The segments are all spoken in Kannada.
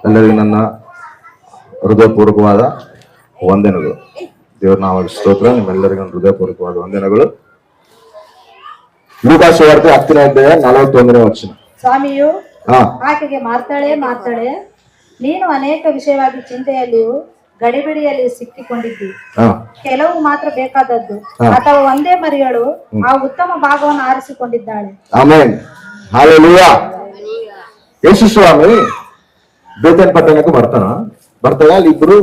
ಎಲ್ಲರಿಗೂ ನನ್ನ ಹೃದಯಪೂರ್ವಕವಾದ ವಂದನೆಗಳು. ದೇವರ ನಾಮಕ್ಕೆ ಸ್ತೋತ್ರ. ನಿಮ್ಮೆಲ್ಲರಿಗೂ ಹೃದಯಪೂರ್ವಕವಾದ ವಂದನೆಗಳು. ಲೂಕಾಸ್ ಸುವಾರ್ತೆ 10ನೇ ಅಧ್ಯಾಯ 41ನೇ ವಚನ. ಸ್ವಾಮಿಯು ಆಕೆಗೆ ಮಾರ್ತಾಳೆ, ನೀನು ಅನೇಕ ವಿಷಯವಾಗಿ ಚಿಂತೆಯಲ್ಲಿಯೂ ಗಡಿಬಿಡಿಯಲ್ಲಿ ಸಿಕ್ಕಿಕೊಂಡಿದ್ದಿ. ಕೆಲವು ಮಾತ್ರ ಬೇಕಾದದ್ದು, ಅಥವಾ ಒಂದೇ ಮರಿಗಳು ಆ ಉತ್ತಮ ಭಾಗವನ್ನು ಆರಿಸಿಕೊಂಡಿದ್ದಾಳೆ. Amen, hallelujah. ಯೇಸು ಸ್ವಾಮಿ ಬೇತೇನ್ ಪಟ್ಟಣಕ್ಕೆ ಬರ್ತಾಗ ಅಲ್ಲಿ ಇಬ್ರು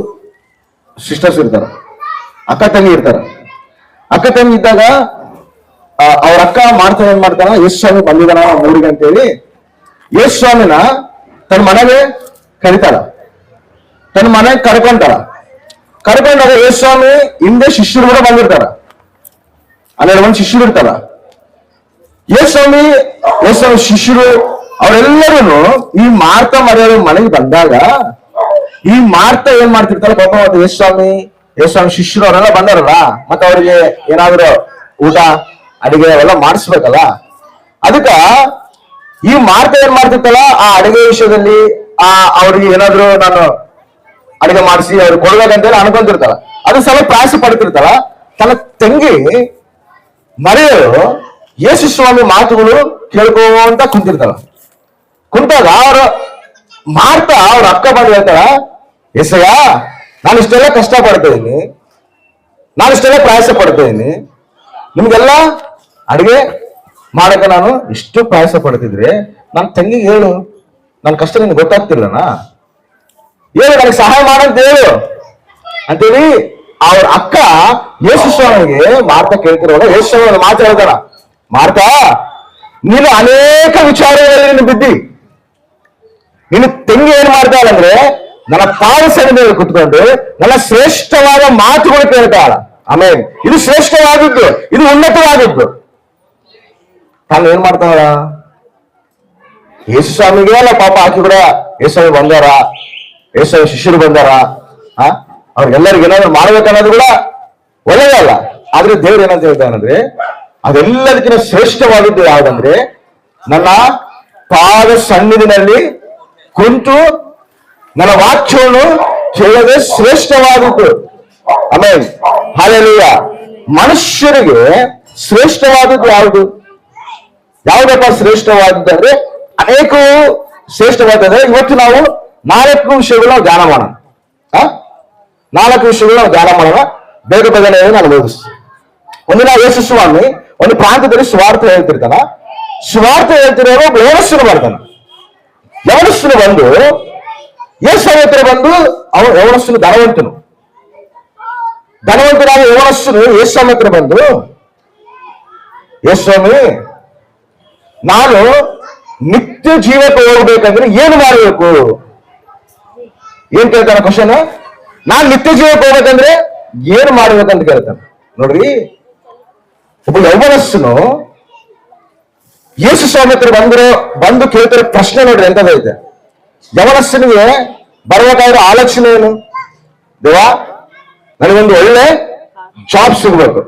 ಸಿಸ್ಟರ್ಸ್ ಇರ್ತಾರ, ಅಕ್ಕ ತಂಗಿ ಇರ್ತಾರ. ಅಕ್ಕ ತಂಗಿ ಇದ್ದಾಗ ಅವ್ರ ಅಕ್ಕ ಮಾಡ್ತಾನೆ ಏನ್ ಮಾಡ್ತಾನ, ಯೇಸು ಸ್ವಾಮಿ ಬಂದಿದ್ದಾನ ಊರಿಗೆ ಅಂತೇಳಿ ಯೇಸು ಸ್ವಾಮಿನ ತನ್ನ ಮನೆಗೆ ಕರೀತಾಳ, ತನ್ನ ಮನೆಗೆ ಕರ್ಕೊಂಡಾಗ ಯೇಸು ಸ್ವಾಮಿ ಹಿಂದೆ ಶಿಷ್ಯರು ಕೂಡ ಬಂದಿರ್ತಾರ, 12 ಮಂದಿ ಶಿಷ್ಯರು ಇರ್ತಾರ. ಯೇಸು ಸ್ವಾಮಿ ಶಿಷ್ಯರು ಅವರೆಲ್ಲರೂ ಈ ಮಾರ್ತಾ ಮರಿಯಳ ಮನೆಗೆ ಬಂದಾಗ ಈ ಮಾರ್ತಾ ಏನ್ ಮಾಡ್ತಿರ್ತಾರ ಪಾಪ. ಮತ್ತೆ ಯೇಸು ಸ್ವಾಮಿ ಶಿಷ್ಯರು ಅವರೆಲ್ಲ ಬಂದಾರಲ್ಲ, ಮತ್ತೆ ಅವ್ರಿಗೆ ಏನಾದ್ರು ಊಟ ಅಡಿಗೆ ಅವೆಲ್ಲ ಮಾಡಿಸ್ಬೇಕಲ್ಲ. ಅದಕ್ಕ ಈ ಮಾರ್ತಾ ಏನ್ ಮಾಡ್ತಿರ್ತಲ್ಲ, ಆ ಅಡಿಗೆ ವಿಷಯದಲ್ಲಿ ಅವ್ರಿಗೆ ಏನಾದ್ರು ನಾನು ಅಡಿಗೆ ಮಾಡಿಸಿ ಅವ್ರಿಗೆ ಕೊಡ್ಬೇಕಂತೇಳಿ ಅನ್ಕೊಂತಿರ್ತಾಳ. ಅದು ಸ್ವಲ್ಪ ಪ್ರಯಾಸ ಪಡ್ತಿರ್ತಾಳ. ತನ್ನ ತಂಗಿ ಮರಿಯಳು ಯೇಸು ಸ್ವಾಮಿ ಮಾತುಗಳು ಕೇಳ್ಕೊಂತ ಕುಂತಾಗ ಮಾರ್ತಾ ಅವ್ರ ಅಕ್ಕ ಬಂದು ಹೇಳ್ತಾಳ, ಎಸಯ್ಯ ನಾನು ಇಷ್ಟೆಲ್ಲ ಕಷ್ಟ ಪಡ್ತಾ ಇದೀನಿ, ನಾನು ಇಷ್ಟೆಲ್ಲ ಪ್ರಯಾಸ ಪಡ್ತಾ ಇದೀನಿ, ನಿಮ್ಗೆಲ್ಲ ಅಡಿಗೆ ಮಾಡಕ್ಕೆ ನಾನು ಇಷ್ಟು ಪ್ರಯಾಸ ಪಡ್ತಿದ್ರೆ ನನ್ನ ತಂಗಿಗೆ ಹೇಳು, ನನ್ನ ಕಷ್ಟ ನಿನ್ಗೆ ಗೊತ್ತಾಗ್ತಿಲ್ಲನಾ, ಹೇಳು ನನಗೆ ಸಹಾಯ ಮಾಡಂತ ಹೇಳು ಅಂತೇಳಿ ಅವ್ರ ಅಕ್ಕ ಯೇಸು ಸ್ವಾಮಿಗೆ ಮಾರ್ತಾ ಕೇಳ್ತಿರುವಾಗ ಯೇಸು ಸ್ವಾಮಿ ಮಾತು ಹೇಳ್ತಾರ, ಮಾರ್ತಾ ನೀನು ಅನೇಕ ವಿಚಾರಗಳಲ್ಲಿ ನೀನು ಬಿದ್ದಿ. ನಿನ್ನ ತಂಗಿ ಏನ್ ಮಾಡ್ತಾಳಂದ್ರೆ ನನ್ನ ಪಾದ ಸನ್ನಿಧಿಯಲ್ಲಿ ಕುತ್ಕೊಂಡು ನನ್ನ ಶ್ರೇಷ್ಠವಾದ ಮಾತುಗಳು ಕೇಳ್ತಾಳ. ಆಮೇಲೆ ಇದು ಶ್ರೇಷ್ಠವಾದದ್ದು, ಇದು ಉನ್ನತವಾದದ್ದು. ತಾನು ಏನ್ ಮಾಡ್ತಾಳ, ಯೇಸು ಸ್ವಾಮಿಗೆ ಅಲ್ಲ ಪಾಪ ಆಕಿ ಕೂಡ ಯೇಸು ಸ್ವಾಮಿ ಬಂದಾರ, ಯೇಸು ಸ್ವಾಮಿ ಶಿಷ್ಯರು ಬಂದಾರ, ಅವ್ರಿಗೆಲ್ಲರಿಗೂ ಏನಾದ್ರು ಮಾಡ್ಬೇಕನ್ನೋದು ಕೂಡ ಒಳ್ಳೆಯದಲ್ಲ. ಆದ್ರೆ ದೇವ್ರು ಏನಂತ ಹೇಳ್ತಾನಂದ್ರೆ ಅದೆಲ್ಲದಕ್ಕಿಂತ ಶ್ರೇಷ್ಠವಾದದ್ದು ಯಾವ್ದಂದ್ರೆ ನನ್ನ ಪಾದ ಸನ್ನಿಧಿನಲ್ಲಿ ಕುಂತು ನನ್ನ ವಾಕ್ಯವನ್ನು ಕೇಳದೆ ಶ್ರೇಷ್ಠವಾದದ್ದು. ಆಮೇಲೆ ಹಲ್ಲೆಲೂಯಾ. ಮನುಷ್ಯರಿಗೆ ಶ್ರೇಷ್ಠವಾದದ್ದು ಯಾವುದಪ್ಪ ಶ್ರೇಷ್ಠವಾದದ್ದು ಅಂದ್ರೆ ಅನೇಕ ಶ್ರೇಷ್ಠವಾದಂದ್ರೆ ಇವತ್ತು ನಾವು 4 ವಿಷಯಗಳನ್ನ ಧ್ಯಾನ ಮಾಡೋಣ. 4 ವಿಷಯಗಳನ್ನ ಧ್ಯಾನ ಮಾಡೋಣ. ಬೇಗ ಬೇಗನೆ ನಾನು ಓದಿಸ್ತೀನಿ. ಒಂದಿನ ಯೇಸು ಸ್ವಾಮಿ ಒಂದು ಪ್ರಾಂತ್ಯದಲ್ಲಿ ಸ್ವಾರ್ಥ ಹೇಳ್ತಿರ್ತಾನ. ಸ್ವಾರ್ಥ ಹೇಳ್ತಿರೋರು ಒಬ್ಬ ಯವನಸ್ಥನು ಬರ್ತಾನ. ಯವನಸ್ಥನು ಬಂದು ಯೇಸು ಹತ್ರ ಬಂದು ಯವನಸ್ಥನು ಧನವಂತನಾದ ಯವನಸ್ಥನು ಯೇಸು ಹತ್ರ ಬಂದು, ಯೇಸು ಸ್ವಾಮಿ ನಾನು ನಿತ್ಯ ಜೀವಕ್ಕೆ ಹೋಗ್ಬೇಕಂದ್ರೆ ಏನು ಮಾಡಬೇಕು? ಏನ್ ಕೇಳ್ತಾನ ಕ್ವಶನ್? ನಾನ್ ನಿತ್ಯ ಜೀವಕ್ಕೆ ಹೋಗ್ಬೇಕಂದ್ರೆ ಏನು ಮಾಡ್ಬೇಕಂತ ಕೇಳ್ತಾನೆ. ನೋಡ್ರಿ, ಒಬ್ಬ ಯೌವನಸ್ಥನು ಯೇಸು ಸ್ವಾಮಿ ಹತ್ರ ಬಂದು ಕೇಳ್ತಿರೋ ಪ್ರಶ್ನೆ ನೋಡ್ರಿ ಎಂತದೈತೆ. ಯೌವನಸ್ಥನಿಗೆ ಬರ್ಬೇಕಾದ್ರೆ ಆಲೋಚನೆ ಏನು? ದೇವಾ, ನನಗೊಂದು ಒಳ್ಳೆ ಜಾಬ್ ಸಿಗ್ಬೇಕು,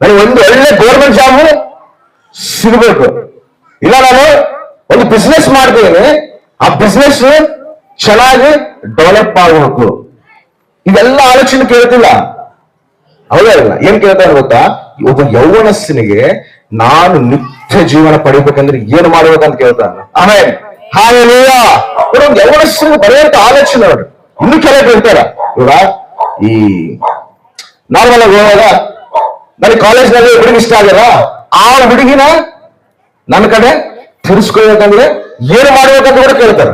ನನಗೊಂದು ಒಳ್ಳೆ ಗೌರ್ಮೆಂಟ್ ಜಾಬ್ ಸಿಗ್ಬೇಕು, ಇಲ್ಲ ನಾನು ಒಂದು ಬಿಸ್ನೆಸ್ ಮಾಡ್ತೀನಿ, ಆ ಬಿಸ್ನೆಸ್ ಚೆನ್ನಾಗಿ ಡೆವಲಪ್ ಆಗಬೇಕು. ಇವೆಲ್ಲ ಆಲೋಚನೆ ಕೇಳ್ತಿಲ್ಲ. ಹೌದಾ ಇಲ್ಲ? ಏನ್ ಕೇಳ್ತಾನೆ ಗೊತ್ತಾ? ಒಬ್ಬ ಯೌವನಸ್ಥನಿಗೆ ನಾನು ನಿತ್ಯ ಜೀವನ ಪಡಿಬೇಕಂದ್ರೆ ಏನು ಮಾಡ್ಬೇಕಂತ ಕೇಳ್ತಾನೆ. ಆಮೇಲೆ ಹಲ್ಲೆಲೂಯಾ. ಒಂದು ಯೌವನಸ್ಥನಿಗೆ ಬರೆಯುವಂತ ಆಲೋಚನೆ ನೋಡ್ರಿ. ಇನ್ನು ಕೆಲ ಕೇಳ್ತಾರ, ಇವಾಗ ಈ ನಾರ್ಮಲ್ ಆಗಿ ಹೋಗುವಾಗ ನನಗೆ ಕಾಲೇಜ್ನಲ್ಲಿ ಹುಡುಗಿ ಇಷ್ಟ ಆಗ್ಯಾರ, ಆ ಹುಡುಗಿನ ನನ್ನ ಕಡೆ ತಿರ್ಸ್ಕೊಳ್ಬೇಕಂದ್ರೆ ಏನು ಮಾಡ್ಬೇಕಂತ ಕೂಡ ಕೇಳ್ತಾರ.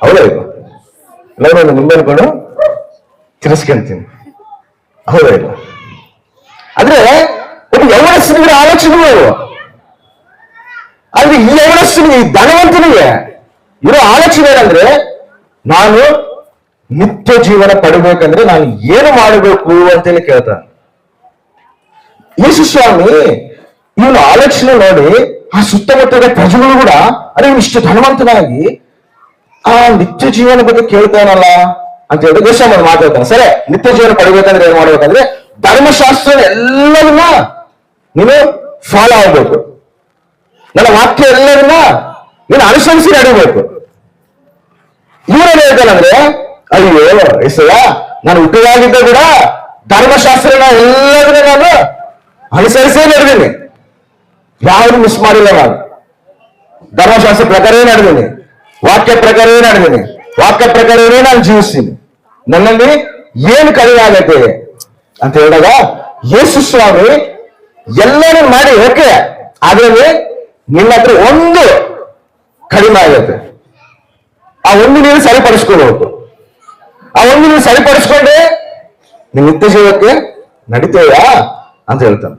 ಹೌದಾ ಇಲ್ಲ? ನಾನು ಮುಂದೆ ಅನ್ಕೊಂಡು ತಿರ್ಸ್ಕೊಂತೀನಿ. ಹೌದಾ ಇಲ್ಲ? ಆದ್ರೆ ಒಬ್ಬ ಯೌವನಸ್ಥನಿಗೆ ಆಲೋಚನೆಗಳು. ಆದ್ರೆ ಈ ಯೌವನಸ್ಥನಿಗೆ, ಈ ಧನವಂತನಿಗೆ ಇರೋ ಆಲೋಚನೆ ಏನಂದ್ರೆ ನಾನು ನಿತ್ಯ ಜೀವನ ಪಡಿಬೇಕಂದ್ರೆ ನಾನು ಏನು ಮಾಡಬೇಕು ಅಂತೇಳಿ ಕೇಳ್ತಾನೆ. ಯೇಸು ಸ್ವಾಮಿ ಇವನು ಆಲೋಚನೆ ನೋಡಿ ಆ ಸುತ್ತಮುತ್ತಲ ಪ್ರಜೆಗಳು ಕೂಡ ಅರೆ ಇವನು ಇಷ್ಟು ಧನವಂತನಾಗಿ ಆ ನಿತ್ಯ ಜೀವನ ಬಗ್ಗೆ ಕೇಳ್ತಾನಲ್ಲ ಅಂತ ಹೇಳಿದ್ರೆ ಯೇಸು ಸ್ವಾಮಿ ಮಾತಾಡ್ತಾನೆ. ಸರಿ, ನಿತ್ಯ ಜೀವನ ಪಡಿಬೇಕಂದ್ರೆ ಏನ್ ಮಾಡ್ಬೇಕಂದ್ರೆ ಧರ್ಮಶಾಸ್ತ್ರ ಎಲ್ಲವನ್ನ ನೀನು ಫಾಲೋ ಆಗ್ಬೇಕು, ನನ್ನ ವಾಕ್ಯ ಎಲ್ಲವನ್ನ ನೀನು ಅನುಸರಿಸಿ ನಡಿಬೇಕು. ಇವರೇನ್ ಹೇಳ್ತಾನಂದ್ರೆ, ಅಯ್ಯೋ ಎಸಯ್ಯ, ನಾನು ಹುಟ್ಟದಾಗಿದ್ದ ಕೂಡ ಧರ್ಮಶಾಸ್ತ್ರನ ಎಲ್ಲದನ್ನ ನಾನು ಅನುಸರಿಸೇ ನಡೆದೀನಿ, ಯಾವುದು ಮಿಸ್ ಮಾಡಿಲ್ಲ. ನಾನು ಧರ್ಮಶಾಸ್ತ್ರ ಪ್ರಕಾರವೇ ನಡೆದೀನಿ, ವಾಕ್ಯ ಪ್ರಕಾರವೇ ನಡೆದೀನಿ, ವಾಕ್ಯ ಪ್ರಕಾರವೇ ನಾನು ಜೀವಿಸ್ತೀನಿ. ನನ್ನಲ್ಲಿ ಏನು ಕಡಿಮೆ ಆಗತ್ತೆ ಅಂತ ಹೇಳಿದಾಗ ಯೇಸು ಸ್ವಾಮಿ ಎಲ್ಲರೂ ಮಾಡಿ ಓಕೆ, ಆದ್ರೆ ನಿನ್ನ ಹತ್ರ ಒಂದು ಕಡಿಮೆ ಆಗತ್ತೆ, ಆ ಒಂದು ನೀನು ಸರಿಪಡಿಸ್ಕೋಬಹುದು. ಆ ಒಂದು ನೀನು ಸರಿಪಡಿಸ್ಕೊಂಡೆ ನಿನ್ನ ನಿತ್ಯ ಜೀವಕ್ಕೆ ನಡೀತೇವಾ ಅಂತ ಹೇಳ್ತಾನೆ.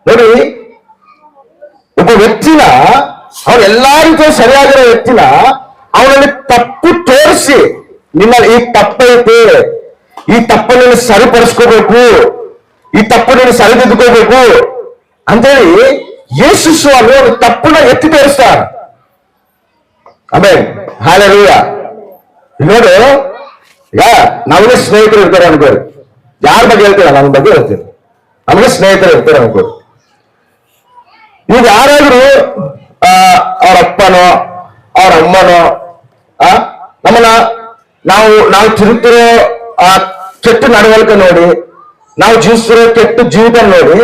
ನೋಡಿ, ಒಬ್ಬ ವ್ಯಕ್ತಿನ, ಅವನು ಎಲ್ಲಾ ರೀತಿಯ ಸರಿಯಾಗಿರೋ ವ್ಯಕ್ತಿನ ಅವನಲ್ಲಿ ತಪ್ಪು ತೋರಿಸಿ, ನಿನ್ನಲ್ಲಿ ಈ ತಪ್ಪೈತೆ, ಈ ತಪ್ಪನ್ನು ಸರಿಪಡಿಸ್ಕೋಬೇಕು, ಈ ತಪ್ಪನ್ನು ಸರಿದಿದ್ದುಕೋಬೇಕು ಅಂತೇಳಿ ಯೇಸು ಸ್ವಾಮಿ ಒಂದು ತಪ್ಪನ್ನ ಎತ್ತಿ ತೋರಿಸ್ತಾರ. ಆಮೇಲೆ ಹಾಲೆಲೂಯ. ನೋಡು, ಈಗ ನಮಗೆ ಸ್ನೇಹಿತರು ಇರ್ತಾರೆ ಅನ್ಕೋರಿ, ಯಾರ ಬಗ್ಗೆ ಹೇಳ್ತೀರ? ನನ್ನ ಬಗ್ಗೆ ಹೇಳ್ತೀನಿ. ನಮಗೆ ಸ್ನೇಹಿತರು ಇರ್ತಾರೆ ಅನ್ಕೋರಿ. ಈಗ ಯಾರಾದ್ರೂ ಅವ್ರ ಅಪ್ಪನೋ ಅವ್ರ ಅಮ್ಮನೋ ನಮ್ಮನ್ನ ನಾವು ತಿರುಗ್ತಿರೋ ಕೆಟ್ಟ ನಡವಳಿಕೆ ನೋಡಿ, ನಾವು ಜೀವಿಸ್ತಿರೋ ಕೆಟ್ಟ ಜೀವಿತ ನೋಡಿ,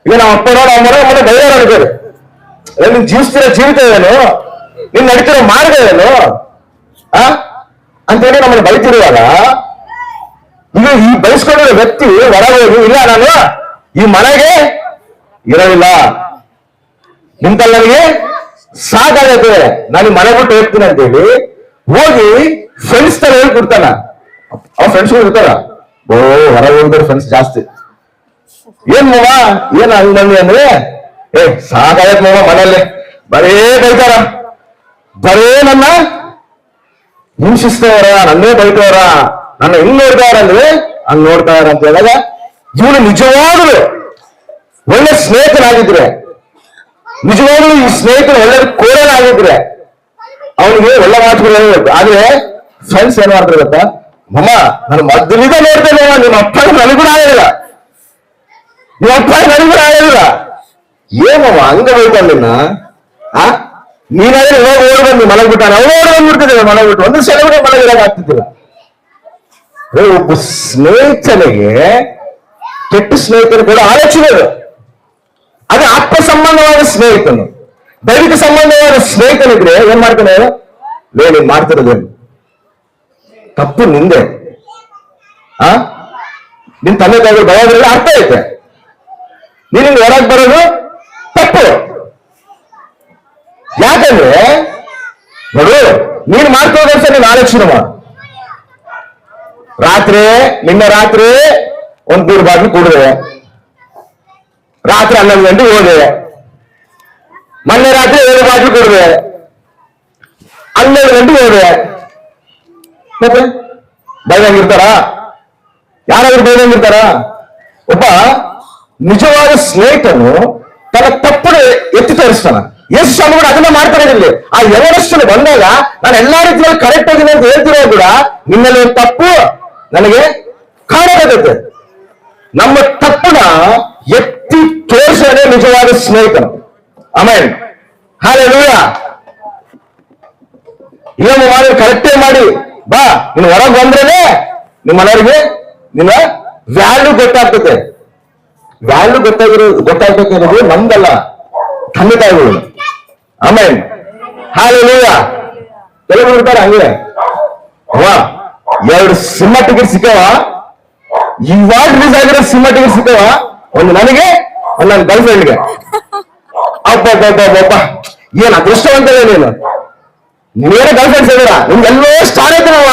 ಈಗ ನಮ್ಮ ಅಪ್ಪನೋ ಅಮ್ಮನೋ ನಮ್ಮನ್ನ ಧೈರ್ಯ ಅನ್ಕೋರಿ, ನೀನ್ ಜೀವಿಸ್ತಿರೋ ಜೀವಿತ ಏನು, ನೀನ್ ನಡೀತಿರೋ ಮಾರ್ಗ ಏನು ಅಂತೇಳಿ ನಮ್ಮನ್ನು ಬೈತಿರುವಾಗ, ಈಗ ಈ ಬಯಸ್ಕೊಂಡಿರೋ ವ್ಯಕ್ತಿ ಹೊರಗೆ ಹೋಗಿ, ಇಲ್ಲ ನಾನು ಈ ಮನೆಗೆ ಇರೋದಿಲ್ಲ, ನಿಂತಲ್ಲಿ ನನಗೆ ಸಾಕಾಗತ್ತೆ, ನಾನು ಈ ಮನೆ ಬಿಟ್ಟು ಹೋಗ್ತೀನಿ ಅಂತೇಳಿ ಹೋಗಿ ಫ್ರೆಂಡ್ಸ್ ತರ ಹೇಳ್ಕೊಡ್ತಾನ. ಅವ ಫ್ರೆಂಡ್ಸ್ ಇರ್ತಾರ, ಓ ಹೊರಗೆ ಹೋಗಿದ್ರೆ ಫ್ರೆಂಡ್ಸ್ ಜಾಸ್ತಿ. ಏನ್ ಮವ, ಏನ್ ಹಂಗಂದಿ ಅಂದ್ರೆ, ಸಾಕಾಗತ್ ಮವ, ಮನೆಯಲ್ಲಿ ಬರೇ ಬೈತಾರ, ಬರೇ ನನ್ನ ಹಿಂಸಿಸ್ತವರ, ನನ್ನೇ ಬೈತವರ, ನನ್ನ ಹಿಂಗ್ ನೋಡ್ತಾರ ಅಂದ್ರೆ ಹಂಗ್ ನೋಡ್ತಾರ ಅಂತ ಹೇಳಿದಾಗ, ಇವನು ನಿಜವಾಗ್ಲು ಒಳ್ಳೆ ಸ್ನೇಹಿತನಾಗಿದ್ರೆ, ನಿಜವಾಗ್ಲೂ ಈ ಸ್ನೇಹಿತರು ಒಳ್ಳೆ ಕೋರನಾಗಿದ್ರೆ ಅವನಿಗೆ ಒಳ್ಳೆ ಮಾತುಗಳು ಹೇಳ್ಬೇಕು. ಆದ್ರೆ ಫ್ರೆಂಡ್ಸ್ ಏನ್ ಮಾಡ್ತಾರೆ ಗೊತ್ತಾ, ಮಮ್ಮ ನಾನು ಮೊದಲಿಂದ ನೋಡ್ತೇನೆ, ನಿಮ್ಮ ಅಪ್ಪ ನನಗೂ ಆಗಿಲ್ಲ, ನಿಮ್ಮ ಅಪ್ಪ ನನಗೂ ಆಗಿಲ್ಲ, ಏನಮ್ಮ ಹಂಗ ಬೈತಾನ ನಿನ್ನ, ನೀನಾದ್ರೆ ಇವಾಗ ಓಡ್ ಬಂದು ಮಲಗ್ ಬಿಟ್ಟಾನ, ಅವ್ರು ಓಡ್ ಬಂದ್ಬಿಡ್ತಿದ್ದೆ ಮಲಗ್ ಬಿಟ್ಟು, ಒಂದು ಸೆಲೆಬ್ರೇ ಮಲಗಿರಾಗ ಆಗ್ತಿದ್ದಿಲ್ಲ. ಒಬ್ಬ ಸ್ನೇಹಿತನಿಗೆ ಕೆಟ್ಟ ಸ್ನೇಹಿತರು ಕೂಡ ಆಲೋಚನೆ ಇದೆ. ಅದೇ ಆತ್ಮ ಸಂಬಂಧವಾದ ಸ್ನೇಹಿತನು, ದೈವಿಕ ಸಂಬಂಧವಾದ ಸ್ನೇಹಿತನಿದ್ರೆ ಏನ್ ಮಾಡ್ತಾನೆ, ನೀನ್ ಮಾಡ್ತಿರೋದೇನು ತಪ್ಪು, ನಿಂದೆ ನಿನ್ ತಂದೆ ತಾಯಿ ಬರೋದ್ರಲ್ಲಿ ಅರ್ಥ ಐತೆ, ನೀನ್ ಹೊರಗೆ ಬರೋದು ತಪ್ಪು. ಯಾಕಂದ್ರೆ ನೋಡು, ನೀನ್ ಮಾಡ್ಕೋಬೇಕು, ನೀನ್ ಆಲೋಚನೆ ಮಾಡು. ನಿನ್ನೆ ರಾತ್ರಿ ಒಂದ್ ಬೀರ್ ಬಾಗಿ ಕುಡಿದೆ, ರಾತ್ರಿ 11 ಗಂಟೆಗೆ ಹೋದೆ, ಮೊನ್ನೆ ರಾತ್ರಿ 7 ಬಾಗಿ ಕುಡಿದೆ, 12 ಗಂಟೆಗೆ ಹೋದೆ. ಮತ್ತೆ ಬೈದಂಗಿರ್ತಾರ? ಯಾರಾದ್ರೂ ಬೈದಂಗಿರ್ತಾರ? ಒಬ್ಬ ನಿಜವಾದ ಸ್ನೇಹಿತನು ತನ್ನ ತಪ್ಪನ್ನು ಎತ್ತಿ ತೋರಿಸ್ತಾನ. ಯೇಸು ಸ್ವಾಮಿ ಕೂಡ ಅದನ್ನ ಮಾಡ್ತಾರೆ. ಇಲ್ಲಿ ಆ ಎವರೆಸ್ಟ್ ಬಂದಾಗ ನಾನು ಎಲ್ಲಾ ರೀತಿಯಲ್ಲಿ ಕರೆಕ್ಟ್ ಆಗಿದೆ ಅಂತ ಹೇಳ್ತಿರೋ ಕೂಡ ನಿನ್ನಲ್ಲಿ ಒಂದು ತಪ್ಪು ನನಗೆ ಕಾಣಬೇಕಾಗುತ್ತೆ. ನಮ್ಮ ತಪ್ಪನ ಎತ್ತಿ ತೋರಿಸೋದೇ ನಿಜವಾದ ಸ್ನೇಹಿತನು. ಆಮೇಲೆ ಹಾಲೆಲೂಯಾ. ಏನು ಮಾಡಿ ಕರೆಕ್ಟೇ ಮಾಡಿ ಬಾ, ನೀನು ಹೊರಗೆ ಬಂದ್ರೇನೆ ನಿಮ್ಮ ಮನೆಯವರಿಗೆ ನಿನ್ನ ವ್ಯಾಲ್ಯೂ ಗೊತ್ತಾಗ್ತದೆ. ವ್ಯಾಲ್ಯೂ ಗೊತ್ತಾಗ್ಬೇಕಿರೋದು ನಮ್ದಲ್ಲ, ತಂದೆ ತಾಯಿಗಳು. ಆಮೇಲೆ ಹಾಲೆಲೂಯಾ. ಕೆಲವರು ಇರ್ತಾರೆ ಹಂಗೆ, ಅವ 2 ಸಿನಿಮಾ ಟಿಕೆಟ್ ಸಿಕ್ಕವ, ಇವಾಗ ರಿಲೀಸ್ ಆಗಿರೋ ಸಿನಿಮಾ ಟಿಕೆಟ್ ಸಿಕ್ಕವ, ಒಂದು ನನಗೆ ಒಂದು ನನ್ನ ಗರ್ಲ್ ಫ್ರೆಂಡ್ಗೆ. ಅಬ್ಬ ಏನ್ ಅದೃಷ್ಟವಂತವೇ ನೀನು, ನೀವೇನೇ ಗರ್ಲ್ ಫ್ರೆಂಡ್ಸ್ ಇದ್ದೀರಾ, ನಿಮ್ಗೆಲ್ಲೋ ಸ್ಟಾರ್ ಐತನವ,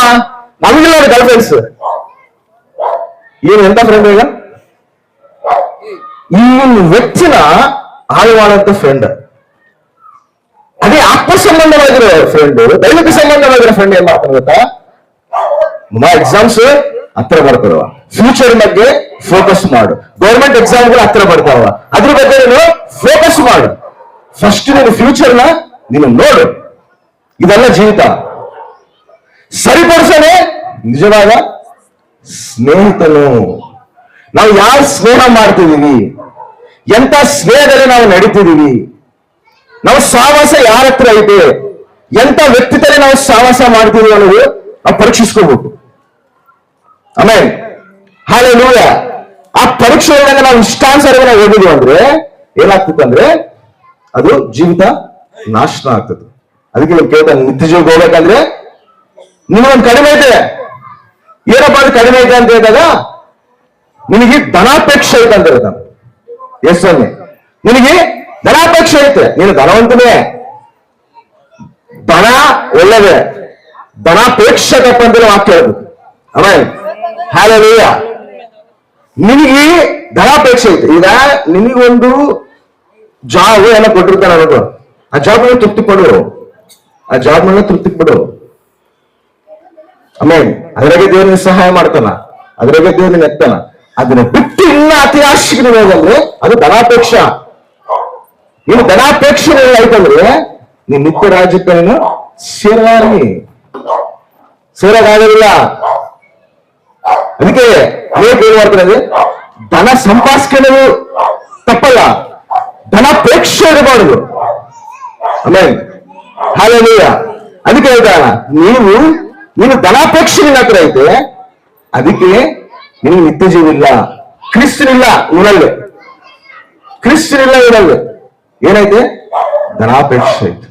ನಮಗಿಲ್ಲ ಗರ್ಲ್ ಫ್ರೆಂಡ್ಸ್. ಏನು ಎಂತ ಫ್ರೆಂಡ್ ಈಗ ಈ ವ್ಯಕ್ತಿನ ಆಳುವಾದಂತ ಫ್ರೆಂಡ್. ಅದೇ ಆತ್ಮ ಸಂಬಂಧವಾಗಿರೋ ಫ್ರೆಂಡ್, ದೈವಿಕ ಸಂಬಂಧವಾಗಿರೋ ಫ್ರೆಂಡ್ ಏನ್ ಮಾಡ್ತಾನೆ ಗೊತ್ತಾ, ಎಕ್ಸಾಮ್ಸ್ ಹತ್ರ ಬರ್ತಾವ, ಫ್ಯೂಚರ್ ಬಗ್ಗೆ ಫೋಕಸ್ ಮಾಡು. ಗೌರ್ಮೆಂಟ್ ಎಕ್ಸಾಮ್ಗಳು ಹತ್ರ ಬರ್ತಾವ, ಅದ್ರ ಬಗ್ಗೆ ನೀನು ಫೋಕಸ್ ಮಾಡು. ಫಸ್ಟ್ ನೀನು ಫ್ಯೂಚರ್ನ ನೀನು ನೋಡು. ಇದೆಲ್ಲ ಜೀವಿತ. ಸರಿಪಡಿಸೋನೆ ನಿಜವಾದ ಸ್ನೇಹಿತನು. ನಾವು ಯಾವ ಸ್ನೇಹ ಮಾಡ್ತಿದೀವಿ, ಎಂತ ಸ್ನೇಹದಲ್ಲಿ ನಾವು ನಡೀತಿದೀವಿ, ನಾವು ಸಹವಾಸ ಯಾರ ಹತ್ರ ಐತೆ, ಎಂತ ವ್ಯಕ್ತಿತ್ವದಲ್ಲಿ ನಾವು ಸಹವಾಸ ಮಾಡ್ತೀವಿ ಅನ್ನೋದು ನಾವು ಪರೀಕ್ಷಿಸ್ಕೋಬೇಕು. ಆಮೇಲೆ ಹಾಲೆಲೂಯ. ಆ ಪರೀಕ್ಷೆ ಒಳಗೆ ನಾವು ಇಷ್ಟಾನುಸಾರ ನಾವು ಹೋಗಿದ್ವಿ ಅಂದ್ರೆ ಏನಾಗ್ತದೆ ಅಂದ್ರೆ ಅದು ಜೀವಿತ ನಾಶ ಆಗ್ತದೆ. ಅದಕ್ಕೆ ನೀವು ಕೇಳ್ತಾನೆ, ನಿತ್ಯ ಜೀವಕ್ಕೆ ಹೋಗ್ಬೇಕಂದ್ರೆ ನಿಮಗೊಂದು ಕಡಿಮೆ ಐತೆ. ಏನಪ್ಪ ಅದು ಕಡಿಮೆ ಐತೆ ಅಂತ ಹೇಳಿದಾಗ ನಿನಗೆ ಧನಾಪೇಕ್ಷೆ ಐತೆ ಅಂತ ಹೇಳ್ತಾನೆ. ಎಷ್ಟೊನ್ನೆ ನಿನಗೆ ಧನಾಪೇಕ್ಷೆ ಐತೆ, ನೀನು ಧನವಂತನೇ, ಧನ ಒಳ್ಳೆದೆ, ಧನಾಪೇಕ್ಷಕಪ್ಪ ಅಂತ ವಾಕ್ಯ ಹೇಳುದು. ಆಮೇಲೆ ಹಾಲೆಲೂಯ. ನಿನಗೆ ಧನಾಪೇಕ್ಷೆ ಐತೆ. ಈಗ ನಿನಗೊಂದು ಜಾಬ್ ಏನೋ ಕೊಟ್ಟಿರ್ತಾನೆ ಅನ್ನೋದು, ಆ ಜಾಬ್ ನಲ್ಲಿ ತೃಪ್ತಿ ಪಡು, ಆ ಜಾಬ್ ನಲ್ಲಿ ತೃಪ್ತಿ ಪಡು. ಆಮೇಲೆ ಅದ್ರಾಗೆ ದೇವರಿಗೆ ಸಹಾಯ ಮಾಡ್ತಾನ, ಅದ್ರಾಗೆ ದೇವರಿಗೆ ಎತ್ತಾನ. ಅದನ್ನ ಬಿಟ್ಟು ಇನ್ನ ಅತಿ ಆಶಿಗೆ ಹೋಗಂದ್ರೆ ಅದು ಧನಾಪೇಕ್ಷ. ನೀನು ಧನಾಪೇಕ್ಷೆ ಆಯ್ತಂದ್ರೆ ನೀನ್ ನಿತ್ಯ ರಾಜ್ಯಕ್ಕೆ ನೀನು ಸೇರಾಗೋದಿಲ್ಲ. ಅದಕ್ಕೆ ಅನೇಕ ಏನ್ ಮಾಡ್ತಾರೆ, ಧನ ಸಂಪಾದಿಸ್ಕೊಳ್ಳೋದು ತಪ್ಪಲ್ಲ, ಧನಾಪೇಕ್ಷೆ ಇರಬಾರದು. ಆಮೇಲೆ ಹಾಲೆಲೂಯ. ಅದಕ್ಕೆ ಹೇಳ್ತಾನ, ನೀನು ಧನಾಪೇಕ್ಷೆ ನಿನ್ನ ಹತ್ರ ಐತೆ, ಅದಕ್ಕೆ ನಿನಗೆ ನಿತ್ಯ ಜೀವ ಇಲ್ಲ. ಕ್ರಿಸ್ತನಿಲ್ಲ ಇವನಲ್ಲಿ, ಕ್ರಿಸ್ತನಿಲ್ಲ ಇವನಲ್ಲಿ. ಏನೈತೆ? ಧನಾಪೇಕ್ಷೆ ಐತೆ.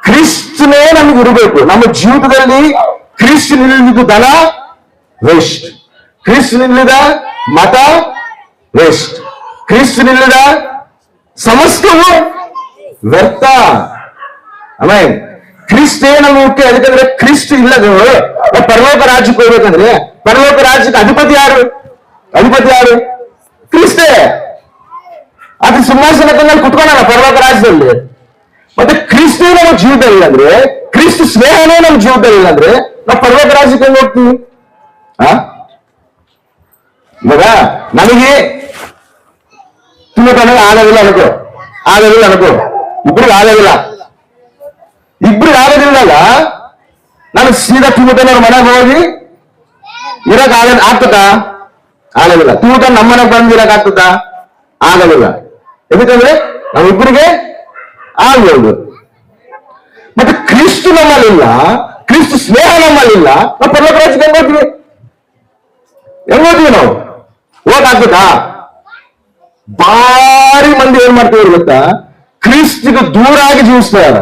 ಕ್ರಿಸ್ತನೇ ನಮಗೆ ಇರಬೇಕು ನಮ್ಮ ಜೀವಿತದಲ್ಲಿ. ಕ್ರಿಸ್ತನಿಲ್ಲದ ಧನ ವೇಸ್ಟ್, ಕ್ರಿಸ್ತನಿಲ್ಲದ ಮತ ವೇಸ್ಟ್, ಕ್ರಿಸ್ತನಿಲ್ಲದ ಸಮಸ್ತವು ವ್ಯರ್ಥ. ಆಮೇಲೆ ಕ್ರಿಸ್ತೇ ನಮಗೆ ಮುಖ್ಯ. ಅದಕ್ಕಂದ್ರೆ ಕ್ರಿಸ್ತ ಇಲ್ಲದೆ ಪರಲೋಕ ರಾಜ್ಯಕ್ಕೆ ಹೋಗ್ಬೇಕಂದ್ರೆ ಪರಲೋಕ ರಾಜ್ಯಕ್ಕೆ ಅಧಿಪತಿ ಯಾರು? ಅಧಿಪತಿ ಯಾರು? ಕ್ರಿಸ್ತೇ. ಅದು ಸಿಂಹಾಸನದಲ್ಲಿ ಕುತ್ಕೊಳ್ಳೋಣ ಪರಲೋಕ ರಾಜ್ಯದಲ್ಲಿ. ಮತ್ತೆ ಕ್ರಿಸ್ತೇ ನಮ್ಮ ಜೀವದಲ್ಲಿ ಇಲ್ಲ ಅಂದ್ರೆ, ಕ್ರಿಸ್ತ ಸ್ನೇಹನೇ ನಮ್ಮ ಜೀವದಲ್ಲಿ ಇಲ್ಲ ಅಂದ್ರೆ ನಾವು ಪರಲೋಕ ರಾಜ್ಯಕ್ಕೆ ಹೆಂಗ್ ಹೋಗ್ತೀವಿ? ಇವಾಗ ನನಗೆ ತುಂಬ ಆಗೋದಿಲ್ಲ ಅನ್ಕೋ, ಆಗೋದಿಲ್ಲ ಅನ್ಕೋ, ಇಬ್ರಿಗೆ ಆಗೋದಿಲ್ಲ. ಇಬ್ರಿಗೆ ಆಗೋದಿಲ್ಲಲ್ಲ, ನಾನು ಸೀದಾ ತಿಮ್ಮತನವ್ರ ಮನೆಗೆ ಹೋಗಿ ಇರಕ್ ಆಗ್ತದ? ಆಗೋದಿಲ್ಲ. ತಿಮ್ಮತನ ನಮ್ಮ ಮನೆಗೆ ಬಂದು ಇರಕ್ ಆಗ್ತದ? ಆಗೋದಿಲ್ಲ. ಯಾಕಂದ್ರೆ ನಾವಿಬ್ಬರಿಗೆ ಆಗ್ಬೋದು. ಮತ್ತೆ ಕ್ರಿಸ್ತು ನಮ್ಮಲ್ಲಿಲ್ಲ, ಕ್ರಿಸ್ತು ಸ್ನೇಹ ನಮ್ಮಲ್ಲಿಲ್ಲ, ನಾವು ಪರಲೋಕ ರಾಜ್ಯಕ್ಕೆ ಹೆಂಗ್ ಹೋಗ್ತೀವಿ? ನಾವು ಹೋಗಾಗ್ತದಾ? ಭಾರಿ ಮಂದಿ ಏನ್ ಮಾಡ್ತೀವಿ ಗೊತ್ತಾ? ಕ್ರಿಸ್ತಿಗೆ ದೂರಾಗಿ ಜೀವಿಸ್ತಾರೆ,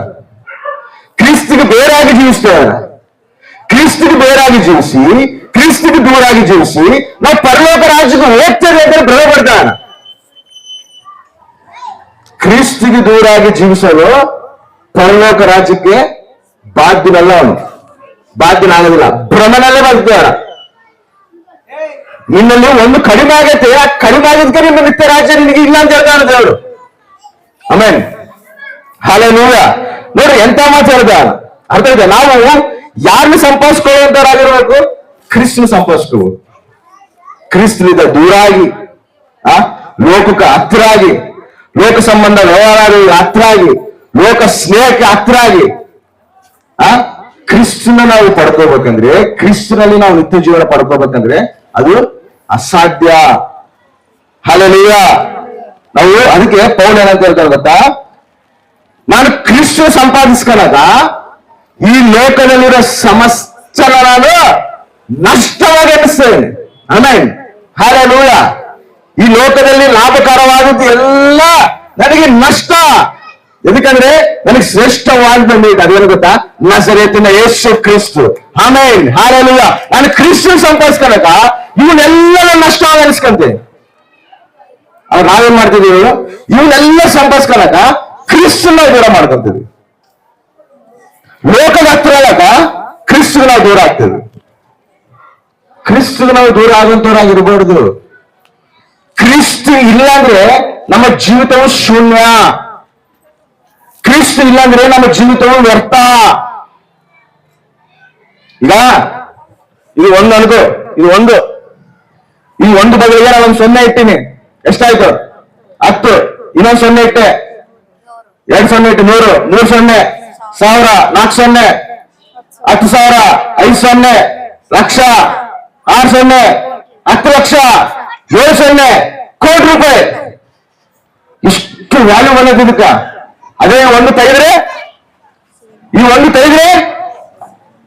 ಕ್ರಿಸ್ತಿಗೆ ಬೇರಾಗಿ ಜೀವಿಸ್ತಾರೆ. ಕ್ರಿಸ್ತಿಗೆ ಬೇರಾಗಿ ಜೀವಿಸಿ, ಕ್ರಿಸ್ತಿಗೆ ದೂರಾಗಿ ಜೀವಿಸಿ ನಾವು ಪರಲೋಕ ರಾಜ್ಯಕ್ಕೆ ಹೋಗ್ತೇವೆ ಅಂತ ಭ್ರಮೆ ಪಡ್ತಾನೆ. ಕ್ರಿಸ್ತಿಗೆ ದೂರಾಗಿ ಜೀವಿಸಲು ಪರಲೋಕ ರಾಜ್ಯಕ್ಕೆ ಬಾಧ್ಯನಲ್ಲ, ಅವನು ಬಾಧ್ಯನಾಗೋದಿಲ್ಲ, ಭ್ರಮನಲ್ಲೇ ಬದುಕ್ತಾರ. ನಿನ್ನಲ್ಲಿ ಒಂದು ಕಡಿಮೆ ಆಗೈತೆ, ಆ ಕಡಿಮೆ ಆಗಿದ್ಕೆ ನಿಮ್ಮ ನಿತ್ಯ ರಾಜ್ಯ ನಿನಗೆ ಇಲ್ಲ ಅಂತ ಹೇಳ್ತಾನೆ ದೇವರು. ಆಮೇಲೆ ಹಾಲೆಲೂಯ. ನೋಡ್ರಿ ಎಂತ ಮಾತು ಹೇಳ್ದ, ಅರ್ಥ ಇದೆ. ನಾವು ಯಾರನ್ನ ಸಂಪಾದಿಸ್ಕೊಳ್ಳುವಂತವರಾಗಿರ್ಬೇಕು? ಕ್ರಿಸ್ತನ ಸಂಪಾದಿಸ್ಕೋಬೇಕು. ಕ್ರಿಸ್ತನಿಂದ ದೂರಾಗಿ, ಲೋಕಕ್ಕೆ ಹತ್ತಿರಾಗಿ, ಲೋಕ ಸಂಬಂಧ ವ್ಯವಹಾರ ಹತ್ತಿರಾಗಿ, ಲೋಕ ಸ್ನೇಹಕ್ಕೆ ಹತ್ತಿರಾಗಿ ಕ್ರಿಸ್ತನ ನಾವು ಪಡ್ಕೋಬೇಕಂದ್ರೆ, ಕ್ರಿಸ್ತನಲ್ಲಿ ನಾವು ನಿತ್ಯ ಜೀವನ ಪಡ್ಕೋಬೇಕಂದ್ರೆ ಅದು ಅಸಾಧ್ಯ. ಹಾಲೆಲೂಯ. ನಾವು ಅದಕ್ಕೆ ಪೌಲ್ ಏನಂತ ಹೇಳ್ತಾರೆ ಗೊತ್ತಾ? ನಾನು ಕ್ರಿಸ್ತ ಸಂಪಾದಿಸ್ಕೊಳ್ಳಾಗ ಈ ಲೋಕದಲ್ಲಿರೋ ಸಮಸ್ತ ನಾನು ನಷ್ಟವಾಗಿ ಅನಿಸ್ತೇನೆ. ಆಮೇಲೆ ಹಾಲೆಲೂಯ. ಈ ಲೋಕದಲ್ಲಿ ಲಾಭಕರವಾದದ್ದು ಎಲ್ಲ ನನಗೆ ನಷ್ಟ. ಎದಕ್ಕಂದ್ರೆ ನನಗೆ ಶ್ರೇಷ್ಠವಾದ ಅದೇನು ಗೊತ್ತಾ? ನಜರೇತಿನ ಯೇಸು ಕ್ರಿಸ್ತು. ಆಮೇಲೆ ಹಾಲೆಲೂಯ. ನಾನು ಕ್ರಿಸ್ತನ ಸಂಪಾದಿಸ್ಕೊಳ್ಳಾಗ ಇವನ್ನೆಲ್ಲ ನಷ್ಟವಾಗಿ ಅನಿಸ್ಕೊಂತೇನೆ. ಅವಾಗ ನಾವೇನ್ ಮಾಡ್ತಿದೀವಿ? ಇವನ್ನೆಲ್ಲ ಸಂಪಾದಿಸ್ಕೊಳ್ಳಾಗ ಕ್ರಿಸ್ತನ ದೂರ ಮಾಡ್ಕೊಂತೀವಿ. ಲೋಕದ ಹತ್ರ ಆದಾಗ ಕ್ರಿಸ್ತನ ನಾವು ದೂರ ಆಗ್ತೇವೆ. ಕ್ರಿಸ್ತನ ನಾವು ದೂರ ಆಗುವಂತವರಾಗಿರ್ಬಾರ್ದು. ಕ್ರಿಸ್ತ ಇಲ್ಲಾಂದ್ರೆ ನಮ್ಮ ಜೀವಿತವು ಶೂನ್ಯ. ಕ್ರಿಸ್ತ ಇಲ್ಲಾಂದ್ರೆ ನಮ್ಮ ಜೀವಿತವು ವ್ಯರ್ಥ. ಈಗ ಇದು ಒಂದು ಅನ್ಕೋ, ಈ ಒಂದು ಬದಲಿಗೆ ನಾನು ಒಂದು 0 ಇಟ್ಟಿನಿ. ಎಷ್ಟಾಯ್ತು? 10. ಇನ್ನೊಂದು 0 ಇಟ್ಟೆ, 2 0 ಇಟ್ಟು 100, 3 0, 1000, 4 0, 10,000, 5 0, ಲಕ್ಷ, 6 0, 10 ಲಕ್ಷ, 7 0, ಕೋಟಿ ರೂಪಾಯಿ. ಇಷ್ಟು ವ್ಯಾಲ್ಯೂ ಬಂದದಕ್ಕ. ಅದೇ ಒಂದು ತೆಗೆದ್ರೆ ಈ ಒಂದು ತೆಗೆದ್ರೆ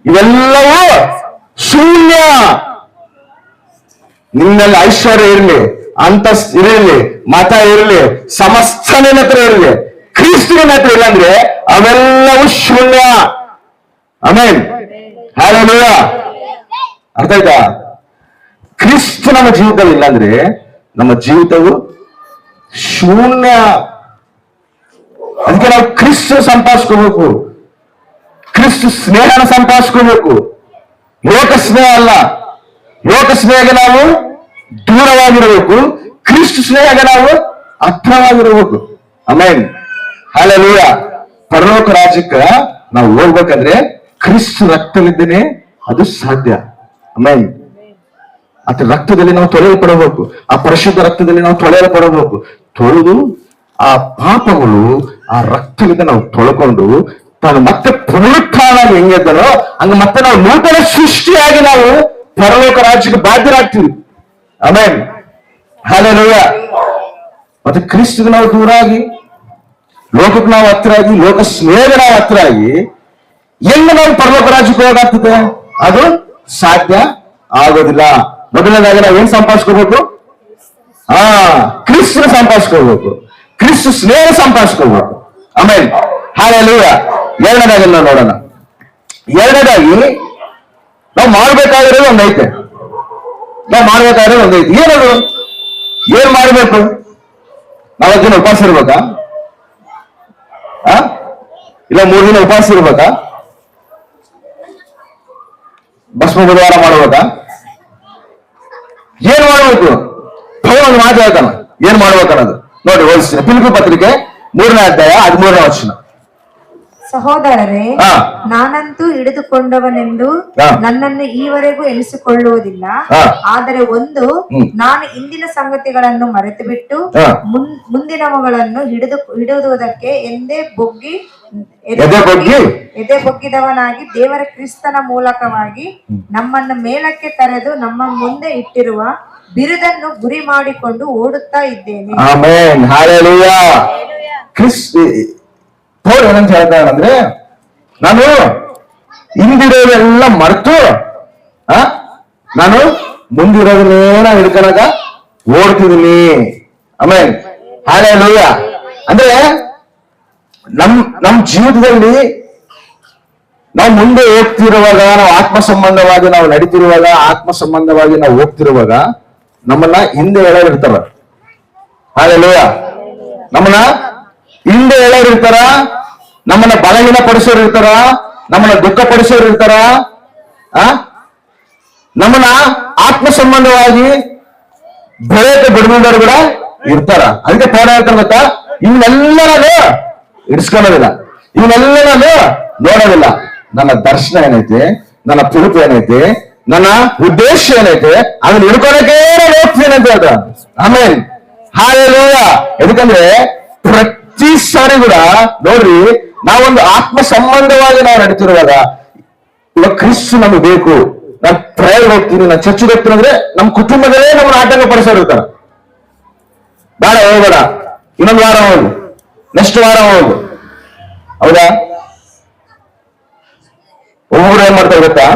ಇವೆಲ್ಲವೂ ಶೂನ್ಯ. ನಿನ್ನಲ್ಲಿ ಐಶ್ವರ್ಯ ಇರಲಿ, ಅಂತಸ್ತು ಇರಲಿ, ಮತ ಇರಲಿ, ಸಮಸ್ತ ನಿನ್ನ ಹತ್ರ ಇರಲಿ, ಕ್ರಿಸ್ತನ ಹತ್ರ ಇಲ್ಲ ಅಂದ್ರೆ ಅವೆಲ್ಲವೂ ಶೂನ್ಯ. ಆಮೆನ್. ಹಲ್ಲೆಲೂಯಾ. ಅರ್ಥ ಆಯ್ತಾ? ಕ್ರಿಸ್ತ ನಮ್ಮ ಜೀವಿತದಲ್ಲಿ ಇಲ್ಲಾಂದ್ರೆ ನಮ್ಮ ಜೀವಿತವು ಶೂನ್ಯ. ಅದಕ್ಕೆ ನಾವು ಕ್ರಿಸ್ತ ಸಂಪಾದಿಸ್ಕೋಬೇಕು, ಕ್ರಿಸ್ತ ಸ್ನೇಹನ ಸಂಪಾದಿಸ್ಕೋಬೇಕು. ಲೋಕ ಸ್ನೇಹ ಅಲ್ಲ, ಲೋಕ ಸ್ನೇಹಕ್ಕೆ ನಾವು ದೂರವಾಗಿರಬೇಕು, ಕ್ರಿಸ್ತ ಸ್ನೇಹಕ್ಕೆ ನಾವು ಹತ್ರವಾಗಿರಬೇಕು. ಆಮೆನ್. ಹಲ್ಲೆಲೂಯಾ. ಪರಲೋಕ ರಾಜ್ಯಕ್ಕೆ ನಾವು ಹೋಗ್ಬೇಕಂದ್ರೆ ಕ್ರಿಸ್ತ ರಕ್ತವಿದ್ದೇನೆ ಅದು ಸಾಧ್ಯ. ಆಮೆನ್. ಆತ ರಕ್ತದಲ್ಲಿ ನಾವು ತೊಳೆಯಲ್ಪಡಬೇಕು, ಆ ಪರಿಶುದ್ಧ ರಕ್ತದಲ್ಲಿ ನಾವು ತೊಳೆಯಲ್ಪಡಬೇಕು. ತೊಳೆದು ಆ ಪಾಪಗಳು ಆ ರಕ್ತದಿಂದ ನಾವು ತೊಳ್ಕೊಂಡು ತಾನು ಮತ್ತೆ ಪುನರುತ್ಥಾನ ಹೆಂಗಿದ್ದಾನೋ ಹಂಗ ಮತ್ತೆ ನಾವು ನೂತನ ಸೃಷ್ಟಿಯಾಗಿ ನಾವು ಪರಲೋಕ ರಾಜ್ಯಕ್ಕೆ ಬಾಧ್ಯರಾಗ್ತೀವಿ. ಆಮೆನ್. ಹಲ್ಲೆಲೂಯಾ. ಮತ್ತೆ ಕ್ರಿಸ್ತಗೆ ನಾವು ದೂರ ಆಗಿ, ಲೋಕಕ್ಕೆ ನಾವು ಹತ್ರ ಆಗಿ, ಲೋಕ ಸ್ನೇಹ ನಾವು ಹತ್ರ ಆಗಿ ಎಲ್ಲ ನಾವು ಪರಲೋಕ ರಾಜ್ಯಕ್ಕೆ ಹೋಗಾಗ್ತದೆ? ಅದು ಸಾಧ್ಯ ಆಗೋದಿಲ್ಲ. ಮೊದಲನೇದಾಗಿ ನಾವು ಏನ್ ಸಂಪಾದಿಸ್ಕೋಬೇಕು? ಕ್ರಿಸ್ತನ ಸಂಪಾದಿಸ್ಕೋಬೇಕು, ಕ್ರಿಸ್ತ ಸ್ನೇಹ ಸಂಪಾದಿಸ್ಕೋಬೇಕು. ಆಮೇಲೆ ಹಲ್ಲೆಲೂಯಾ. ಎರಡನೇದಾಗಿ ನಾವು ನೋಡೋಣ. ಎರಡನೇದಾಗಿ ನಾವು ಮಾಡ್ಬೇಕಾಗಿರೋದು ಒಂದೈತೆ, ನಾವು ಮಾಡ್ಬೇಕಾಗಿರೋದು ಒಂದೈತೆ. ಏನದು? ಏನ್ ಮಾಡ್ಬೇಕು? ನಾವು ದಿನ ಉಪವಾಸ ಇರ್ಬೇಕಾ? ಇಲ್ಲ 3 ದಿನ ಉಪವಾಸ ಇರ್ಬೇಕಾ? ಭಸ್ಮ ಬುಧವಾರ ಮಾಡ್ಬೇಕಾ? ಏನ್ ಮಾಡ್ಬೇಕು? ಒಂದು ಮಾತು ಹೇಳ್ತಾನ, ಏನ್ ಮಾಡ್ಬೇಕನ್ನೋದು ನೋಡಿ. ಓದಿಸ್ತೀನಿ. ಫಿಲಿಪ್ಪಿ ಪತ್ರಿಕೆ 3ನೇ ಅಧ್ಯಾಯ 13ನೇ ವಚನ. ಸಹೋದರರೇ, ನಾನಂತೂ ಹಿಡಿದುಕೊಂಡವನೆಂದು ನನ್ನನ್ನು ಈವರೆಗೂ ಎನಿಸಿಕೊಳ್ಳುವುದಿಲ್ಲ. ಆದರೆ ಒಂದು, ನಾನು ಇಂದಿನ ಸಂಗತಿಗಳನ್ನು ಮರೆತು ಬಿಟ್ಟು ಮುಂದಿನವುಗಳನ್ನು ಹಿಡಿದುವುದಕ್ಕೆ ಎದೆ ಬೊಗ್ಗಿದವನಾಗಿ ದೇವರ ಕ್ರಿಸ್ತನ ಮೂಲಕವಾಗಿ ನಮ್ಮನ್ನು ಮೇಲಕ್ಕೆ ತರೆದು ನಮ್ಮ ಮುಂದೆ ಇಟ್ಟಿರುವ ಬಿರುದನ್ನು ಗುರಿ ಮಾಡಿಕೊಂಡು ಓಡುತ್ತಾ ಇದ್ದೇನೆ. ಆಮೆನ್. ಹಲ್ಲೆಲೂಯಾ. ಪೌಲ್ ಏನಂತ ಹೇಳ್ತಾನಂದ್ರೆ, ನಾನು ಹಿಂದಿರೋದೆಲ್ಲ ಮರೆತು ನಾನು ಮುಂದಿರೋದನ್ನೇನ ಹಿಡ್ಕೊಳಕ ಓಡ್ತಿದ್ದೀನಿ. ಆಮೆನ್. ಹಲ್ಲೆಲೂಯಾ. ಅಂದ್ರೆ ನಮ್ ಜೀವಿತದಲ್ಲಿ ನಾವು ಮುಂದೆ ಹೋಗ್ತಿರುವಾಗ, ನಾವು ಆತ್ಮ ಸಂಬಂಧವಾಗಿ ನಾವು ನಡೀತಿರುವಾಗ, ಆತ್ಮ ಸಂಬಂಧವಾಗಿ ನಾವು ಹೋಗ್ತಿರುವಾಗ ನಮ್ಮನ್ನ ಹಿಂದೆ ಹೇಳೋರಿರ್ತಾರ. ಹಲ್ಲೆಲೂಯಾ. ನಮ್ಮನ್ನ ಹಿಂದೆ ಹೇಳೋರು ಇರ್ತಾರ, ನಮ್ಮನ್ನ ಬಲಹೀನ ಪಡಿಸೋರು ಇರ್ತಾರ, ನಮ್ಮನ್ನ ದುಃಖ ಪಡಿಸೋರು ಇರ್ತಾರ, ನಮ್ಮನ್ನ ಆತ್ಮ ಸಂಬಂಧವಾಗಿ ಬೆಳೆಯಕ್ಕೆ ಬಿಡುವುದವರು ಕೂಡ ಇರ್ತಾರ. ಅದಕ್ಕೆ ಪೌಲ ಹೇಳ್ತಾರ ಗೊತ್ತಾ, ಇವನ್ನೆಲ್ಲ ನಾನು ಇಡಿಸ್ಕೊಳ್ಳೋದಿಲ್ಲ, ಇವನ್ನೆಲ್ಲ ನಾನು ನೋಡೋದಿಲ್ಲ. ನನ್ನ ದರ್ಶನ ಏನೈತೆ, ನನ್ನ ಪಿರುಪು ಏನೈತೆ, ನನ್ನ ಉದ್ದೇಶ ಏನೈತೆ, ಅದನ್ನ ಹಿಡ್ಕೊಳಕ್ಕೆ ಹೋಗ್ತೀನಿ ಅಂತ ಹೇಳ್ತಾರ. ಆಮೇಲೆ ಹಲ್ಲೆಲೂಯಾ. ಯಾಕಂದ್ರೆ ಪ್ರತಿ ಸಾರಿ ಕೂಡ ನೋಡ್ರಿ, ನಾವೊಂದು ಆತ್ಮ ಸಂಬಂಧವಾಗಿ ನಾವು ನಡೀತಿರುವಾಗ ಇವಾಗ ಕ್ರಿಸ್ತ ನಮ್ಗೆ ಬೇಕು. ನಾನು ಪ್ರೇಯರ್ ಹೋಗ್ತೀನಿ, ನಾನು ಚರ್ಚಿಗೆ ಹೋಗ್ತೀನಿ ಅಂದ್ರೆ ನಮ್ಮ ಕುಟುಂಬದಲ್ಲೇ ನಮ್ಮನ್ನ ಆಟಂಕ ಪಡಿಸೋರು ಇರ್ತಾರ. ಬೇಡ, ಹೋಗೋಣ, ಇನ್ನೊಂದು ವಾರ ಹೋಗು, ನೆಕ್ಸ್ಟ್ ವಾರ ಹೋಗು. ಹೌದಾ? ಒಬ್ಬರು ಏನ್ ಮಾಡ್ತಾರೆ ಗೊತ್ತಾ,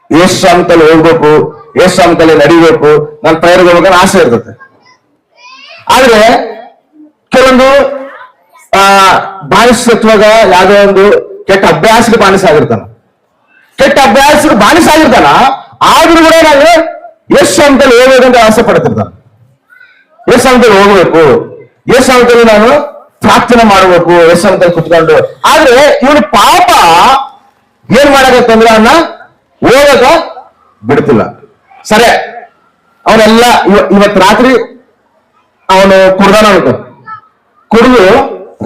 ಯೇಸು ಸ್ವಾಮಿತಲ್ಲಿ ಹೋಗ್ಬೇಕು, ಯೇಸು ಸ್ವಾಮಿತಲ್ಲಿ ನಡಿಬೇಕು, ನಾನು ಪ್ರೇಯರ್ಗೆ ಹೋಗ್ಬೇಕಂತ ಆಸೆ ಇರ್ತದೆ. ಆದ್ರೆ ಕೆಲವೊಂದು ಬಾನಿಸತ್ವಾಗ ಯಾವುದೋ ಒಂದು ಕೆಟ್ಟ ಅಭ್ಯಾಸಕ್ಕೆ ಬಾನಿಸಾಗಿರ್ತಾನ, ಕೆಟ್ಟ ಅಭ್ಯಾಸಕ್ಕೆ ಬಾನಿಸಾಗಿರ್ತಾನ. ಆದ್ರೂ ಕೂಡ ನಾನು ಯೇಸು ಸ್ವಾಮಿತಲ್ಲಿ ಹೋಗ್ಬೇಕಂತ ಆಸೆ ಪಡ್ತಿರ್ತಾನ. ಯೇಸು ಸ್ವಾಮಿತಲ್ಲಿ ಹೋಗ್ಬೇಕು, ಯೇಸು ಸ್ವಾಮಿತಲ್ಲಿ ನಾನು ಪ್ರಾರ್ಥನೆ ಮಾಡಬೇಕು, ಯೇಸು ಸ್ವಾಮಿತಲ್ಲಿ ಕುತ್ಕೊಂಡು. ಆದ್ರೆ ಇವನು ಪಾಪ ಏನ್ ಮಾಡಕತ್ತಂದ್ರೆ ಅವನ್ನ ಹೋಗಕ ಬಿಡ್ತಿಲ್ಲ. ಸರಿ, ಅವನೆಲ್ಲ ಇವತ್ತು ರಾತ್ರಿ ಅವನು ಕುಡ್ದಾನ ಅನ್ಕೊ, ಕುಡಿದು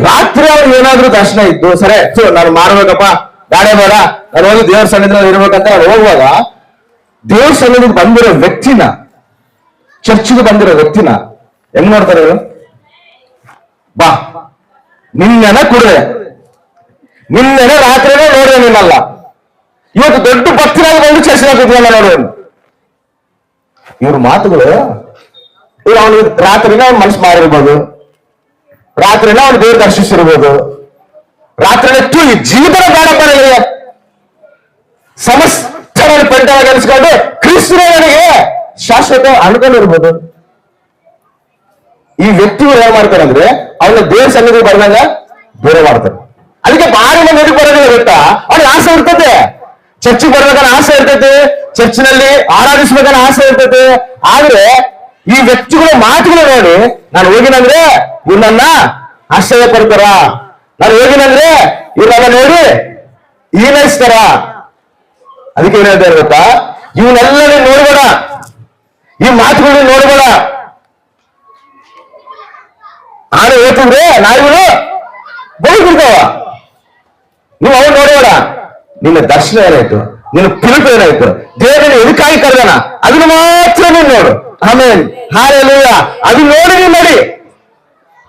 ರಾತ್ರಿ ಅವ್ರು ಏನಾದ್ರೂ ದರ್ಶನ ಇದ್ದು, ಸರಿ ನಾನು ಮಾಡ್ಬೇಕಪ್ಪ, ಗಾಡಿ ಬೇಡ, ನಾನು ಹೋಗಿ ದೇವ್ರ ಸನ್ನಿಧಿನಲ್ಲಿ ಇರ್ಬೇಕಂತ ಅವ್ರು ಹೋಗುವಾಗ, ದೇವ್ರ ಸನ್ನಿಧಿಗೆ ಬಂದಿರೋ ವ್ಯಕ್ತಿನ, ಚರ್ಚಿಗೆ ಬಂದಿರೋ ವ್ಯಕ್ತಿನ ಹೆಂಗ್ ನೋಡ್ತಾರೆ ಇವರು? ಬಾ, ನಿನ್ನೆನ ಕುಡ್ದೆ, ನಿನ್ನೆನೆ ರಾತ್ರಿನೇ ನೋಡ್ದೆ ನಿನ್ನಲ್ಲ, ಇವತ್ತು ದೊಡ್ಡ ಭಕ್ತರಾಗಿ ಬಂದು ಚರ್ಚೆ ಕೂತ್ಕೊಂಡ ನೋಡು. ಇವ್ರ ಮಾತುಗಳು, ಇವ್ರು ಅವನಿಗೆ ರಾತ್ರಿನ ಅವ್ನು ಮನಸ್ಸು ಮಾಡಿರ್ಬೋದು, ರಾತ್ರಿನ ಅವ್ನು ದೇವ್ರ ದರ್ಶಿಸಿರ್ಬೋದು, ರಾತ್ರಿ ಹೊತ್ತು ಈ ಜೀವನ ಬೇಡಪ್ಪ ನನಗೆ, ಸಮಸ್ತ ಪಂಟವಾಗಿ ಅನಿಸ್ಕೊಂಡು ಕ್ರಿಸ್ತನೇ ನನಗೆ ಶಾಶ್ವತ ಅನ್ಕೊಂಡಿರ್ಬೋದು. ಈ ವ್ಯಕ್ತಿಗಳು ಏನ್ ಮಾಡ್ತಾರೆ ಅಂದ್ರೆ ಅವನ ದೇವ್ರ ಸನ್ನಿಧಿ ಬರ್ದಂಗ ದೂರ ಮಾಡ್ತಾರೆ. ಅದಕ್ಕೆ ಭಾರಿ ಮಂದಿ ಎದಕ್ಕೆ ಬರೋದಿಲ್ಲ ಗೊತ್ತಾ? ಅವ್ನಿಗೆ ಆಸೆ ಇರ್ತದೆ, ಚರ್ಚಿಗೆ ಬರ್ಬೇಕನ್ನ ಆಸೆ ಇರ್ತೈತಿ, ಚರ್ಚಿನಲ್ಲಿ ಆರಾಧಿಸ್ಬೇಕನ್ನ ಆಸೆ ಇರ್ತೈತಿ. ಆದ್ರೆ ಈ ವ್ಯಕ್ತಿಗಳ ಮಾತುಗಳು ನೋಡಿ, ನಾನು ಹೋಗಿನಂದ್ರೆ ಇವ್ ನನ್ನ ಆಶ್ರಯ ಪಡ್ತಾರ, ನಾನು ಹೋಗಿನಂದ್ರೆ ಇವ್ ನನ್ನ ನೋಡಿ ಹೀನೈಸ್ತಾರ. ಅದಕ್ಕೆ ಏನ್ ಹೇಳ್ತಾರೆ ಗೊತ್ತಾ? ಇವನ್ನೆಲ್ಲ ನೀನ್ ನೋಡ್ಬೇಡ, ಈ ಮಾತುಗಳು ನೋಡ್ಬೇಡ. ಆನೆ ಹೇಳ್ತಿದ್ರೆ ನಾಯಿಗಳು ಬದುಕಿರ್ತಾವ, ನೀವು ಅವನು ನೋಡಬೇಡ. ನಿನ್ನ ದರ್ಶನ ಏನಾಯ್ತು, ನಿನ್ನ ಪಿರುಪು ಏನಾಯ್ತು, ದೇವರನ್ನ ಎದಕ್ಕಾಗಿ ಕರೆದಾನ ಅದನ್ನ ಮಾತ್ರ ನೀನು ನೋಡು. ಆಮೇಲೆ ಹಾಲೆಲೂಯ, ಅದು ನೋಡಿ ನೀವು ನೋಡಿ.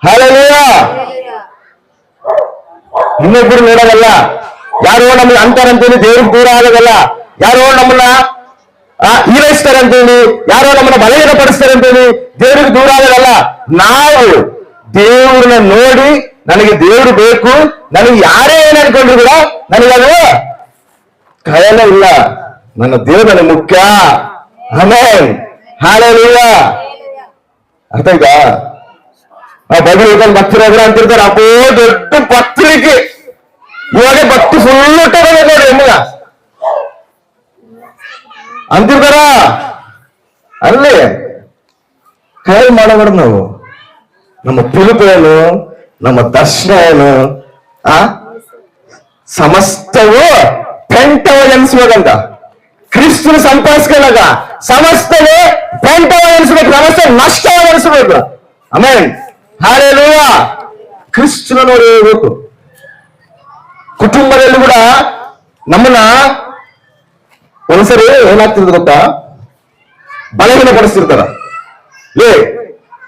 ಹಾಲೆಲೂಯ. ಇನ್ನೊಬ್ಬರು ನೋಡೋದಲ್ಲ, ಯಾರೋ ನಮ್ಗೆ ಅಂತಾರಂತೇಳಿ ದೇವ್ರಿಗೆ ದೂರ ಆಗೋದಲ್ಲ, ಯಾರೋ ನಮ್ಮನ್ನ ಹೀರೈಸ್ತಾರೆ ಅಂತೇಳಿ, ಯಾರೋ ನಮ್ಮನ್ನ ಬಲಹೀನ ಪಡಿಸ್ತಾರೆ ಅಂತೇಳಿ ದೇವ್ರಿಗೆ ದೂರ ಆಗೋದಲ್ಲ. ನಾವು ದೇವ್ರನ್ನ ನೋಡಿ ನನಗೆ ದೇವ್ರು ಬೇಕು, ನನಗೆ ಯಾರೇ ಏನ್ ಅನ್ಕೊಂಡ್ರು ಕೂಡ ನನಗದು ಕಯಲ ಇಲ್ಲ, ನನ್ನ ದೇವ್ರು ನನಗೆ ಮುಖ್ಯ. ಆಮೇಲೆ ಹಾಲೆಲೂಯ. ಅರ್ಥ ಆಯ್ತಾ? ಭಗವಂತನ ಭಕ್ತರಾದ್ರೆ ಅಂತಿರ್ತಾರೆ, ಅಪ್ಪೋ ದೊಡ್ಡ ಭಕ್ತರಿಗೆ ಇವಾಗ ಭಕ್ತಿ ಫುಲ್ ನೋಡ್ರಿ ಎಮ್ಮಗ ಅಂತಿರ್ತಾರ. ಅಲ್ಲಿ ಕೈ ಮಾಡಬಾರ್ದು ನಾವು. ನಮ್ಮ ಪಿಲುಪು ಏನು, ನಮ್ಮ ದರ್ಶನ ಏನು, ಸಮಸ್ತವು ಪೆಂಟವಾಗಿ ಅನಿಸ್ಬೇಕಂತ. ಕ್ರಿಸ್ತನ ಸಂಪಾದಿಸ್ಕೊಂಡಾಗ ಸಮಸ್ತವು ಪೆಂಟವಾಗಿ ಅನಿಸ್ಬೇಕು, ಸಮಸ್ತ ನಷ್ಟವಾಗಿ ಅನಿಸ್ಬೇಕು. ಆಮೇಲೆ ಹಾಲೆಲೂಯ. ಕ್ರಿಸ್ತನ ನೋಡಿ ಹೇಳ್ಬೇಕು. ಕುಟುಂಬದಲ್ಲಿ ಕೂಡ ನಮ್ಮನ್ನ ಒಂದ್ಸರಿ ಏನಾಗ್ತಿರ್ತದೆ ಗೊತ್ತಾ? ಬಲಹೀನ ಪಡಿಸ್ತಿರ್ತಾರ.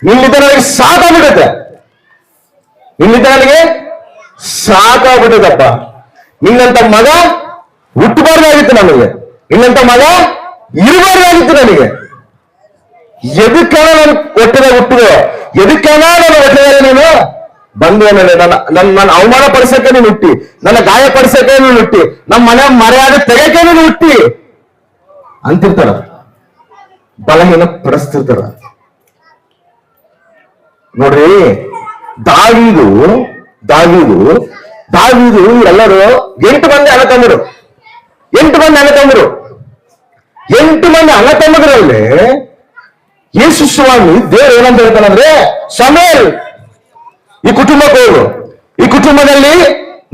ನಿನ್ನಿಂದ ನನಗೆ ಸಾಕಾಗ್ಬಿಟ್ಟೈತೆ, ನಿನ್ನಿಂದ ನನಗೆ ಸಾಕಾಗ್ಬಿಟ್ಟೈತಪ್ಪ, ನಿನ್ನಂತ ಮಗ ಹುಟ್ಟಬಾರ್ದಾಗಿತ್ತು ನನಗೆ, ನಿನ್ನಂತ ಮಗ ಇರಬಾರ್ದಾಗಿತ್ತು ನನಗೆ. ಎದಕ್ಕಾನ ನಾನು ಹೊಟ್ಟೆದಾಗ ಹುಟ್ಟಿದೆ, ಎದಕ್ಕಾನ ನನ್ನ ಹೊಟ್ಟೆದಾಗ ನೀನು ಬಂದು ನನ್ನ ಅವಮಾನ ಪಡಿಸಕ್ಕೆ ನೀನು ಹುಟ್ಟಿ, ನನ್ನ ಗಾಯ ಪಡಿಸಕ್ಕೆ ನೀನು ಹುಟ್ಟಿ, ನಮ್ಮ ಮನೆ ಮರ್ಯಾದೆ ತೆಗೆಯಕ್ಕೆ ನೀನು ಹುಟ್ಟಿ ಅಂತಿರ್ತಾರ, ಬಲಹೀನ ಪಡಿಸ್ತಿರ್ತಾರ. ನೋಡ್ರಿ, ದಾವೀದು ಎಲ್ಲರೂ 8 ಮಂದಿ ಅಣ್ಣ ತಮ್ಮರು, 8 ಮಂದಿ ಅಣ್ಣ ತಮ್ಮರು. 8 ಮಂದಿ ಅಣ್ಣ ತಮ್ಮದರಲ್ಲಿ ಯೇಸು ಸ್ವಾಮಿ ದೇವರು ಏನಂತ ಹೇಳ್ತಾನಂದ್ರೆ, ಸಮೂವೇಲ್ ಈ ಕುಟುಂಬಕ್ಕೆ ಹೋಗು, ಈ ಕುಟುಂಬದಲ್ಲಿ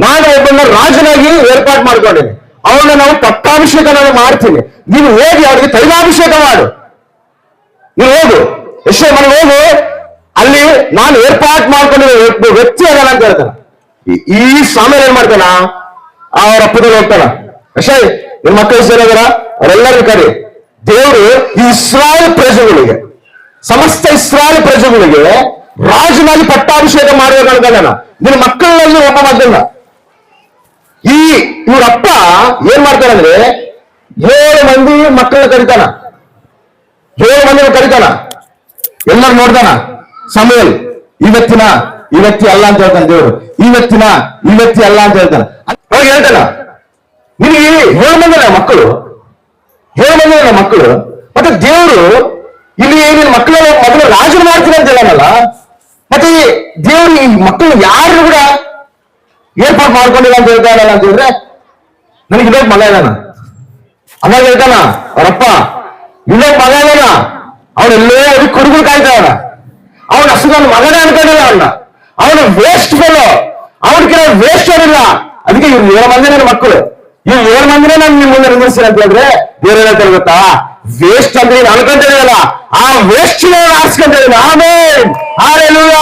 ನಾನು ಒಬ್ಬನ ರಾಜನಾಗಿ ಏರ್ಪಾಡು ಮಾಡ್ಕೊಂಡಿನಿ, ಅವನ್ನ ನಾವು ಪಟ್ಟಾಭಿಷೇಕ ನಾನು ಮಾಡ್ತೀನಿ, ನೀನು ಹೋಗಿ ಅವರಿಗೆ ತೈಲಾಭಿಷೇಕ ಮಾಡು, ನೀನು ಹೋಗು ಎಷ್ಟೇ ಮನೆ ಹೋಗು, ಅಲ್ಲಿ ನಾನು ಏರ್ಪಾಟ್ ಮಾಡ್ಕೊಂಡಿರೋ ವ್ಯಕ್ತಿ ಅದಲ್ಲ ಅಂತ ಹೇಳ್ತಾನ. ಈ ಸ್ವಾಮಿ ಏನ್ ಮಾಡ್ತಾನ, ಅವರ ಅಪ್ಪದಲ್ಲಿ ಹೋಗ್ತಾನ, ಅಷ್ಟೇ ನಿನ್ ಮಕ್ಕಳು ಸೇರಿದಾರ ಅವರೆಲ್ಲರೂ ಕರಿ, ದೇವರು ಈ ಇಸ್ರಾಯೇಲ್ ಪ್ರಜೆಗಳಿಗೆ, ಸಮಸ್ತ ಇಸ್ರಾಯೇಲ್ ಪ್ರಜೆಗಳಿಗೆ ರಾಜನಾಗಿ ಪಟ್ಟಾಭಿಷೇಕ ಮಾಡುವಾಗ ಅನ್ಕೊಂಡಾನ. ನಿನ್ನ ಮಕ್ಕಳಲ್ಲಿ ಒಬ್ಬ ಮಗನ ಇವರಪ್ಪ ಏನ್ ಮಾಡ್ತಾನಂದ್ರೆ 7 ಮಂದಿ ಮಕ್ಕಳನ್ನ ಕರಿತಾನ, 7 ಮಂದಿನ ಕರಿತಾನ. ಎಲ್ಲರೂ ನೋಡ್ತಾನ, ಸಮೂವೇಲ್ ಈ ವ್ಯಕ್ತಿ ಅಲ್ಲ ಅಂತ ಹೇಳ್ತಾನೆ ದೇವರು, ಈ ವ್ಯಕ್ತಿ ಅಲ್ಲ ಅಂತ ಹೇಳ್ತಾನೆ. ಹೋಗಿ ಹೇಳ್ತಾನ, ನಿನಗೆ 7 ಮಂದಿನ ಮಕ್ಕಳು, 7 ಮಂದಿನ ಮಕ್ಕಳು, ಮತ್ತೆ ದೇವರು ಇಲ್ಲಿ ನಿನ್ನ ಮಕ್ಕಳ ಮೊದಲು ರಾಜನ ಮಾಡ್ತೀನಿ ಅಂತ ಹೇಳಲ್ಲ, ಮತ್ತೆ ದೇವರು ಈ ಮಕ್ಕಳು ಯಾರು ಕೂಡ ಏರ್ಪಾಡು ಮಾಡ್ಕೊಂಡಿಲ್ಲ ಅಂತ ಹೇಳ್ತಾನಲ್ಲ ಅಂತ ಹೇಳಿದ್ರೆ, ನನಗೆ ಇಲ್ಲೊಬ್ಬ ಮಗ ಇದ್ದಾನ. ಅವಾಗ ಹೇಳ್ತಾನ ಅವರಪ್ಪ, ಇಲ್ಲೊಬ್ಬ ಮಗ ಇದ್ದಾನ, ಅವನೆಲ್ಲೋ ಅವ್ರಿಗೆ ಕುರುಗಳು ಕಾಯ್ತಾವನ, ಅವನ ಅಷ್ಟು ನನ್ನ ಮಗನೇ ಅನ್ಕೊಂಡಿಲ್ಲ, ಅವನ ವೇಸ್ಟ್ ಫೆಲೋ, ಅವನಿಗೆ ವೇಸ್ಟ್ ಅವನಿಲ್ಲ. ಅದಕ್ಕೆ ಇವ್ರು 7 ಮಂದಿ ನನ್ನ ಮಕ್ಕಳು, ಇವ್ರು 7 ಮಂದಿನೇ ನಾನು ನಿಮ್ಮ ಮುಂದೆ ನಿಂದಿಸ್ತೀನಿ ಅಂತ ಹೇಳಿದ್ರೆ ಬೇರೆ ಹೇಳ್ತಾರೆ ಗೊತ್ತಾ, ವೇಸ್ಟ್ ಅಂದ್ರೆ ಅನ್ಕೊಂತಿದೆಯಲ್ಲ, ಆ ವೇಸ್ಟ್ ಆರಿಸ್ಕೊಂತಿದ್ದೀನಿ. ಆಮೇಲೆ ಹಾಲೆಲೂಯ.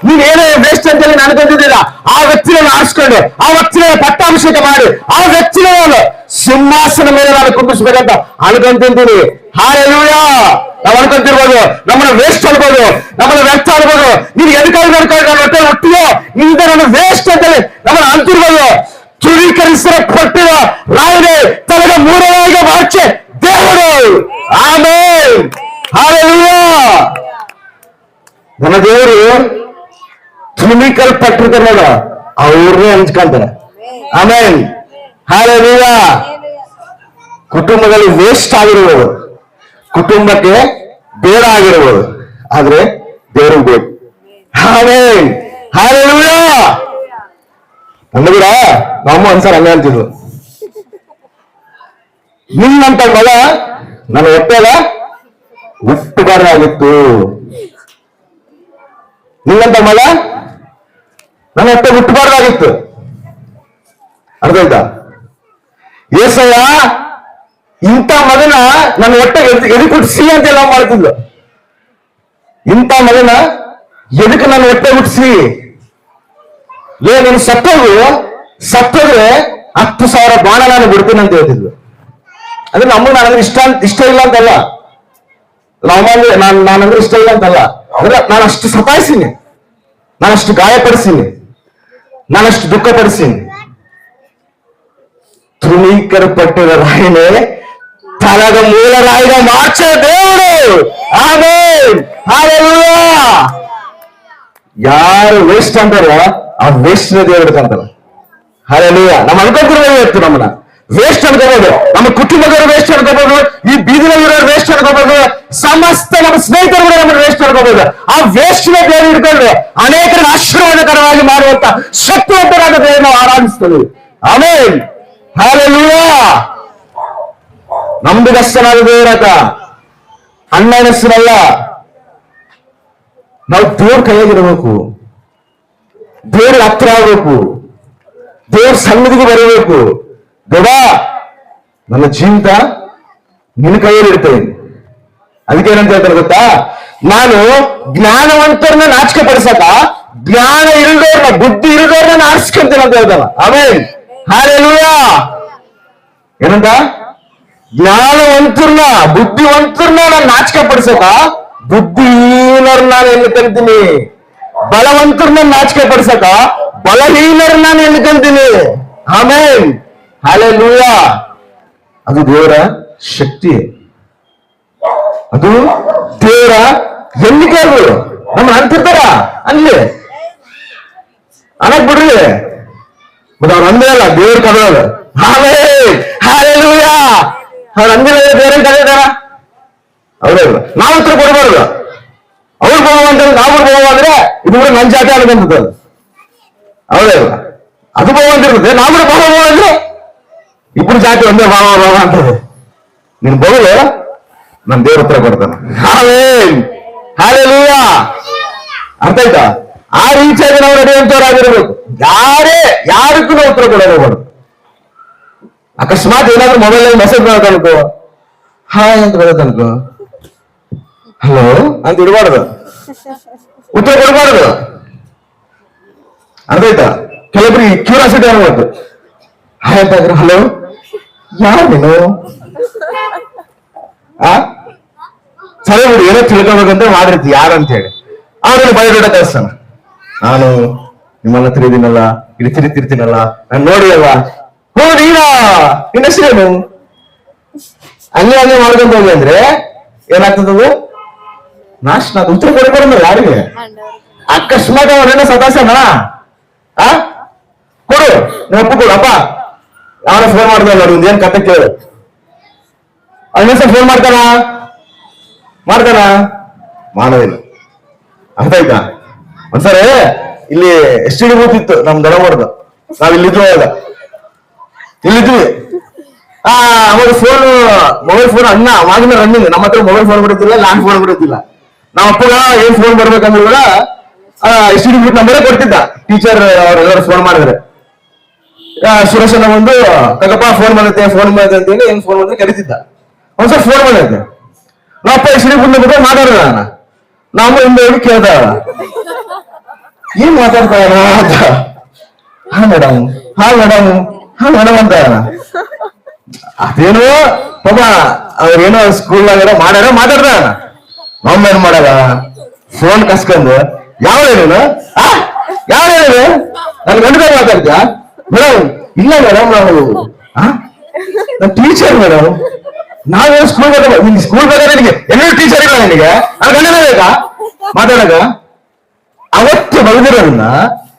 ನೀನ್ ಏನೇ ವೇಸ್ಟ್ ಅಂತ ಹೇಳಿ ಅನ್ಕೊಂತಿದ್ದೀರಾ, ಆ ವ್ಯಕ್ತಿನ ಆರಿಸ್ಕೊಂಡು ಆ ವ್ಯಕ್ತಿನ ಪಟ್ಟಾಭಿಷೇಕ ಮಾಡಿ ಆ ವ್ಯಕ್ತಿನ ನಾನು ಸಿಂಹಾಸನ ಮೇಲೆ ನಾನು ಕುಂದಿಸ್ಬೇಕಂತ ಅನ್ಕೊಂತಿದ್ದೀನಿ. ಹಾಲೆಲೂಯ. ನಾವು ಅನ್ಕೊಂತಿರ್ಬೋದು, ನಮ್ಮನ್ನ ವೇಸ್ಟ್ ಅನ್ಬೋದು, ನಮ್ಮನ್ನ ವ್ಯರ್ಥ ಅನ್ಬೋದು, ನೀನ್ ಎದಕ್ಕಾಗಿ ನೋಡ್ಕೊಂಡು ನಾನು ಹೊಟ್ಟೆ ಹುಟ್ಟಿಯೋ ನಿಂದ ನಾನು ವೇಸ್ಟ್ ಅಂತೇಳಿ ನಮ್ಮನ್ನ ಅಂತಿರ್ಬೋದು. ಧ್ರುವೀಕರಿಸಲ್ಪಟ್ಟಿರುವ ರಾಯರೇ ತಲೆಗೆ 3ನೇ ವಾಕ್ಯ ದೇವರು. ಆಮೇಲೆ ಹಾಲೆಲೂಯ. ನನ್ನ ದೇವರು ಧ್ರುವೀಕರಿಸಲ್ಪಟ್ಟಿರ್ತಾರೆ ನೋಡ, ಅವ್ರನ್ನೇ ಹಂಚ್ಕೊಂತಾರೆ. ಆಮೇಲೆ ಹಾಲೆಲೂಯಾ. ಕುಟುಂಬದಲ್ಲಿ ವೇಸ್ಟ್ ಆಗಿರ್ಬೋದು, ಕುಟುಂಬಕ್ಕೆ ಬೇಡ ಆಗಿರ್ಬೋದು, ಆದ್ರೆ ದೇವ್ರಿಗೆ ಬೇಕು. ಆಮೇಲೆ ಹಾಲೆಲೂಯಾ. ನನ್ನ ಕೂಡ ನಮ್ಮ ಒಂದ್ಸಲ ಹಂಗ ಅಂತಿದ್ರು, ನಿನ್ನಂತ ಮಗ ನನ್ನ ಹೊಟ್ಟೆಗ ಹುಟ್ಟಬಾರ್ದಾಗಿತ್ತು, ನಿನ್ನಂತ ಮಗ ನನ್ನ ಹೊಟ್ಟೆ ಹುಟ್ಟಬಾರ್ದಾಗಿತ್ತು. ಅರ್ಥ ಆಯ್ತಾ? ಏಸಯ್ಯ ಇಂಥ ಮಗನ ನನ್ನ ಹೊಟ್ಟೆ ಎದಕ್ಕೆ ಹುಟ್ಟಿಸಿ ಅಂತೆಲ್ಲ ಮಾಡ್ತಿದ್ಲು. ಇಂಥ ಮಗನ ಎದಕ್ಕೆ ನನ್ನ ಹೊಟ್ಟೆ ಹುಟ್ಟಿಸಿ, ನಾನು ಸತ್ತೋದ್ರೆ 10,000 ಬಾಣ ನಾನು ಬಿಡ್ತೀನಿ ಅಂತ ಹೇಳ್ತಿದ್ಲು. ಅಂದ್ರೆ ನಮಗೆ ನನಗೆ ಇಷ್ಟ ಇಲ್ಲ ಅಂತಲ್ಲ, ನಾನಂದ್ರೆ ಇಷ್ಟ ಇಲ್ಲ ಅಂತಲ್ಲ, ಅಂದ್ರೆ ನಾನು ಅಷ್ಟು ಸತಾಯಿಸಿನಿ, ನಾನಷ್ಟು ಗಾಯಪಡಿಸಿನಿ, ನಾನಷ್ಟು ದುಃಖ ಪಡಿಸಿನಿ. ತೃಣೀಕರಪಟ್ಟಿದ ರಾಯನೇ ತನಗ ಮೂಲ ರಾಯನ ಮಾರ್ಚ ದೇವರು. Amen, hallelujah. ಯಾರು ವೇಸ್ಟ್ ಅಂತಾರ ಆ ವೇಸ್ಟ್ ದೇವರು ಹಿಡ್ಕೊಂತಾರ. ಹಲ್ಲೆಲೂಯಾ. ನಮ್ಮ ಅನ್ಕೊಂತಿರ್ಬೋದು ಇವತ್ತು ನಮ್ಮನ್ನ ವೇಸ್ಟ್ ಅನ್ಕೋಬಹುದು, ನಮ್ಮ ಕುಟುಂಬದವರು ವೇಸ್ಟ್ ಅನ್ಕೋಬಹುದು, ಈ ಬೀದಿನಲ್ಲಿರೋರು ವೇಸ್ಟ್ ಅನ್ಕೋಬಹುದು, ಸಮಸ್ತ ನಮ್ಮ ಸ್ನೇಹಿತರು ಕೂಡ ನಮ್ಮನ್ನು ವೇಸ್ಟ್ ಅನ್ಕೋಬಹುದು. ಆ ವೇಸ್ಟ್ ನ ದೇವರು ಹಿಡ್ಕೊಂಡು ಅನೇಕರಿಗೆ ಆಶೀರ್ವಾದಕರವಾಗಿ ಮಾಡುವಂತ ಶಕ್ತಿವಂತರಾದ ದೇವರು ನಾವು ಆರಾಧಿಸ್ತೇವೆ. Amen, hallelujah. ನಂಬಿಗಸ್ತನಾದ ದೇವರಾತ, ಅಣ್ಣನಸ್ಸನಲ್ಲ. ನಾವು ದೇವ್ರ ಕೈಯಾಗಿರ್ಬೇಕು, ದೇವ್ರ ಹತ್ರ ಆಗ್ಬೇಕು, ದೇವ್ರ ಸನ್ನಿಧಿಗೆ ಬರಬೇಕು. ದೇವಾ, ನನ್ನ ಜೀವಿತ ನಿನ್ನ ಕೈಯಲ್ಲಿ ಇರ್ತೇನೆ. ಅದಕ್ಕೆ ಏನಂತ ಹೇಳ್ತಾರೆ ಗೊತ್ತಾ, ನಾನು ಜ್ಞಾನವಂತರನ್ನ ನಾಚಿಕೆ ಪಡಿಸಕ ಜ್ಞಾನ ಇಲ್ದವ್ರನ್ನ, ಬುದ್ಧಿ ಇಲ್ದವ್ರನ್ನ ಆರಿಸ್ಕೊಂತೇನೆ ಅಂತ ಹೇಳ್ತಾನ. Amen, hallelujah. ಏನಂತ? ಜ್ಞಾನವಂತರನ್ನ, ಬುದ್ಧಿವಂತರನ್ನ ನಾನು ನಾಚಿಕೆ ಪಡಿಸಕ ಬುದ್ಧಿಹೀನರನ್ನ ನಾನು ಎನ್ನುಕಂತೀನಿ, ಬಲವಂತರನ್ನ ನಾಚಿಕೆ ಪಡಿಸಕ ಬಲಹೀನರನ್ನ ನಾನು ಎನ್ನುಕಂತೀನಿ. Amen, hallelujah. ಅದು ದೇವರ ಶಕ್ತಿ, ಅದು ದೇವರ ಎನ್ನಿಕೆಗಳು. ನಮ್ಮ ಅಂತಿರ್ತಾರ ಅಲ್ಲಿ ಅನ್ನಕ್ ಬಿಡ್ರಿ, ಮತ್ತೆ ಅವ್ರು ಅಂದೇ ಅಲ್ಲ ದೇವ್ರ ಕದೋದು. Amen, hallelujah. ಅವ್ರು ಅಂದಿಲ್ಲ ದೇವ್ರ ಕಲಿತಾರ, ಅವ್ರಲ್ಲ. ನಾವು ಉತ್ತರ ಕೊಡಬಾರ್ದು. ಅವ್ರು ಹೋಗುವಂತ ನಾವು ಹೋಗುವಂದ್ರೆ ಇದು ಕೂಡ ನನ್ನ ಜಾತಿ ಅನ್ಕೊಂತದ, ಹೌದಲ್ಲ? ಅದು ಹೋಗುವಂತಿರ್ತದೆ, ನಾವು ಕೂಡ ಹೋಗುವಂದ್ರೆ ಇಬ್ರು ಜಾತಿ ಒಂದೇ ಭಾವ ಅಂತದೆ. ನೀನ್ ಬಹುಳು ನನ್ ದೇವ್ರ ಉತ್ತರ ಕೊಡ್ತಾನೆ. Amen, hallelujah. ಅರ್ಥ ಆಯ್ತಾ? ಆ ರೀತಿಯಾಗಿ ನಾವು ನಡೆಯುವಂತವರಾಗಿರ್ಬೇಕು. ಯಾರಿಗೂ ನಾವು ಉತ್ತರ ಕೊಡೋದು ಹೋಗ್ಬಾರ್ದು. ಅಕಸ್ಮಾತ್ ಏನಾದ್ರೂ ಮೊಬೈಲ್ ಮೆಸೇಜ್ ಬರೋದನ್ಕೋ, ಹಾಯ್ ಅಂತ ಬರೋದನ್ಕೋ, ಹಲೋ ಅಂತ ಇಡಬಾರ್ದು, ಉತ್ತರ ಕೊಡಬಾರ್ದು. ಅರ್ಥ ಆಯ್ತಾ? ಕೆಲವೊಬ್ರಿಗೆ ಕ್ಯೂರಿಯಾಸಿಟಿ ಆಗ್ಬೇಕು. ಹಾಯ್ ಅಂತ ಇದ್ರು, ಹಲೋ ಯಾರು ನೀನು? ಸರಿ ಬಿಡಿ, ಏನೋ ತಿಳ್ಕೊಬೇಕಂತ ಮಾಡಿರ್ತಿ ಯಾರಂತ ಹೇಳಿ ಅವ್ರಿಗೆ ಬಯೋಡೇಟಾ ಕಳಿಸ್ತಾನ. ನಾನು ನಿಮ್ಮನ್ನ ತಿರುಗಿನಲ್ಲ, ಇಲ್ಲಿ ತಿರುಗ್ತಿರ್ತೀನಲ್ಲ, ನಾನು ನೋಡಿ ಅಲ್ಲ. ಹೋ ನೀನಾ, ನಿನ್ನ ಹೆಸರೇನು? ಹಂಗೆ ಮಾಡ್ಕೊಂತ ಹೋಗಿ ಅಂದ್ರೆ ಏನಾಗ್ತದದು? ನಾಶ. ಉತ್ತರ ಕೊಡಬಾರ್ದು ಯಾರಿಗೆ. ಅಕಸ್ಮಾತ್ ಅವನೇನೋ ಸತಾಸನ ಕೊಡು, ನೀವು ಒಪ್ಪು ಕೊಡು. ಅಪ್ಪ ಅವನ ಫೋನ್ ಮಾಡ್ದಲ್ಲ, ನಿಮ್ದು ಏನ್ ಕತೆ ಕೇಳು. ಅವನ ಫೋನ್ ಮಾಡ್ತಾನ ಮಾಡೋದಿಲ್ಲ. ಅರ್ಥ ಆಯ್ತಾ? ಒಂದ್ಸರಿ ಇಲ್ಲಿ STD ಬೂತ್ ಇತ್ತು ನಮ್ ದಡಮರ್ದು, ನಾವ್ ಇಲ್ಲಿದ್ವಿ. ಅವಾಗ ಮೊಬೈಲ್ ಫೋನ್ ಅಣ್ಣ ಅವಾಗಿನ ರನ್ನಿಂಗ್. ನಮ್ಮ ಹತ್ರ ಮೊಬೈಲ್ ಫೋನ್ ಬಿಡುತ್ತಿಲ್ಲ, ಲ್ಯಾಂಡ್ ಫೋನ್ ಬಿಡುತ್ತಿಲ್ಲ. ನಮ್ಮ ಅಪ್ಪಗ ಏನ್ ಫೋನ್ ಬರ್ಬೇಕಂದ್ರೆ ಕೂಡ STD ಬೂತ್ ನಂಬರೇ ಕೊಡ್ತಿದ್ದ. ಟೀಚರ್ ಅವ್ರೆಲ್ಲರೂ ಫೋನ್ ಮಾಡಿದ್ರೆ ಸುರೇಶನ ಒಂದು ಕಗಪ್ಪ ಫೋನ್ ಬಂದೈತೆ ಅಂತೇಳಿ ಏನ್ ಫೋನ್ ಬಂದ್ರೆ ಕರಿತಿದ್ದ. ಒಂದ್ಸಲ ಫೋನ್ ಬಂದೈತೆ, ನಾವಪ್ಪ STD ಬೂತ್ ಬಿಟ್ಟು ಮಾತಾಡೋಣ. ನಾವು ಹಿಂದೆ ಹೋಗಿ ಕೇಳ್ದ, ಏನ್ ಮಾತಾಡ್ತಾರ ಅಂತ. ಹಾ ಮೇಡಮ್ ಅಂತ. ಅದೇನೋ ಪಾಪ ಅವ್ರೇನೋ ಸ್ಕೂಲ್ನಾಗ ಮಾತಾಡ್ದ. ನಮ್ಮ ಏನ್ ಮಾಡಲ್ಲ, ಫೋನ್ ಕಸ್ಕೊಂಡು ಯಾವ ಹೇಳೇನು ನನ್ ಗಂಡ ಮಾತಾಡ್ತೀಯ ಮೇಡಮ್? ಇಲ್ಲ ಮೇಡಮ್, ನಾವು ಟೀಚರ್ ಮೇಡಮ್. ನಾವೇನು ಸ್ಕೂಲ್ ನಿಮ್ಗೆ ಸ್ಕೂಲ್ ಬೇಕಾದ್ರೆ ನಿನಗೆ ಎಲ್ಲರೂ ಟೀಚರ್ ಇಲ್ಲ ನನಗೆ, ನಾನು ಗಂಡನೇ ಬೇಕಾ ಮಾತಾಡಕ? ಅವತ್ತು ಬರೆದಿರೋದನ್ನ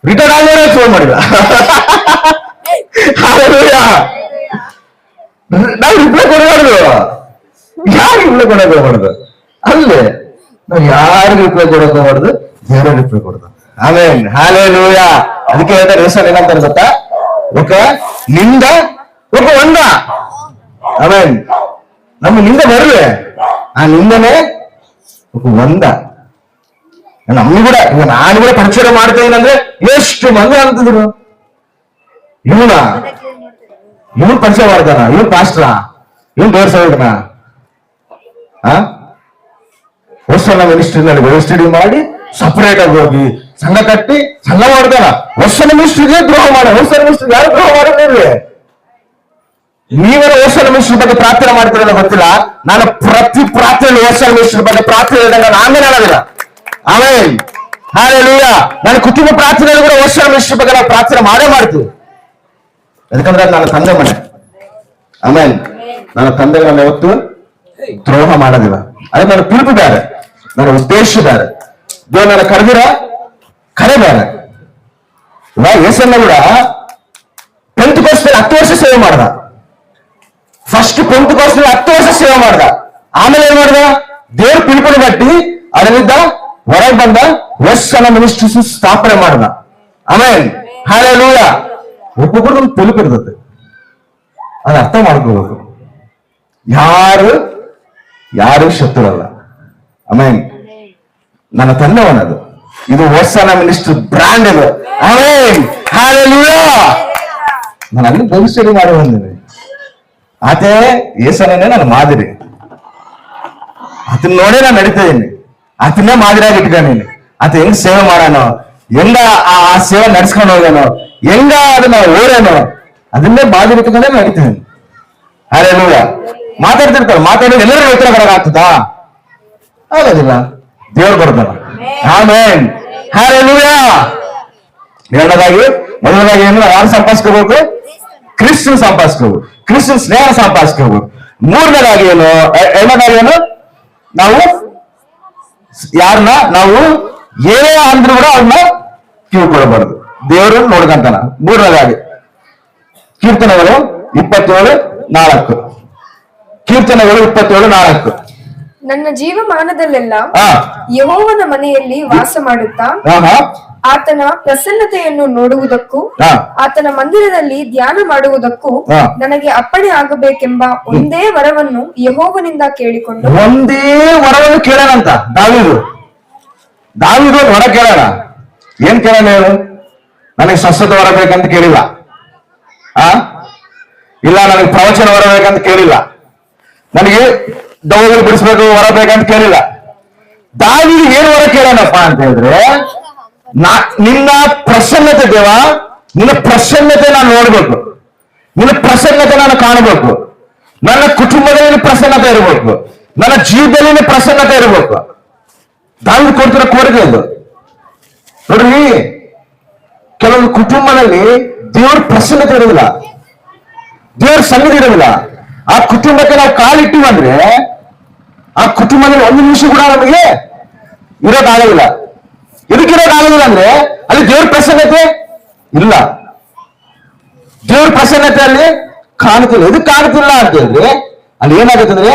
ರಿಟರ್ನ್ ಆಗೋದೇ ಫೋನ್ ಮಾಡಿದ. Hallelujah. ನಾವು ರಿಪ್ಲೈ ಕೊಡಬಾರ್ದು. ಯಾರು ರಿಪ್ಲೈ ಕೊಡಕ್ ಹೋಗ್ಬಾರ್ದು? ಅಲ್ಲೇ ನಾವು ಯಾರು ರಿಪ್ಲೈ ಕೊಡಕ್ ಹೋಗ್ಬಾರ್ದು, ಬೇರೆ ರಿಪ್ಲೈ ಕೊಡ್ದು. ಆಮೇನ್. ಹಾಲೆಲೂಯಾ. ಅದಕ್ಕೆ ಹೇಳ್ತಾರೆ ಹೆಸರು ಏನಂತಾರೆ ಗೊತ್ತಾ? ఒక ನಿಂದ ఒక వంద. ಆಮೇನ್. ನಮ್ಮ ನಿಂದ ಬರುವೆ, ಆ ನಿಂದನೆ ఒక 100. ನಮ್ಗೆ ಕೂಡ ಈಗ ನಾನು ಕೂಡ ಪರಿಚಯ ಮಾಡ್ತೇನೆ ಅಂದ್ರೆ ಎಷ್ಟು ಮಂದಿ ಅಂತಿದ್ರು, ಇವನು ಪರಿಚಯ ಮಾಡ್ತಾನ, ಇವನ್ ಪಾಸ್ಟ್ರ, ಇವನ್ ದೇವ್ರ ಸೇವಕನ. ವರ್ಷನ ಮಿನಿಸ್ಟ್ರಿನಲ್ಲಿ ವ್ಯವಸ್ಥೆ ಮಾಡಿ ಸಪರೇಟ್ ಆಗಿ ಹೋಗಿ ಸಂಘ ಕಟ್ಟಿ ಸಂಘ ಮಾಡ್ತಾನ. ವರ್ಷನ ಮಿನಿಸ್ಟ್ರಿಗೆ ದ್ರೋಹ ಮಾಡ. ವರ್ಷನ ಮಿನಿಸ್ಟ್ರಿಗೆ ಯಾರು ದ್ರೋಹ ಮಾಡಿದ್ರಿ? ನೀವೇ ವರ್ಷನ ಮಿನಿಸ್ಟ್ರಿ ಬಗ್ಗೆ ಪ್ರಾರ್ಥನೆ ಮಾಡ್ತೀರಲ್ಲ ಗೊತ್ತಿಲ್ಲ. ನಾನು ಪ್ರತಿ ಪ್ರಾರ್ಥನೆ ವರ್ಷನ ಮಿನಿಸ್ಟ್ರಿ ಬಗ್ಗೆ ಪ್ರಾರ್ಥನೆ ಹೇಳಿದಾಗ ನಾನೇ ಹೇಳೋದಿಲ್ಲ. ಆಮೇಲೆ ಹಾಲೆಲೂಯಾ. ನನ್ನ ಕುಟುಂಬ ಪ್ರಾರ್ಥನೆಯಲ್ಲಿ ಕೂಡ ವರ್ಷನ ಮಿನಿಸ್ಟ್ರಿ ಬಗ್ಗೆ ನಾವು ಪ್ರಾರ್ಥನೆ ಮಾಡೇ ಮಾಡ್ತೀವಿ. ಯಾಕಂದ್ರೆ ಅದು ನನ್ನ ತಂದೆ ಮನೆ. ಆಮೇಲೆ ನನ್ನ ತಂದೆಗಳನ್ನ ಯಾವತ್ತು ದ್ರೋಹ ಮಾಡೋದಿಲ್ಲ. ಅದೇ ನನ್ನ ಪಿలుపు ಬೇರೆ, ನನ್ನ ಉದ್ದೇಶ ಬೇರೆ, ದೇವ್ರು ನನ್ನ ಕರೆದಿರ ಕರೆ ಬೇರೆ. ಇವಾಗ ಯೇಸನ್ನ ಕೂಡ ಪೆಂತೆಕೋಸ್ಟಲ್ಲಿ 10 ವರ್ಷ ಸೇವೆ ಮಾಡ್ದ. ಫಸ್ಟ್ ಪೆಂತೆಕೋಸ್ಟಲ್ಲಿ 10 ವರ್ಷ ಸೇವೆ ಮಾಡ್ದ. ಆಮೇಲೆ ಏನ್ ಮಾಡ್ದ? ದೇವ್ರ ಪಿలుపుని ಬಟ್ಟಿ ಅದರಿಂದ ಹೊರಗೆ ಬಂದ ವರ್ಷನ ಮಿನಿಸ್ಟ್ರಿ ಸ್ಥಾಪನೆ ಮಾಡ್ದ. ಆಮೇಲೆ ಹಾಲೆಲೂಯಾ. ಒಬ್ಬೊಬ್ಬರು ಒಂದು ಪಿలుపు ಇರ್ತದೆ, ಅದು ಅರ್ಥ ಮಾಡ್ಕೋಬೇಕು. ಯಾರು ಶತ್ರುವಲ್ಲ. ಆಮೇಲೆ ನನ್ನ ತಂದೆವನದು, ಇದು ಹೊಸನ ಮಿನಿಸ್ಟರ್ ಬ್ರಾಂಡ್ ಇದು. ಆಮೇಲೆ ಹಾಲೆಲೂಯಾ. ನಾನು ಅಲ್ಲಿ ಭವಿಷ್ಯ ಮಾಡಿ ಬಂದಿನಿ. ಆತೇ ಯೇಸನೇ ನನ್ನ ಮಾದರಿ. ಆತನ ನೋಡೇ ನಾನು ನಡೀತಾ ಇದ್ದೀನಿ. ಆತನ್ನೇ ಮಾದರಿಯಾಗಿ ಇಟ್ಕೊಂಡಿನಿ. ಆತ ಹೆಂಗ್ ಸೇವೆ ಮಾಡೋಣ, ಹೆಂಗ ಆ ಸೇವೆ ನಡ್ಸ್ಕೊಂಡು ಹೋಗೋಣ, ಹೆಂಗ ಅದನ್ನ ಓಡೋಣ, ಅದನ್ನೇ ಮಾದರಿ ಇಟ್ಕೊಂಡೇ ನಡೀತೀನಿ. ಹಾಲೆಲೂಯಾ. ಮಾತಾಡ್ತಿರ್ತಾರೆ, ಮಾತಾಡೋದು ಎಲ್ಲರಿಗೂ ಉತ್ತರ ಬರೋಕ್ಕಾಗ್ತದಾ? ಆಗೋದಿಲ್ಲ. ದೇವ್ರು ಬರ್ತಾನ. ಆಮೇನ್. ಹಾಲೆಲೂಯಾ. ಎರಡನೇದಾಗಿ ಮೊದಲನೇದಾಗಿ ಏನು? ಯಾರು ಸಂಪಾದಿಸ್ಕೋಬೇಕು? ಕ್ರಿಸ್ತನ್ ಸಂಪಾದಿಸ್ಕೋಬೇಕು. ಕ್ರಿಸ್ತನ್ ಸ್ನೇಹ ಸಂಪಾದಿಸ್ಕೋಬೇಕು. ಮೂರನೇದಾಗಿ ಏನು? ಎರಡನೇದಾಗಿ ಏನು? ನಾವು ಯಾರನ್ನ ನಾವು ಏನೇ ಅಂದ್ರೂ ಕೂಡ ಅವ್ರನ್ನ ಕಿವಿಕೊಡಬಾರ್ದು. ದೇವರು ನೋಡ್ಕಂತಾನ. ಮೂರನೇದಾಗಿ ಕೀರ್ತನೆಗಳು 27:4. ಕೀರ್ತನೆಗಳು 27:4. ನನ್ನ ಜೀವಮಾನದಲ್ಲೆಲ್ಲ ಯೆಹೋವನ ಮನೆಯಲ್ಲಿ ವಾಸ ಮಾಡುತ್ತಾ ಆತನ ಪ್ರಸನ್ನತೆಯನ್ನು ನೋಡುವುದಕ್ಕೂ ಆತನ ಮಂದಿರದಲ್ಲಿ ಧ್ಯಾನ ಮಾಡುವುದಕ್ಕೂ ನನಗೆ ಅಪ್ಪಣೆ ಆಗಬೇಕೆಂಬ ಒಂದೇ ವರವನ್ನು ಯೆಹೋವನಿಂದ ಕೇಳಿಕೊಂಡು. ಒಂದೇ ವರವನ್ನು ಕೇಳೋಣಂತ ದಾವೀದು ಒಂದು ವರ ಕೇಳೋಣ. ಏನ್ ಕೇಳೋಣ ಹೇಳು? ನನಗೆ ಸ್ವಸ್ಥತೆ ವರ ಬೇಕಂತ ಕೇಳಿಲ್ಲ. ಇಲ್ಲ ನನಗೆ ಪ್ರವಚನ ವರ ಬೇಕಂತ ಕೇಳಿಲ್ಲ. ನನಗೆ ದೌಗಳು ಬಿಡಿಸ್ಬೇಕು ವರ ಬೇಕಂತ ಕೇಳಿಲ್ಲ. ದಾವೀದು ಏನು ವರ ಕೇಳೋಣಪ್ಪ ಅಂತ ಹೇಳಿದ್ರೆ, ನಿನ್ನ ಪ್ರಸನ್ನತೆ ದೇವ, ನಿನ್ನ ಪ್ರಸನ್ನತೆ ನಾನು ನೋಡ್ಬೇಕು, ನಿನ್ನ ಪ್ರಸನ್ನತೆ ನಾನು ಕಾಣಬೇಕು, ನನ್ನ ಕುಟುಂಬದಲ್ಲಿ ಪ್ರಸನ್ನತೆ ಇರಬೇಕು, ನನ್ನ ಜೀವನದಲ್ಲಿ ಪ್ರಸನ್ನತೆ ಇರಬೇಕು. ದಾವೀದು ಕೊಡ್ತಿರೋ ಕೋರಿಕೆ ಅದು. ನೋಡ್ರಿ, ಕೆಲವೊಂದು ಕುಟುಂಬದಲ್ಲಿ ದೇವ್ರ ಪ್ರಸನ್ನತೆ ಇರೋದಿಲ್ಲ, ದೇವ್ರ ಸನ್ನಿಧಿ ಇರೋದಿಲ್ಲ. ಆ ಕುಟುಂಬಕ್ಕೆ ನಾವು ಕಾಲಿಟ್ಟಿವಂದ್ರೆ ಆ ಕುಟುಂಬದಲ್ಲಿ ಒಂದು ನಿಮಿಷ ಕೂಡ ನಮಗೆ ಇರೋದಾಗೋದಿಲ್ಲ. ಎದಕ್ಕಿರೋದಾಗೋದಿಲ್ಲ ಅಂದ್ರೆ ಅಲ್ಲಿ ದೇವ್ರ ಪ್ರಸನ್ನತೆ ಇಲ್ಲ. ದೇವ್ರ ಪ್ರಸನ್ನತೆ ಅಲ್ಲಿ ಕಾಣುತ್ತಿಲ್ಲ. ಎದಕ್ ಕಾಣುತ್ತಿಲ್ಲ ಅಂತ ಹೇಳಿದ್ರೆ ಅಲ್ಲಿ ಏನಾಗುತ್ತೆ ಅಂದ್ರೆ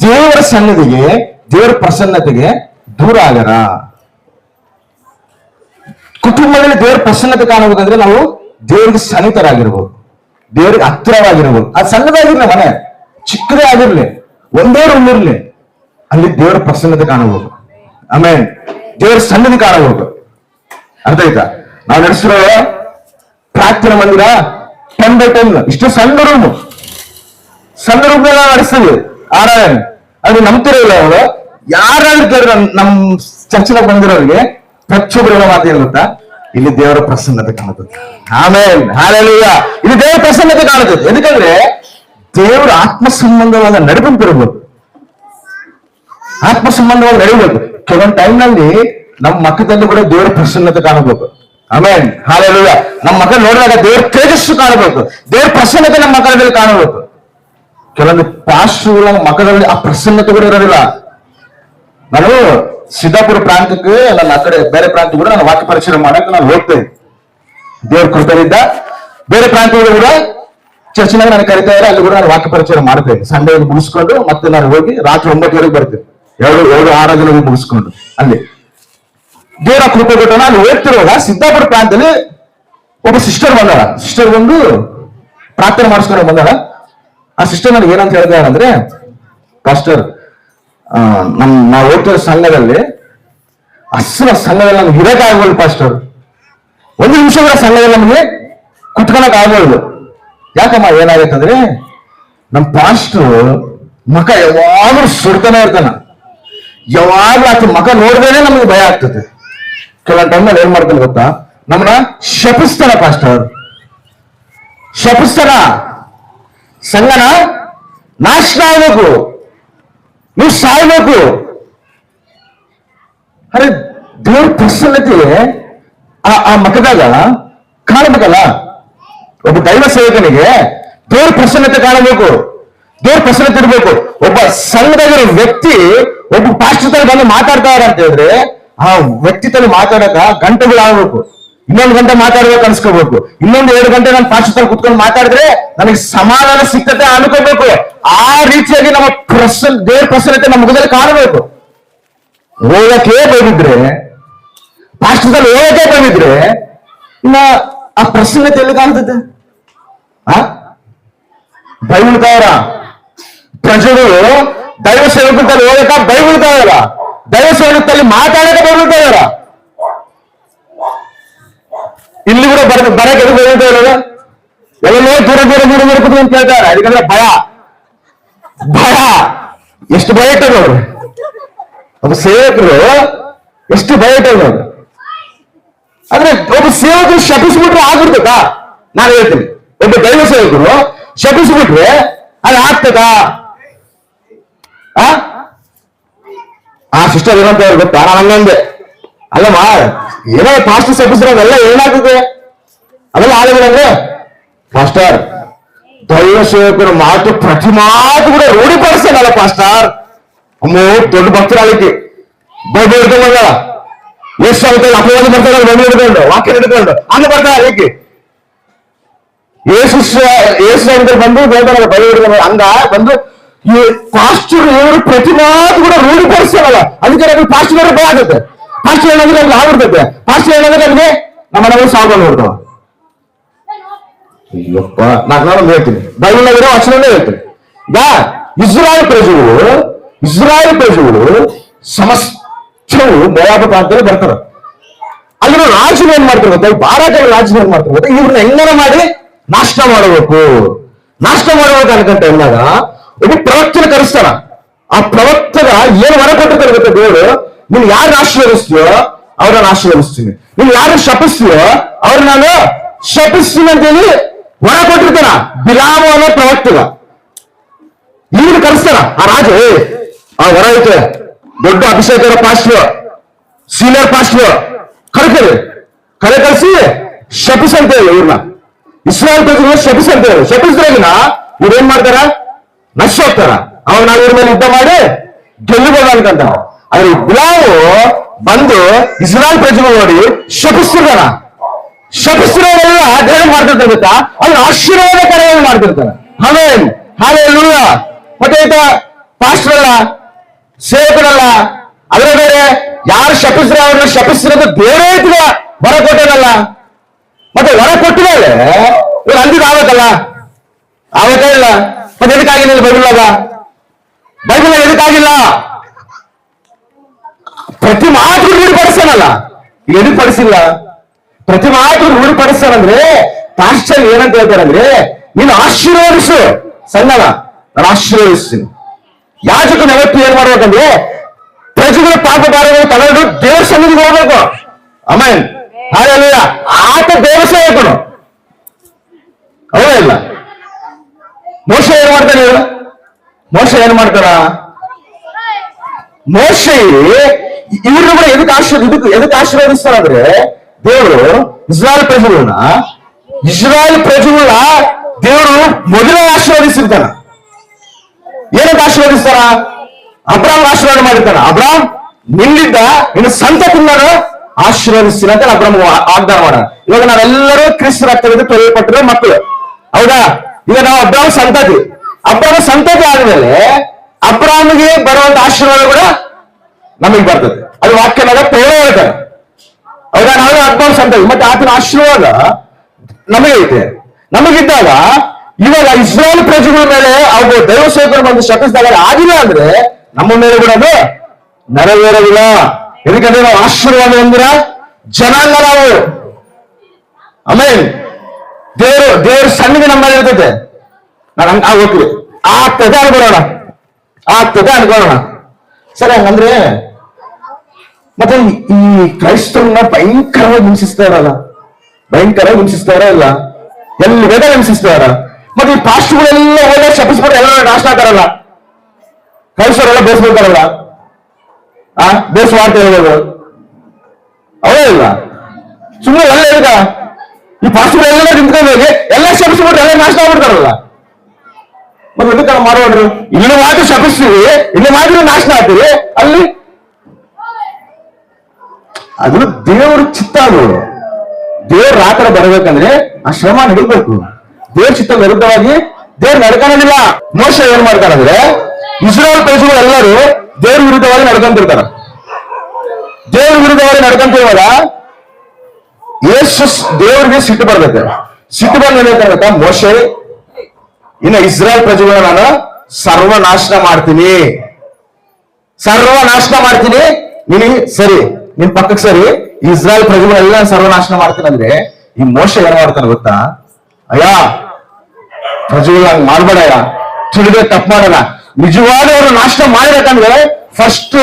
ದೇವರ ಸನ್ನಿಧಿಗೆ, ದೇವರ ಪ್ರಸನ್ನತೆಗೆ ದೂರ ಆಗರ. ಕುಟುಂಬದಲ್ಲಿ ದೇವರ ಪ್ರಸನ್ನತೆ ಕಾಣಬೇಕಂದ್ರೆ ನಾವು ದೇವರಿಗೆ ಸನ್ನಿಹಿತರಾಗಿರ್ಬೋದು, ದೇವರಿಗೆ ಹತ್ತಿರವಾಗಿರ್ಬೋದು. ಅದು ಸಣ್ಣದಾಗಿರ್ಲಿ, ಮನೆ ಚಿಕ್ಕದೇ ಆಗಿರ್ಲಿ, ಒಂದೇ ರೂಮ್ ಇರ್ಲಿ, ಅಲ್ಲಿ ದೇವರ ಪ್ರಸನ್ನತೆ ಕಾಣಬಹುದು. ಆಮೇಲೆ ದೇವರ ಸನ್ನಿಧಿ ಕಾಣಬಹುದು. ಅರ್ಥ ಆಯ್ತಾ? ನಾವು ನಡೆಸಿರೋ ಪ್ರಾರ್ಥನಾ ಮಂದಿರ 10x10, ಇಷ್ಟು ಸಣ್ಣ ರೂಮ್ ನಡೆಸ್ತೀವಿ. ಆರಾಧನೆ ಅದು ನಂಬ್ತಿರಲ್ಲ ಅವರು. ಯಾರಾದ್ರೂ ಕೇಳಿದ್ರೆ ನಮ್ ಚರ್ಚಿಗೆ ಬಂದಿರೋರಿಗೆ ಪ್ರತಿಯೊಬ್ಬರ ಮಾತು ಏನ್ ಗೊತ್ತಾ? ಇಲ್ಲಿ ದೇವರ ಪ್ರಸನ್ನತೆ ಕಾಣುತ್ತದೆ. ಆಮೇಲೆ ಹಾಲೆಲೂಯಾ. ಇಲ್ಲಿ ದೇವರ ಪ್ರಸನ್ನತೆ ಕಾಣುತ್ತದೆ. ಎದಕ್ಕಂದ್ರೆ ದೇವರ ಆತ್ಮ ಸಂಬಂಧವಾದ ನಡಿಬಂತಿರ್ಬೋದು, ಆತ್ಮ ಸಂಬಂಧವಾಗಿ ನಡಿಬೇಕು. ಕೆಲವೊಂದು ಟೈಮ್ ನಲ್ಲಿ ನಮ್ಮ ಮಕ್ಕದಲ್ಲಿ ಕೂಡ ದೇವರ ಪ್ರಸನ್ನತೆ ಕಾಣಬೇಕು. ಆಮೇಲೆ ಹಾಲೆಲೂಯಾ. ನಮ್ಮ ಮಕ್ಕಳು ನೋಡಿದಾಗ ದೇವರ ತೇಜಸ್ಸು ಕಾಣಬೇಕು, ದೇವರ ಪ್ರಸನ್ನತೆ ನಮ್ಮ ಮಕ್ಕಳಲ್ಲಿ ಕಾಣಬೇಕು. ಕೆಲವೊಂದು ಪಾಸ್ಟರ್ಗಳ ಮಕ್ಕಳಲ್ಲಿ ಆ ಪ್ರಸನ್ನತೆ ಕೂಡ ಇರೋದಿಲ್ಲ. ನಾನು ಸಿದ್ದಾಪುರ ಪ್ರಾಂತಕ್ಕೆ, ನನ್ನ ಆ ಕಡೆ ಬೇರೆ ಪ್ರಾಂತ ಕೂಡ ನಾನು ವಾಕ್ಯ ಪರಿಚಯ ಮಾಡಕ್ಕೆ ನಾನು ಹೋಗ್ತೇನೆ. ದೇವ್ರ ಕೃಪೆಯಿಂದ ಬೇರೆ ಪ್ರಾಂತ್ಯಗಳು ಕೂಡ ಚರ್ಚಿನಾಗ ನಾನು ಕರಿತಾ ಇದ್ದಾರೆ, ಅಲ್ಲಿ ಕೂಡ ನಾನು ವಾಕ್ಯ ಪರಿಚಯ ಮಾಡ್ತೇನೆ. ಸಂಡೇ ಮುಗಿಸ್ಕೊಂಡು ಮತ್ತೆ ನಾನು ಹೋಗಿ ರಾತ್ರಿ 9 ಬರ್ತೇನೆ, ಎರಡು ಆರಾಧನೆ ಮುಗಿಸ್ಕೊಂಡು ಅಲ್ಲಿ ದೇವರ ಕೃಪೆ ಕೊಟ್ಟು ನಾನು ಹೋಗ್ತಿರುವಾಗ ಸಿದ್ದಾಪುರ ಪ್ರಾಂತದಲ್ಲಿ ಒಬ್ಬ ಸಿಸ್ಟರ್ ಬಂದಾಳ. ಸಿಸ್ಟರ್ ಬಂದು ಪ್ರಾರ್ಥನೆ ಮಾಡಿಸ್ಕೊಂಡು ಬಂದಾಳ. ಆ ಸಿಸ್ಟರ್ ನನಗೆ ಏನಂತ ಹೇಳಿದಾರೆ ಅಂದ್ರೆ, ಪಾಸ್ಟರ್ ನಾವು ಹೋಗ್ತಿರೋ ಸಂಘದಲ್ಲಿ ಸಂಘದಲ್ಲಿ ನಮ್ಗೆ ಇರಕ್ಕೆ ಆಗ್ಬೋದು ಪಾಸ್ಟರ್, ಒಂದು ನಿಮಿಷ ಕೂಡ ಸಂಘದಲ್ಲಿ ನಮಗೆ ಕುತ್ಕೊಳಕ್ ಆಗ್ಬೋದು. ಯಾಕಮ್ಮ ಏನಾಗೈತೆ ಅಂದ್ರೆ ನಮ್ ಪಾಸ್ಟರ್ ಮಕ ಯಾವಾಗಲೂ ಸುಡ್ತಾನೆ ಇರ್ತಾನ, ಯಾವಾಗ್ಲೂ ಆತ ಮಕ ನೋಡಿದ್ರೆ ನಮಗೆ ಭಯ ಆಗ್ತದೆ. ಕೆಲವೊಂದು ಟೈಮಲ್ಲಿ ಏನ್ ಮಾಡ್ತಾನೆ ಗೊತ್ತಾ, ನಮ್ಮನ್ನ ಶಪಿಸ್ತಾನ ಪಾಸ್ಟರ್, ಶಪಿಸ್ತಾನ. ಸಂಘನ ನಾಶ ಆಗ್ಬೇಕು, ನೀವು ಸಾಯ್ಬೇಕು. ಅರೆ ದೇವ್ರ ಪ್ರಸನ್ನತೆ ಆ ಮಕದಾಗ ಕಾಣಬೇಕಲ್ಲ. ಒಬ್ಬ ದೈವ ಸೇವಕನಿಗೆ ದೇವ್ರ ಪ್ರಸನ್ನತೆ ಕಾಣಬೇಕು, ದೇವ್ರ ಪ್ರಸನ್ನತೆ ಇರ್ಬೇಕು. ಒಬ್ಬ ಸಂಘದಾಗಿರೋ ವ್ಯಕ್ತಿ ಒಬ್ಬ ಪಾಸ್ಟರ್ ಬಂದು ಮಾತಾಡ್ತಾರ ಅಂತ ಹೇಳಿದ್ರೆ ಆ ವ್ಯಕ್ತಿ ತಲೆ ಮಾತಾಡಕ ಗಂಟೆಗಳಾಗಬೇಕು. 1 ಗಂಟೆ ಮಾತಾಡ್ಬೇಕು ಅನ್ಸ್ಕೋಬೇಕು, 2 ಗಂಟೆ ನಾನು ಪಾಸ್ಟರ್ ಕುತ್ಕೊಂಡು ಮಾತಾಡಿದ್ರೆ ನನಗೆ ಸಮಾಧಾನ ಸಿಗ್ತದೆ ಅನ್ಕೋಬೇಕು. ಆ ರೀತಿಯಾಗಿ ನಮ್ಮ ದೇವ್ರ ಪ್ರಸನ್ನತೆ ನಮ್ಮ ಮುಖದಲ್ಲಿ ಕಾಣಬೇಕು. ಹೋಗಕ್ಕೆ ಬಂದಿದ್ರೆ, ಪಾಸ್ಟರ್ ಹೋಗಕ್ಕೆ ಬಂದಿದ್ರೆ ಇನ್ನ ಆ ಪ್ರಸನ್ನತೆ ಎಲ್ಲಿ ಕಾಣ್ತದೆ? ಬೈಬಿಳ್ತಾವ್ರ ಪ್ರಜೆಗಳು ದೈವ ಸೇವಕರಲ್ಲಿ ಹೋಗಕ ಬೈಬಿಳ್ತಾವ್ರ, ದೈವ ಸೇವಕರಲ್ಲಿ ಮಾತಾಡಕ ಬೈಬಿಳ್ತಾವ್ರ. ಇಲ್ಲಿ ಕೂಡ ಬರಕ್ಕೆ ಎದು ಬೈಬಿಳ್ತಾವ್ರ, ಎಲ್ಲೋ ದೂರ ಅಂತ ಕೇಳ್ತಾರೆ. ಅದಕ್ಕಂದ್ರೆ ಭಯ, ಭಯ ಎಷ್ಟು ಭಯ ಇಟ್ಟರು ನೋಡ್ರಿ. ಒಬ್ಬ ಸೇವಕರು ಎಷ್ಟು ಭಯ ಇಟ್ಟರು ನೋಡ್ರಿ. ಆದ್ರೆ ಒಬ್ಬ ಸೇವಕರು ಶಪಿಸ್ಬಿಟ್ರೆ ಆಗ್ಬಿಡ್ತದಾ? ನಾನು ಹೇಳ್ತೀನಿ, ಒಬ್ಬ ದೈವ ಸೇವಕರು ಶಪಿಸ್ಬಿಟ್ರೆ ಅದು ಆಗ್ತದಾ? ಆ ಸಿಸ್ಟರ್ ಏನಂತ ಹೇಳಿ ಗೊತ್ತಾ, ನಾನು ಹಂಗಂದೆ, ಅಲ್ಲಮ್ಮ ಏನೋ ಪಾಸ್ಟರ್ ಶಪಿಸ್ರಾಗೆಲ್ಲ ಏನಾಗ್ತದೆ ಅವೆಲ್ಲ ಆಳುಗಳಂದ್ರೆ, ಪಾಸ್ಟರ್ ದೈವ ಸೇವಕರ ಮಾತು ಪ್ರತಿ ಮಾತು ಕೂಡ ರೂಢಿಪಡಿಸ್ತಾನಲ್ಲ ಪಾಸ್ಟರ್. ಅಮ್ಮೋ ದೊಡ್ಡ ಭಕ್ತರಾಳಿಕೆ ಬೈಬಲ್ ಹಿಡ್ಕೊಂಡ ಎಷ್ಟು ಆಗುತ್ತೆ, ಅಪವಾದ ಬರ್ತಾರೆ ಬೈಬಲ್ ಹಿಡ್ಕೊಂಡು, ವಾಕ್ಯ ಹಿಡ್ಕೊಂಡು ಹಂಗ ಬರ್ತಾರೆ. ಏಕೆ ಯೇಸು ಅಂತ ಬಂದು ಹೇಳ್ತಾರಲ್ಲ ಬೈಬಲ್ ಹಿಡ್ಕೊಂಡು, ಹಂಗ ಬಂದು ಈ ಪಾಸ್ಟರ್ ಇವರು ಪ್ರತಿ ಮಾತು ಕೂಡ ರೂಢಿಪಡಿಸ್ತಾರಲ್ಲ. ಅದಕ್ಕೆ ನಮಗೆ ಪಾಸ್ಟರ್ ಭಯ ಆಗುತ್ತೆ. ಪಾಸ್ಟರ್ ಏನಾದ್ರೆ ನಮ್ಗೆ ಆಗ್ಬಿಡ್ತೈತೆ, ಪಾಸ್ಟರ್ ಏನಾದ್ರೆ ನಮಗೆ ನಮ್ಮ ಮನೆಗಳು ಸಾವುಗಳು ನೋಡ್ತಾವ. ಅಯ್ಯಪ್ಪ ನಾನು ಹೇಳ್ತೀನಿ, ಬೈಬಲ್ನಾಗಿರೋ ವಚನನೇ ಹೇಳ್ತೀನಿ. ಈಗ ಇಸ್ರಾಯೇಲ್ ಪ್ರಜೆಗಳು ಸಮಸ್ತವು ಮೋವಾಬ ಪ್ರಾಂತದಲ್ಲಿ ಬರ್ತಾರ. ಅಲ್ಲಿರೋ ರಾಜನ ಏನ್ ಮಾಡ್ತಾರೆ ಗೊತ್ತಾ, ಬಾರಾಟಗಳ ರಾಜನ ಏನ್ ಮಾಡ್ತಾರೆ ಗೊತ್ತಾ, ಇವ್ರನ್ನ ಹೆಂಗನ ಮಾಡಿ ನಾಶ ಮಾಡಬೇಕು ಅನ್ಕಂತ ಎಂದಾಗ ಒಬ್ಬ ಪ್ರವಕ್ತನ ಕರೆಸ್ತಾರ. ಆ ಪ್ರವಕ್ತನ ಏನ್ ವರ ಕೊಟ್ಟಿರ್ತಾರೆ ಗೊತ್ತಾ ದೇವರು, ನೀನ್ ಯಾರನ್ನ ಆಶೀರ್ವದಿಸ್ತೀಯೋ ಅವ್ರನ್ನ ಆಶೀರ್ವದಿಸ್ತೀನಿ, ನೀನ್ ಯಾರನ್ನ ಶಪಿಸ್ತೀಯೋ ಅವ್ರನ್ನ ನಾನು ಶಪಿಸ್ತೀನಿ ಅಂತೇಳಿ ವರ ಕೊಟ್ಟಿರ್ತಾರ. ಬಿಲಾಮ ಅನ್ನೋ ಪ್ರವಕ್ತಗ ಇವ್ರು ಕರೆಸ್ತಾರ. ಆ ರಾಜ ಆ ವರ ಐತೆ, ದೊಡ್ಡ ಅಭಿಷೇಕ ಪಾಸ್ಟರ್, ಸೀನಿಯರ್ ಪಾಸ್ಟರ್ ಕರೆ ಕಳಿಸಿ ಶಪಿಸ್ ಅಂತ ಹೇಳಿ ಇವ್ರನ್ನ ಇಸ್ರಾಯೇಲ್ ಪ್ರಜೆಗಳು ಶಪಿಸ್ ಅಂತ ಹೇಳಿ. ಶಪಿಸಿದ್ರಾಗಿನ ಇವ್ರು ಏನ್ ಮಾಡ್ತಾರ, ನಷ್ಟ ಹೋಗ್ತಾರ. ಅವಾಗ ನಾವು ಇವ್ರ ಮೇಲೆ ಯುದ್ಧ ಮಾಡಿ ಗೆಲ್ಲಬಹುದು ಅನ್ಕಂತ. ಆದ್ರೆ ಬಿಲಾವು ಬಂದು ಇಸ್ರಾಯೇಲ್ ಪ್ರಜೆಗಳು ನೋಡಿ ಶಪಿಸ್ತಿರ್ತಾನ. ಶಪಿಸ್ತಿರೋರೆಲ್ಲ ದೇವ ಮಾಡ್ತಿರ್ತಾರೆ ಗೊತ್ತಾ, ಅವ್ರು ಆಶೀರ್ವಾದ ಕರೆಯನ್ನು ಮಾಡ್ತಿರ್ತಾರೆ. ಆಮೇಲೆ ಹಾಲೆಲೂಯ. ಮತ್ತೆ ಈತ ಪಾಸ್ಟರ್ ಅಲ್ಲ, ಸೇವಕರಲ್ಲ, ಅದರ ಬೇರೆ ಯಾರು ಶಪಿಸ್ರೆ ಅವ್ರನ್ನ ಶಪಿಸ್ತಿರೋದು ಬೇರೆ ಐತಿಗ ವರ ಕೊಟ್ಟನಲ್ಲ. ಮತ್ತೆ ವರ ಕೊಟ್ಟಿದ್ದಾರೆ ಇವ್ರು ಅಂದಿದ್ದು ಆಗತ್ತಲ್ಲ, ಆಗತ್ತ ಇಲ್ಲ. ಮತ್ತೆ ಎದಕ್ಕಾಗಿಲ್ಲ ಬೈಬಲ್ ಎದಕ್ಕಾಗಿಲ್ಲ? ಪ್ರತಿ ಮಾತು ರೂಢಿಪಡಿಸ್ತಾನಲ್ಲ, ಎದಕ್ ಪಡಿಸಿಲ್ಲ? ಪ್ರತಿ ಮಾತು ರೂಢಿಪಡಿಸ್ತಾನಂದ್ರೆ ಪಾಸ್ಟರ್ ಏನಂತ ಹೇಳ್ತಾರಂದ್ರೆ, ನೀನು ಆಶೀರ್ವದಿಸು ಸಂಗನ, ನಾನು ಆಶೀರ್ವದಿಸ್ತೀನಿ. ಯಾಜಕನ ಯಾವತ್ತು ಏನ್ ಮಾಡ್ಬೇಕಂದ್ರೆ ಪ್ರಜೆಗಳ ಪಾಪ ಭಾರಗಳು ತಗೊಂಡು ದೇವ್ರ ಸನ್ನಿಧಿಗೆ ಹೋಗ್ಬೇಕು. ಆಮೇಲೆ ಹಾಗೆಲ್ಲ ಆತ ದೇವ ಸೇವಕನು ಅವೇ ಇಲ್ಲ. ಮೋಶೆ ಏನ್ ಮಾಡ್ತಾನೆ? ಮೋಶೆ ಏನ್ ಮಾಡ್ತಾರ? ಮೋಶೆ ಇವ್ರನ್ನ ಕೂಡ ಎದಕ್ಕೆ ಆಶೀರ್ವದಿಸ್ತಾರಂದ್ರೆ, ದೇವರು ಇಸ್ರಾಯೇಲ್ ಪ್ರಜೆಗಳನ್ನ ದೇವರು ಮೊದಲೇ ಆಶೀರ್ವದಿಸಿರ್ತಾನ. ಏನಂತ ಆಶೀರ್ವದಿಸ್ತಾರ? ಅಬ್ರಾಮ್ ಆಶೀರ್ವಾದ ಮಾಡಿರ್ತಾನ. ಅಬ್ರಾಮ್ ನಿನ್ನಿಂದ ನಿನ್ನ ಸಂತತಿಯನ್ನು ಆಶೀರ್ವದಿಸ್ತೀನಿ ಅಂತ ಅಬ್ರಹ್ಮ ವಾಗ್ದಾನ ಮಾಡೋಣ. ಇವಾಗ ನಾವೆಲ್ಲರೂ ಕ್ರಿಸ್ತ ರಕ್ತದಿಂದ ತೊಳೆಯಲ್ಪಟ್ಟಿರೋ ಮಕ್ಕಳು, ಹೌದಾ? ಈಗ ನಾವು ಅಬ್ರಹ್ಮ ಸಂತತಿ ಆದ್ಮೇಲೆ ಅಬ್ರಹ್ಮಿಗೆ ಬರುವಂತ ಆಶೀರ್ವಾದ ಕೂಡ ನಮಗೆ ಬರ್ತದೆ. ಅದು ವಾಕ್ಯನಾಗ ಪೌಲ ಹೇಳ್ತಾರೆ, ಹೌದಾ? ನಾವೇ ಅಬ್ರಹ್ಮ ಸಂತತಿ, ಮತ್ತೆ ಆತನ ಆಶೀರ್ವಾದ ನಮಗೆ ಐತೆ. ನಮಗಿದ್ದಾಗ ಇವಾಗ ಇಸ್ರಾಯೇಲ್ ಪ್ರಜೆಗಳ ಮೇಲೆ ಅವ್ರು ದೈವ ಸೇವಕರು ಬಂದು ಶಪಿಸಿದಾಗ ಆಗಿಲ್ಲ ಅಂದ್ರೆ ನಮ್ಮ ಮೇಲೆ ಕೂಡ ಅದು ನೆರವೇರೋದಿಲ್ಲ. ఎందుకంటే ನಾವು ಆಶೀರ್ವಾದ ಹೊಂದಿರ ಜನಾಂಗ ನಾವು. ಆಮೇಲೆ ದೇವ್ರ ಸನ್ನಿಧಿ ನಮ್ಮ ಮೇಲೆ ಇರ್ತೈತೆ. ನಾನು ಹೋಗ್ತೀವಿ ಆಗ್ತದೆ ಅನ್ಕೊಳ್ಳೋಣ. ಸರಿ, ಹಂಗಂದ್ರೆ ಮತ್ತೆ ಈ ಕ್ರೈಸ್ತರನ್ನ ಭಯಂಕರವಾಗಿ ಹಿಂಸಿಸ್ತಾರ ಇಲ್ಲ, ಎಲ್ಲಿ ಬೇಗ ಹಿಂಸಿಸ್ತಾರ. ಮತ್ತೆ ಈ ಪಾಸ್ಟ್ಗಳೆಲ್ಲ ಹೋದ ಶಪಿಸ್ಬಿಟ್ಟು ಎಲ್ಲ ನಾಶ ಆಗ್ತಾರಲ್ಲ, ಕ್ರೈಸ್ತರೆಲ್ಲ ಬೇಯಿಸ್ಬಿಡ್ತಾರಲ್ಲ, ಬೇಸ್ ಮಾಡ್ತಾ ಇರ್ಬೋದು, ಅವೇ ಇಲ್ಲ ಸುಮ್ಮನೆ ಎಲ್ಲ ಈಗ ಈ ಪಾಸ್ಟ್ಗಳೆಲ್ಲ ನಿಂತ್ಕೊಂಡೋಗಿ ಎಲ್ಲ ಶಪಿಸ್ಬಿಟ್ಟು ಎಲ್ಲ ನಾಶ ಆಗ್ಬಿಡ್ತಾರಲ್ಲ. ಮತ್ತೆ ಅದಕ್ಕೆ ಮಾಡೋಡ್ರು, ಇಲ್ಲಿ ಮಾತ್ರ ಶಪಿಸ್ತೀವಿ, ಇಲ್ಲಿ ಮಾತ್ರ ನಾಶ ಆಗ್ತೀವಿ, ಅಲ್ಲಿ ಅದು ದೇವ್ರ ಚಿತ್ತ. ಅದು ದೇವ್ರ ಆತರ ಬರಬೇಕಂದ್ರೆ ಆ ಶ್ರಮ ನಡಿಬೇಕು. ದೇವ್ರ ಚಿತ್ತ ವಿರುದ್ಧವಾಗಿ ದೇವ್ರು ನಡ್ಕೊಳ್ಳೋದಿಲ್ಲ. ಮೋಶೆ ಏನ್ ಮಾಡ್ತಾರಂದ್ರೆ ಇಸ್ರಾಯೇಲ್ ಪ್ರಜೆಗಳು ಎಲ್ಲರೂ ದೇವ್ರ ವಿರುದ್ಧವಾಗಿ ನಡ್ಕೊಂತಿರ್ತಾರ. ದೇವ್ರ ವಿರುದ್ಧವಾಗಿ ನಡ್ಕೊಂತಿರುವಾಗ ಯೇಸು ದೇವ್ರಿಗೆ ಸಿಟ್ಟು ಬರ್ತೈತೆ. ಸಿಟ್ಟು ಬಂದ ಏನಂತ ಮೋಶೆ, ಇನ್ನು ಇಸ್ರಾಯೇಲ್ ಪ್ರಜೆಗಳನ್ನ ನಾನು ಸರ್ವನಾಶನ ಮಾಡ್ತೀನಿ. ನೀನು ಸರಿ, ನಿನ್ ಪಕ್ಕಕ್ಕೆ ಸರಿ, ಇಸ್ರಾಯೇಲ್ ಪ್ರಜೆಗಳೆಲ್ಲ ಸರ್ವನಾಶನ ಮಾಡ್ತೀನಿ ಅಂದ್ರೆ ಈ ಮೋಶೆ ಏನ್ ಮಾಡ್ತಾನೆ ಗೊತ್ತಾ? ಅಯ್ಯ ಪ್ರಜೆಗಳು ಹಂಗ್ ಮಾಡ್ಬೇಡಯ್ಯ, ತಿಳಿದ್ರೆ ತಪ್ಪು ಮಾಡಲ್ಲ. ನಿಜವಾದ ಅವರು ನಾಶ ಮಾಡಿಬೇಕಂದ್ರೆ ಫಸ್ಟ್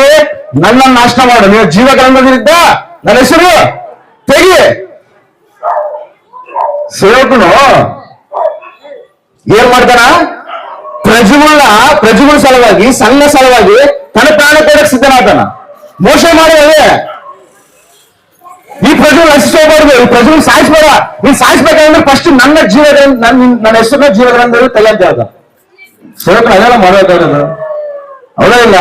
ನನ್ನ ನಾಶ ಮಾಡು. ನೀವು ಜೀವಗ್ರಂಥದಲ್ಲಿದ್ದ ನನ್ನ ಹೆಸರು ತೆಗಿ. ಸೇವಕನು ಏನ್ ಮಾಡ್ತಾನ? ಪ್ರಜೆಗಳ ಸಲುವಾಗಿ, ಸಂಘ ಸಲುವಾಗಿ ತನ್ನ ಪ್ರಾಣ ಕೊಡಕ್ ಸಿದ್ಧನಾಗ್ತಾನ. ಮೋಸ ಮಾಡಿದ್ರೆ ಈ ಪ್ರಜೆಗಳು ನಶಿಸೋಬಾರ್ದು, ಈ ಪ್ರಜೆಗಳು ಸಾಯಿಸ್ಬೇಡ. ನೀನ್ ಸಾಯಿಸ್ಬೇಕಂದ್ರೆ ಫಸ್ಟ್ ನನ್ನ ನನ್ನ ಹೆಸರನ್ನ ಜೀವಗ್ರಂಥದಲ್ಲಿ ತೆಗೆ ಅಂತ ಹೇಳ್ದ. ಸೇವಕರು ಅದೆಲ್ಲ ಮಾಡಬೇಕಾಗಿರೋದು, ಅವರೇ ಇಲ್ಲ.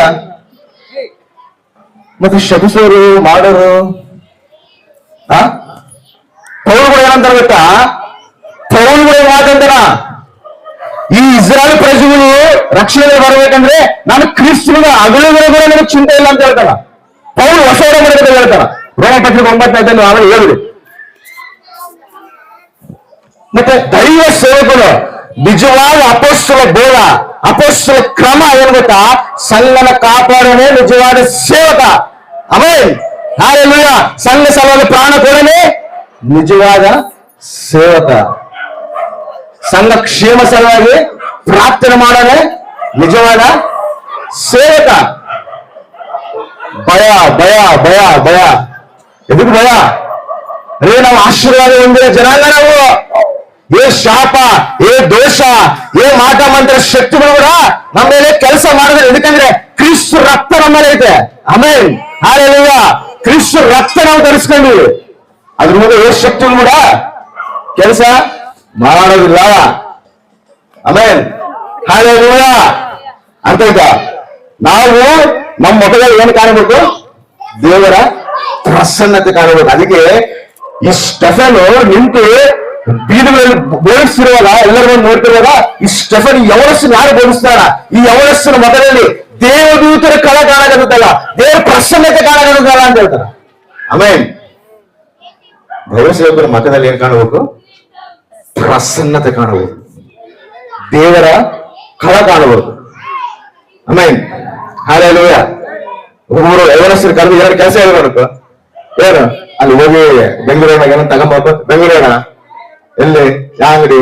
ಮತ್ತೆ ಶಪಿಸೋರು ಮಾಡೋರು ಪೌಲಗಳು ಏನಂತಾರ ಗೊತ್ತಾ? ಪೌಲಗಳು ಮಾತಂತಾರ, ಈ ಇಸ್ರಾಯೇಲ್ ಪ್ರಜೆಗಳು ರಕ್ಷಣೆ ಬರಬೇಕಂದ್ರೆ ನಾನು ಕ್ರಿಸ್ತನ ಅಗಲುಗಳ ನನಗೆ ಚಿಂತೆ ಇಲ್ಲ ಅಂತ ಹೇಳ್ತಾನ. ಪೌಲ್ ಹೊಸ ಒಡಂಬಡಿಕೆ ಹೇಳ್ತಾನ, ರೋಮಪತ್ರಿಕೆ 9 ಆಮೇಲೆ ಹೇಳಿದ್ರು. ಮತ್ತೆ ದೈವ ಸೇವಕರು ನಿಜವಾದ ಅಪೊಸ್ತಲ ಬೋಧ, ಅಪೊಸ್ತಲ ಕ್ರಮ ಏನ್ ಗೊತ್ತಾ? ಸಂಘನ ಕಾಪಾಡೋನೇ ನಿಜವಾದ ಸೇವಕ. Amen, hallelujah. ಸಂಘ ಸಲುವಾಗಿ ಪ್ರಾಣ ಕೊಡೋನೇ ನಿಜವಾದ ಸೇವಕ. ಸಂಘ ಕ್ಷೇಮ ಸಲುವಾಗಿ ಪ್ರಾರ್ಥನೆ ಮಾಡೋದೇ ನಿಜವಾದ ಸೇವಕ. ಭಯ ಭಯ ಭಯ ಭಯ ಎದಕ್ಕೆ ಭಯ? ನಾವು ಆಶೀರ್ವಾದ ಹೊಂದಿರೋ ಜನಾಂಗ ನಾವು. ಏ ಶಾಪ, ಏ ದೋಷ, ಏ ಮಾಟ ಮಂತ್ರ ಶಕ್ತಿಗಳು ಕೂಡ ನಮ್ಮ ಮೇಲೆ ಕೆಲಸ ಮಾಡಿದ್ರೆ. ఎందుకంದ್ರೆ ಕ್ರಿಸ್ತ ರಕ್ತ ನಮ್ಮ ಮೇಲೆ ಐತೆ. Amen, hallelujah. ಕ್ರಿಸ್ತ ರಕ್ತ ನಾವು ಧರಿಸ್ಕೊಂಡ್ವಿ, ಅದ್ರ ಮುಂದೆ ಏ ಶಕ್ತಿಗಳು ಕೂಡ ಕೆಲಸ ಮಾಡೋದಿಲ್ಲ. Amen, hallelujah. ಅರ್ಥ ಆಯ್ತಾ? ನಾವು ನಮ್ಮ ಮುಖದಲ್ಲಿ ಏನು ಕಾಣಬೇಕು? ದೇವರ ಪ್ರಸನ್ನತೆ ಕಾಣಬೇಕು. ಅದಕ್ಕೆ ಈ ಸ್ಟೆಫನು ನಿಂತು ಬೀದಿಗಳಲ್ಲಿ ಬೋಧಿಸಿರುವಾಗ, ಎಲ್ಲರೂ ನೋಡ್ತಿರುವಾಗ ಈ ಸ್ಟೆಫನ್ ಯವನಸ್ಸನ್ನು ಯಾರು ಬೋಧಿಸ್ತಾರ? ಈ ಯವನಸ್ಸಿನ ಮೊದಲಲ್ಲಿ ದೇವದೂತರ ಕಳ ಕಾಣಕತ್ತಲ್ಲ, ದೇವರ ಪ್ರಸನ್ನತೆ ಕಾಣಕತ್ತಲ್ಲ ಅಂತ ಹೇಳ್ತಾರ. ಆಮೇನ್. ದೈವಸೇವಕರ ಮತದಲ್ಲಿ ಏನ್ ಕಾಣಬೇಕು? ಪ್ರಸನ್ನತೆ ಕಾಣಬಹುದು, ದೇವರ ಕಳ ಕಾಣಬಹುದು. ಆಮೇನ್, ಹಲ್ಲೆಲೂಯಾ. ಒಬ್ಬರು ಯವನಸ್ಸರು ಕರೆದು ಎರಡು ಕೆಲಸ ಹೇಳ್ಬೇಕು. ಏನು? ಅಲ್ಲಿ ಹೋಗಿ ಬೆಂಗಳೂರಿನಾಗ ಏನೋ ತಗೊಂಬ. ಬೆಂಗಳೂರಿನ ಎಲ್ಲಿ? ಯಾವ ಅಂಗಡಿ?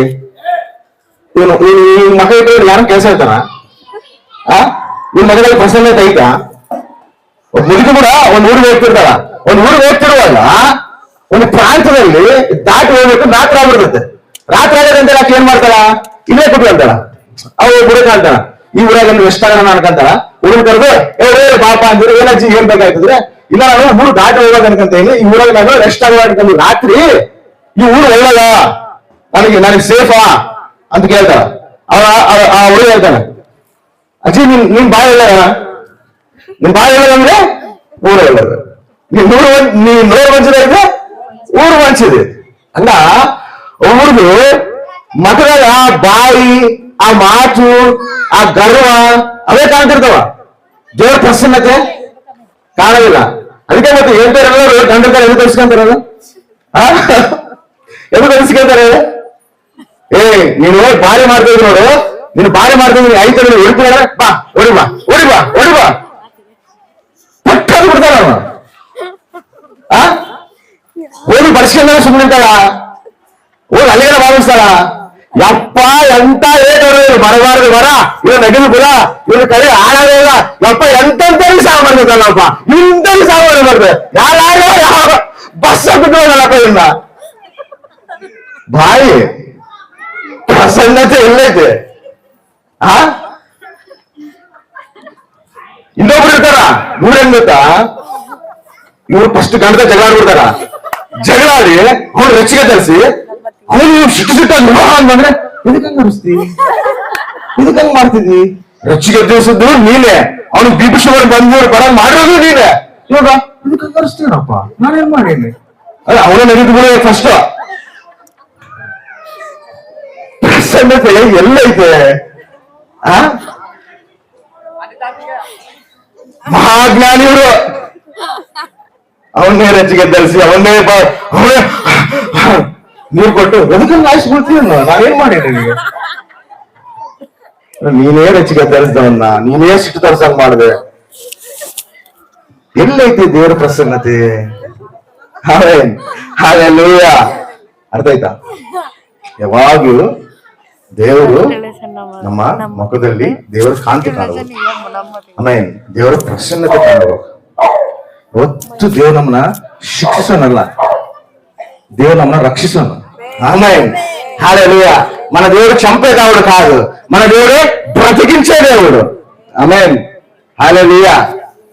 ಇವನು ಈ ಮಗ ಇದ್ರೆ ಯಾರು ಕೆಲಸ ಹೇಳ್ತಾನ? ನಿಮ್ ಮಗದಲ್ಲಿ ಪ್ರಸನ್ನತೆ ಐತಾ? ಒಬ್ಬ ಮುದುಕ ಕೂಡ ಒಂದ್ ಊರಿಗೆ ಹೋಗ್ತಿರ್ತಾಳ. ಒಂದ್ ಊರಿಗೆ ಹೋಗ್ತಿರುವಾಗ ಒಂದು ಪ್ರಾಂತದಲ್ಲಿ ದಾಟಿ ಹೋಗ್ಬೇಕು, ರಾತ್ರಿ ಆಗ್ಬಿಡ್ತೈತೆ. ರಾತ್ರಿ ಆಗದಂತೆ ಆಕೆ ಏನ್ ಮಾಡ್ತಾಳ? ಇಲ್ಲೇ ಕೊಟ್ಟು ಅಂತಾಳ. ಅವು ಬುಡಕ ಅಂತಾಳ. ಈ ಊರಾಗ ರೆಸ್ಟ್ ಆಗೋಣ ಅನ್ಕಂತಾಳ. ಹುಡುಗ ಕರೆದು ಪಾಪ ಅಂತಿದ್ರೆ ಏನಜ್ಜಿ ಏನ್ ಬೇಕಾಗ್ತದ್ರೆ? ಇಲ್ಲ, ನಾನು ಊರು ದಾಟಿ ಹೋಗೋದು ಅನ್ಕಂತೀನಿ. ಈ ಊರಾಗ ನಾನು ರೆಸ್ಟ್ ಆಗೋಣ ಅನ್ಕೊಂಡು ರಾತ್ರಿ ಈ ಊರು ಒಳ್ಳೇದ, ನನಗೆ ಸೇಫಾ ಅಂತ ಕೇಳ್ತಾಳ. ಆ ಹುಡುಗ ಹೇಳ್ತಾನೆ, ಅಜ್ಜಿ ನಿಮ್ ಬಾಯಿ ಒಳ್ಳೆಯ, ನಿಮ್ ಬಾಯಿ ಒಳ್ಳೇದಂದ್ರೆ ಊರ ಒಳ್ಳೇದು. ನೀ ನೋಡ್ ಮಂಚಿದೆ ಊರು ಮಂಚಿದೆ ಅಲ್ಲ. ಒಬ್ಬರದು ಮಗನ ಬಾಯಿ, ಆ ಮಾತು, ಆ ಗರ್ವ ಅವೇ ಕಾಣ್ತಿರ್ತಾವ. ದೇವರ ಪ್ರಸನ್ನತೆ ಕಾಣೋದಿಲ್ಲ. ಅದಕ್ಕೆ ಮತ್ತೆ ಹೇಳ್ತಾರಲ್ಲ ಗಂಡತಾರೆ ಎದು ಕಲಿಸ್ಕೊಂತಾರಲ್ಲ, ಎದು ಕಲಿಸ್ಕೊಂತಾರೆ. ನೀನು ಬಾರಿ ಮಾಡ್ತಿದ್ರು ನೋಡು, ನೀನು ಬಾರಿ ಮಾಡ್ತಿದ್ರಿ ಐದು ಹೊಡಿತೀರ, ಬಾ ಹೊಡಿ ಬಾ ಹೊಡಿ ಬಾ ಹೊಡಿ ಬಾ ಪಟ್ಟದು ಬಿಡ್ತಾರ. ಹೋಗಿ ಬರ್ಸ್ಕೊಂಡ ಸುಮ್ಮನೆ ನಿಂತಾಳ, ಹೋಗಿ ಅಲ್ಲಿಗೆಲ್ಲ ಭಾವಿಸ್ತಾಳ. ಯಪ್ಪ ಎಂತ ಬರಬಾರದು ಬರ, ಇವ್ ನಗಿಲು ಬರ, ಇವ್ರ ಕಡೆ ಹಾಳಾಗೇ ಇಲ್ಲ. ಯಪ್ಪ ಎಂತಂತಲ್ಲಿ ಸಾವು ಮಾಡ್ಬೇಕಲ್ಲಪ್ಪ, ಇಂತಲ್ಲಿ ಸಾವು ಮಾಡಬಾರ್ದು. ಯಾವ ಬಸ್ ಬಿಟ್ಟೋಗಲ್ಲಪ್ಪ ಇನ್ನ. ಬಾಯಿ ಪ್ರಸನ್ನತೆ ಎಲ್ಲೈತೆ. ಇನ್ನೊಬ್ರು ಇರ್ತಾರ, ಇವ್ರೇನ್ ಗೊತ್ತಾ, ಇವ್ರು ಫಸ್ಟ್ ಗಂಡದ ಜಗಳ ಆಡ್ಬಿಡ್ತಾರ. ಜಗಳ ಆಡಿ ಅವ್ರು ರಚಿಗೆ ತರಿಸಿ ಅವನು ಸಿಟ್ಟು ಬಂದ್ರೆ ಇದಕ್ಕಂಗ್ ಅನಿಸ್ತಿ, ಇದಕ್ಕಂಗ್ ಮಾಡ್ತಿದ್ವಿ. ರಚಿಗೆ ದಿವಸದ್ದು ನೀನೆ, ಅವನು ಬಿಪಿ ಶುಗರ್ ಬಂದವ್ರು ಬರ ಮಾಡಿರೋದು ನೀನೆ. ಇವಾಗ ಇದಕ್ಕಂಗ್ ಅನಿಸ್ತೀನಪ್ಪ, ನಾನೇನ್ ಮಾಡೀನಿ ಅಲ್ಲ. ಅವನ ನಗದು ಬಿಡ ಫಸ್ಟ್. ಪ್ರಸನ್ನತೆ ಎಲ್ಲೈತೆ. ಮಹಾಜ್ಞಾನಿಯವರು ಅವನ್ನೇ ರಚಿಗೆ ಧರಿಸಿ ಅವನ್ನೇ ನೀರು ಕೊಟ್ಟು ಎದಕ್ಕಂಗ ಆಯಿಸ್ಬಿಡ್ತೀವಿ. ನಾವೇನ್ ಮಾಡಿದ್ರಿ, ನೀನೇ ರಚಿಗೆ ಧರಿಸಿದವನ್ನ ನೀನೇ ಸಿಟ್ಟು ತರ್ಸಂಗ್ ಮಾಡಿದೆ. ಎಲ್ಲೈತಿ ದೇವರ ಪ್ರಸನ್ನತೆ? ಹಾಲೆಲೂಯ. ಅರ್ಥ ಆಯ್ತಾ? ಯಾವಾಗ್ಲೂ ದೇವರು ನಮ್ಮ ಮುಖದಲ್ಲಿ ದೇವರ ಕಾಂತಿ ಕಾಣಬೇಕು. ಆಮೇಲೆ ದೇವರ ಪ್ರಸನ್ನತೆ ಕಾಣಬೇಕು. ಒತ್ತು ದೇವ್ರು ನಮ್ಮನ್ನ ಶಿಕ್ಷಿಸೋನಲ್ಲ, దేవుడు నమ్మను రక్షిస్తాను. ఆమేన్ హల్లెలూయా. మన దేవుడు చంపే దేవుడు కాదు, మన దేవుడు బ్రతికించే దేవుడు. ఆమేన్ హల్లెలూయా.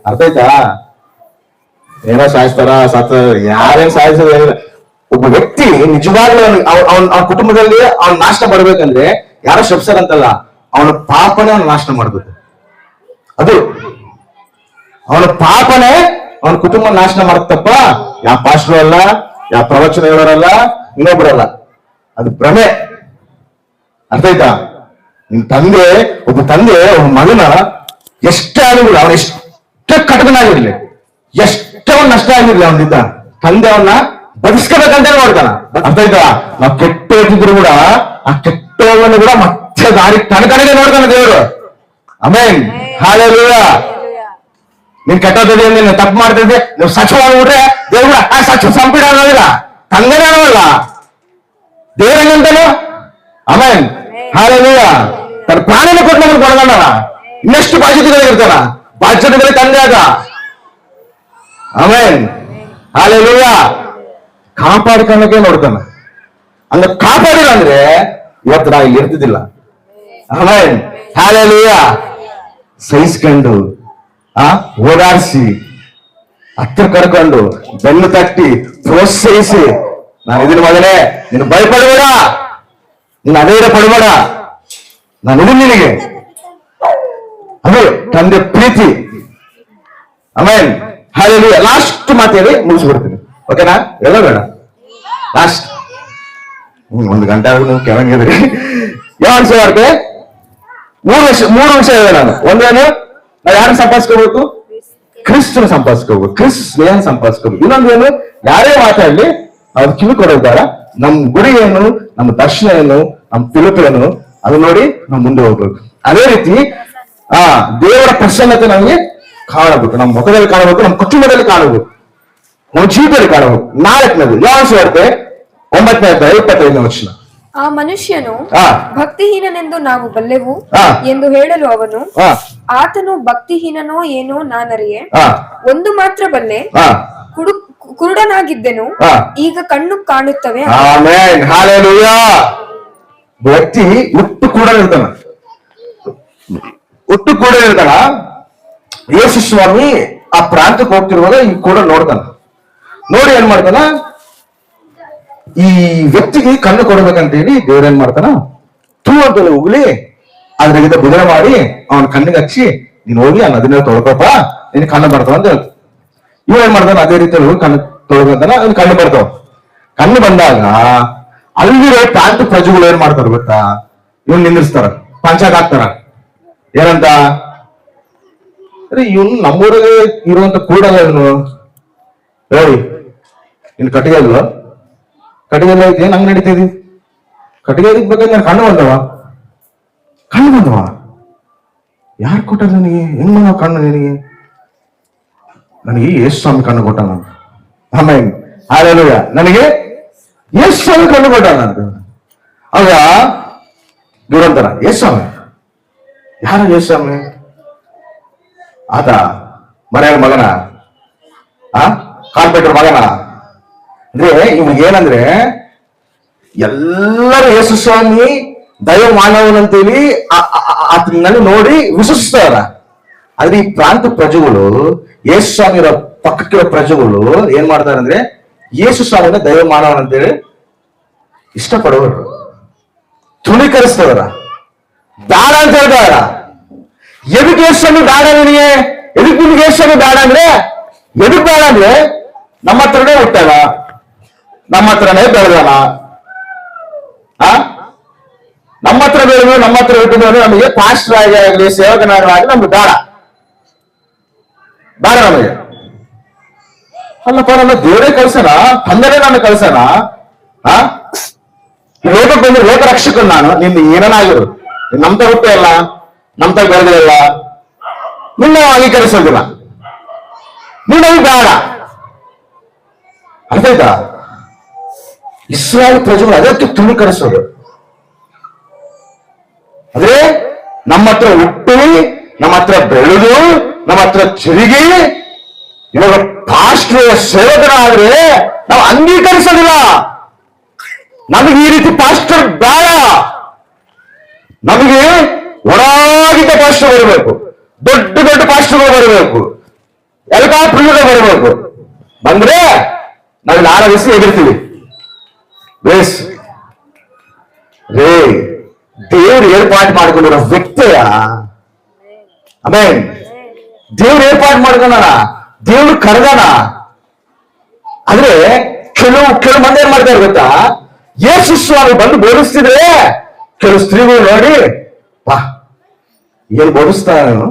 అర్థమైతా? ಏನೋ ಸಾಯಿಸ್ತಾರ ಸತ್ತ ಯಾರೇನ್ ಸಾಯಿಸೋದು. ಒಬ್ಬ ವ್ಯಕ್ತಿ ನಿಜವಾಗ್ಲೂ ಅವನ ಕುಟುಂಬದಲ್ಲಿ ಅವ್ನ ನಾಶ ಮಾಡ್ಬೇಕಂದ್ರೆ ಯಾರೋ ಶಬ್ಸರಂತಲ್ಲ, ಅವನ ಪಾಪನೇ ಅವ್ನ ನಾಶ ಮಾಡ್ಬೇಕು. ಅದು ಅವನ ಪಾಪನೇ ಅವನ ಕುಟುಂಬ ನಾಶನ ಮಾಡತ್ತಪ್ಪ. ಯಾವ ಪಾಸ್ಟರ್ ಅಲ್ಲ, ಯಾವ ಪ್ರವಚನ ಹೇಳೋರಲ್ಲ, ಇನ್ನೊಬ್ರಲ್ಲ. ಅದು ಭ್ರಮೆ. ಅರ್ಥ ಆಯ್ತಾ? ನಿನ್ ತಂದೆ ಒಬ್ಬ ಮಗನ ಎಷ್ಟೇ ಆಗಿರ್ಲಿ, ಅವನ ಎಷ್ಟೇ ಕಟಕನಾಗಿರ್ಲಿ, ಎಷ್ಟೇ ಅವ್ನ ನಷ್ಟ ಆಗಿರ್ಲಿ, ಅವನಿದ್ದ ತಂದೆ ಅವನ್ನ ಬದುಸ್ಕೋಬೇಕಂತ ನೋಡ್ತಾನ. ಅರ್ಥ ಆಯ್ತಾ? ನಾವು ಕೆಟ್ಟ ಹೋಗಿದ್ರು ಕೂಡ ಆ ಕೆಟ್ಟವನ್ನು ಕೂಡ ಮತ್ತೆ ದಾರಿ ಕಣಕಣಿಗೆ ನೋಡ್ತಾನೆ ದೇವರು. ಆಮೇನ್ ಹಲ್ಲೆಲೂಯಾ. ನೀನ್ ಕೆಟ್ಟೋದಿದೆ, ನೀನು ತಪ್ಪು ಮಾಡ್ತಿದ್ದೆ, ನೀವು ಸಚವಾಗ್ಬಿಟ್ರೆ ದೇವ್ರ ಆ ಸಚ ಸಂಪೀಡ ಅನ್ನೋದಿಲ್ಲ, ತಂದೆನೇ ಅನ್ನೋಲ್ಲ. ದೇವ್ರ ಹೆಂಗಂತಾನು? ಆಮೇನ್ ಹಲ್ಲೆಲೂಯಾ. ತನ್ನ ಪ್ರಾಣಿನ ಕೊಟ್ಟು ನಮ್ಗೆ ಕೊಡಗಲ್ಲ. ಇನ್ನೆಷ್ಟು ಬಾಧ್ಯತೆಗಳಿರ್ತಾನ, ಬಾಧ್ಯತೆಗಳಿಗೆ ತಂದೆ ಆಗ. ಆಮೇನ್ ಹಲ್ಲೆಲೂಯಾ. ಕಾಪಾಡ್ಕೊಳ್ಳೋಕೆ ನೋಡ್ತಾನ. ಹಂಗ ಕಾಪಾಡಿಲ್ಲ ಅಂದ್ರೆ ಇವತ್ತು ನಾ ಇಲ್ಲಿ ಇರ್ತಿದ್ದಿಲ್ಲ. ಆಮೇನ್ ಹಲ್ಲೆಲೂಯಾ. ಸಹಿಸ್ಕೊಂಡು ಓಡಾಡಿಸಿ ಹತ್ತಿರ ಕರ್ಕೊಂಡು ಬೆನ್ನು ತಟ್ಟಿ ಪ್ರೋತ್ಸಾಹಿಸಿ, ನಾನು ಇದನ್ನ ಮಗನೇ, ನೀನು ಭಯಪಡಬೇಡ, ನೀನು ಅಧೈರ್ಯ ಪಡಬೇಡ, ನಾನು ಇದನ್ನ ನಿನಗೆ. ಅದು ತಂದೆ ಪ್ರೀತಿ. ಆಮೇನ್ ಹಲ್ಲೆಲೂಯಾ. ಲಾಸ್ಟ್ ಮಾತು ಹೇಳಿ ಮುಗಿಸ್ಬಿಡ್ತೀನಿ, ಓಕೆನಾ? ಎಲ್ಲ ಬೇಡ, ಲಾಸ್ಟ್ 1 ಗಂಟೆ ಆದ್ರೂ ನೀವು ಕೆಳಗಿದ್ರಿ. ಯಾವ ಅನ್ಸ ಮಾಡ್ತೆ? 3 ವಿಷಯ ಹೇಳಿದೆ ನಾನು. ಒಂದೇನು, ನಾವು ಯಾರನ್ನ ಸಂಪಾದಿಸ್ಕೋಬೇಕು? ಕ್ರಿಸ್ತನ ಸಂಪಾದಿಸ್ಕೋಬೇಕು, ಕ್ರಿಸ್ತ ಸ್ನೇಹ ಸಂಪಾದಿಸ್ಕೋಬೇಕು. ಇನ್ನೊಂದೇನು, ಯಾರೇ ಮಾತಾಡ್ಲಿ ಅವ್ರು ಕಿವಿ ಕೊಡೋದಾರ. ನಮ್ ಗುರಿ ಏನು, ನಮ್ಮ ದರ್ಶನ ಏನು, ನಮ್ಮ ತಿಳುಪೇನು, ಅದು ನೋಡಿ ನಾವು ಮುಂದೆ ಹೋಗ್ಬೇಕು. ಅದೇ ರೀತಿ ದೇವರ ಪ್ರಸನ್ನತೆ ನಮಗೆ ಕಾಣಬೇಕು, ನಮ್ಮ ಮುಖದಲ್ಲಿ ಕಾಣಬೇಕು, ನಮ್ಮ ಕುಟುಂಬದಲ್ಲಿ ಕಾಣಬೇಕು, ನಮ್ಮ ಜೀವಿತದಲ್ಲಿ ಕಾಣಬೇಕು. 4ನೇದು ಯಾವ ಸುವಾರ್ತೆ 9ನೇ ಅಧ್ಯಾಯ 25ನೇ ವಚನ. ಆ ಮನುಷ್ಯನು ಭಕ್ತಿಹೀನನೆಂದು ನಾವು ಬಲ್ಲೆವು ಎಂದು ಹೇಳಲು ಅವನು, ಆತನು ಭಕ್ತಿಹೀನನೋ ಏನೋ ನಾನರಿಯೆ, ಒಂದು ಮಾತ್ರ ಬಲ್ಲೆ, ಕುರುಡನಾಗಿದ್ದೆನು, ಈಗ ಕಣ್ಣು ಕಾಣುತ್ತವೆ. Amen hallelujah. ವ್ಯಕ್ತಿ ಹುಟ್ಟು ಕೂಡ ಇರ್ತಾನ, ಯೇಸು ಸ್ವಾಮಿ ಆ ಪ್ರಾಂತಕ್ಕೆ ಹೋಗ್ತಿರುವಾಗ ಈ ಕೂಡ ನೋಡ್ತಾನ. ನೋಡಿ ಏನ್ ಮಾಡ್ತಾನ, ಈ ವ್ಯಕ್ತಿಗೆ ಕಣ್ಣು ಕೊಡ್ಬೇಕಂತ ಹೇಳಿ ದೇವ್ರ ಏನ್ ಮಾಡ್ತಾನ, ಅಂತ ಉಗ್ಲಿ ಅದ್ರಾಗಿದ್ದ ಬಿಡುಗಡೆ ಮಾಡಿ ಅವನ ಕಣ್ಣಿಗೆ ಹಚ್ಚಿ, ನೀನ್ ಹೋಗಿ ಆ ನದಿನ ತೊಳ್ಕೊಪ್ಪ, ನಿನ್ ಕಣ್ಣು ಬರ್ತಾವ ಅಂತ ಹೇಳ್ತ. ಇವ ಏನ್ ಮಾಡ್ತಾನ ಅದೇ ರೀತಿಯಲ್ಲಿ ಕಣ್ಣು ತೊಳಗಂತಾನ ಅದು ಕಣ್ಣು ಬರ್ತಾವ. ಕಣ್ಣು ಬಂದಾಗ ಅಲ್ಲಿರೋ ಪ್ರಾಂತ ಪ್ರಜೆಗಳು ಏನ್ ಮಾಡ್ತಾರ ಗೊತ್ತಾ, ಇವನ್ ನಿಂದಿರ್ಸ್ತಾರ, ಪಂಚಾಕ್ ಹಾಕ್ತಾರ. ಏನಂತ, ಇವನ್ ನಮ್ಮೂರಿಗೆ ಇರುವಂತ ಕೂಡಲ್ಲ ಇವನು, ಹೇಳಿ ಇನ್ ಕಟ್ಟಿಗೆ ಅಲ್ವ, ಕಟ್ಟಿಗೆ ಏನ್ ಹಂಗ್ ನಡೀತಿದಿ, ಕಟ್ಟಿಗೆ ಬೇಕಾದ್ರೆ ನಾನು ಕಣ್ಣು ಬಂದವ ಯಾರು ಕೊಟ್ಟ ನನಗೆ, ಹೆಂಗ್ ಬಂದವ ಕಣ್ಣು ನಿನಗೆ? ನನಗೆ ಯೇಸು ಸ್ವಾಮಿ ಕಣ್ಣು ಕೊಟ್ಟ ನಾನು. ಆಮೇಲೆ ಹಾಲೆಲೂಯಾ, ನನಗೆ ಯೇಸು ಸ್ವಾಮಿ ಕಣ್ಣು ಕೊಟ್ಟ ನಾನು. ಆಗ ಇವ್ರಂತಾರ ಯೇಸು ಸ್ವಾಮಿ, ಯಾರು ಯೇಸು ಸ್ವಾಮಿ? ಆತ ಮನೆಯ ಮಗನ, ಕಾರ್ಪೆಂಟರ್ ಮಗನ? ಅಂದ್ರೆ ಇವ್ರಿಗೆ ಏನಂದ್ರೆ ಎಲ್ಲರೂ ಯೇಸು ಸ್ವಾಮಿ ದೈವ ಮಾನವನಂತೇಳಿ ಆತನಲ್ಲಿ ನೋಡಿ ವಿಶ್ವಸಿಸ್ತಾರ. ಆದ್ರೆ ಈ ಪ್ರಾಂತ ಪ್ರಜೆಗಳು, ಯೇಸು ಸ್ವಾಮಿ ಪಕ್ಕಕ್ಕಿರೋ ಪ್ರಜೆಗಳು ಏನ್ ಮಾಡ್ತಾರೆ ಅಂದ್ರೆ ಯೇಸು ಸ್ವಾಮಿನ ದೈವ ಮಾನವನಂತೇಳಿ ಇಷ್ಟಪಡೋರು, ತೃಣೀಕರಿಸ್ತವರ, ಬೇಡ ಅಂತ ಹೇಳ್ತಾರ. ಎದಕ್ಕೆ ಯೇಸು ಸ್ವಾಮಿ ಬೇಡ ನಿನಗೆ, ಎದಕ್ಕೆ ನಿಮ್ಗೆ ಯೇಸು ಸ್ವಾಮಿ ಬೇಡ ಅಂದ್ರೆ, ಎದಕ್ ಬೇಡ ಅಂದ್ರೆ ನಮ್ಮ ಹತ್ರನೇ ಹುಟ್ಟಾನ, ನಮ್ಮ ಹತ್ರನೇ ಬೆಳೆದಾನ, ನಮ್ಮ ಹತ್ರ ಬೆಳೆದು ನಮ್ಮ ಹತ್ರ ಹುಟ್ಟಿದವನು ನಮಗೆ ಪಾಸ್ಟರ್ ಆಗಲಿ ಸೇವಕನಾಗಲಿ ನಮ್ಗೆ ಬೇಡ ನಮಗೆ. ಅಲ್ಲಪ್ಪ, ನನ್ನ ದೇವರೇ ಕಳ್ಸೋಣ, ತಂದೆನೇ ನಾನು ಕಳ್ಸೋಣ. ಲೋಕಕ್ಕೆ ಬಂದ್ರೆ ಲೋಕ ರಕ್ಷಕನ್ ನಾನು, ನಿನ್ನ ಏನನಾಗಿರು, ನಮ್ತ ಹುಟ್ಟೆ ಇಲ್ಲ, ನಮ್ತ ಬೆಳೆದಿಲ್ಲ, ನಿನ್ನ ಅಂಗೀಕರಿಸೋದಿಲ್ಲ, ನೀನು ಬೇಡ. ಅರ್ಥ ಆಯ್ತಾ? ಇಸ್ರಾಯೇಲ್ ಪ್ರಜೆಗಳು ಅದಕ್ಕೆ ತೃಣೀಕರಿಸೋದು. ಅದೇ ನಮ್ಮ ಹತ್ರ ಹುಟ್ಟಿ, ನಮ್ಮ ಹತ್ರ ಬೆಳೆದು, ನಮ್ಮ ಹತ್ರ ತಿರುಗಿ ಇವಾಗ ಪಾಸ್ಟರ್ ಸೇವಕರಾದ್ರೆ ನಾವು ಅಂಗೀಕರಿಸೋದಿಲ್ಲ. ನಮಗೆ ಈ ರೀತಿ ಪಾಸ್ಟರ್ ಬೇಡ, ನಮಗೆ ಒಳಗಿದ್ದ ಪಾಸ್ಟರ್ ಬರಬೇಕು, ದೊಡ್ಡ ದೊಡ್ಡ ಪಾಸ್ಟರ್ಗಳು ಬರಬೇಕು, ಹೆಲಿಕಾಪ್ಟರ್ಗಳು ಬರಬೇಕು. ಬಂದ್ರೆ ನಾವು ಆರಾಧಿಸಿ ಎಗಿರ್ತೀವಿ. ಬೇಸ್ ರೇ, ದೇವ್ರು ಏರ್ಪಾಟ್ ಮಾಡ್ಕೊಂಡಿರೋ ವ್ಯಕ್ತಿಯ, ಆಮೇಲೆ ದೇವ್ರು ಏರ್ಪಾಟ್ ಮಾಡ್ಕೊಂಡಾನ, ದೇವ್ರು ಕರೆದಾನ. ಆದ್ರೆ ಕೆಲವು ಮಂದಿ ಏನ್ ಮಾಡ್ತಾರೆ ಗೊತ್ತಾ, ಯೇಸು ಸ್ವಾಮಿ ಬಂದು ಬೋಧಿಸ್ತಿದ್ರೆ ಕೆಲವು ಸ್ತ್ರೀಗಳು ನೋಡಿ, ವಾ ಏನ್ ಬೋಧಿಸ್ತಾನ,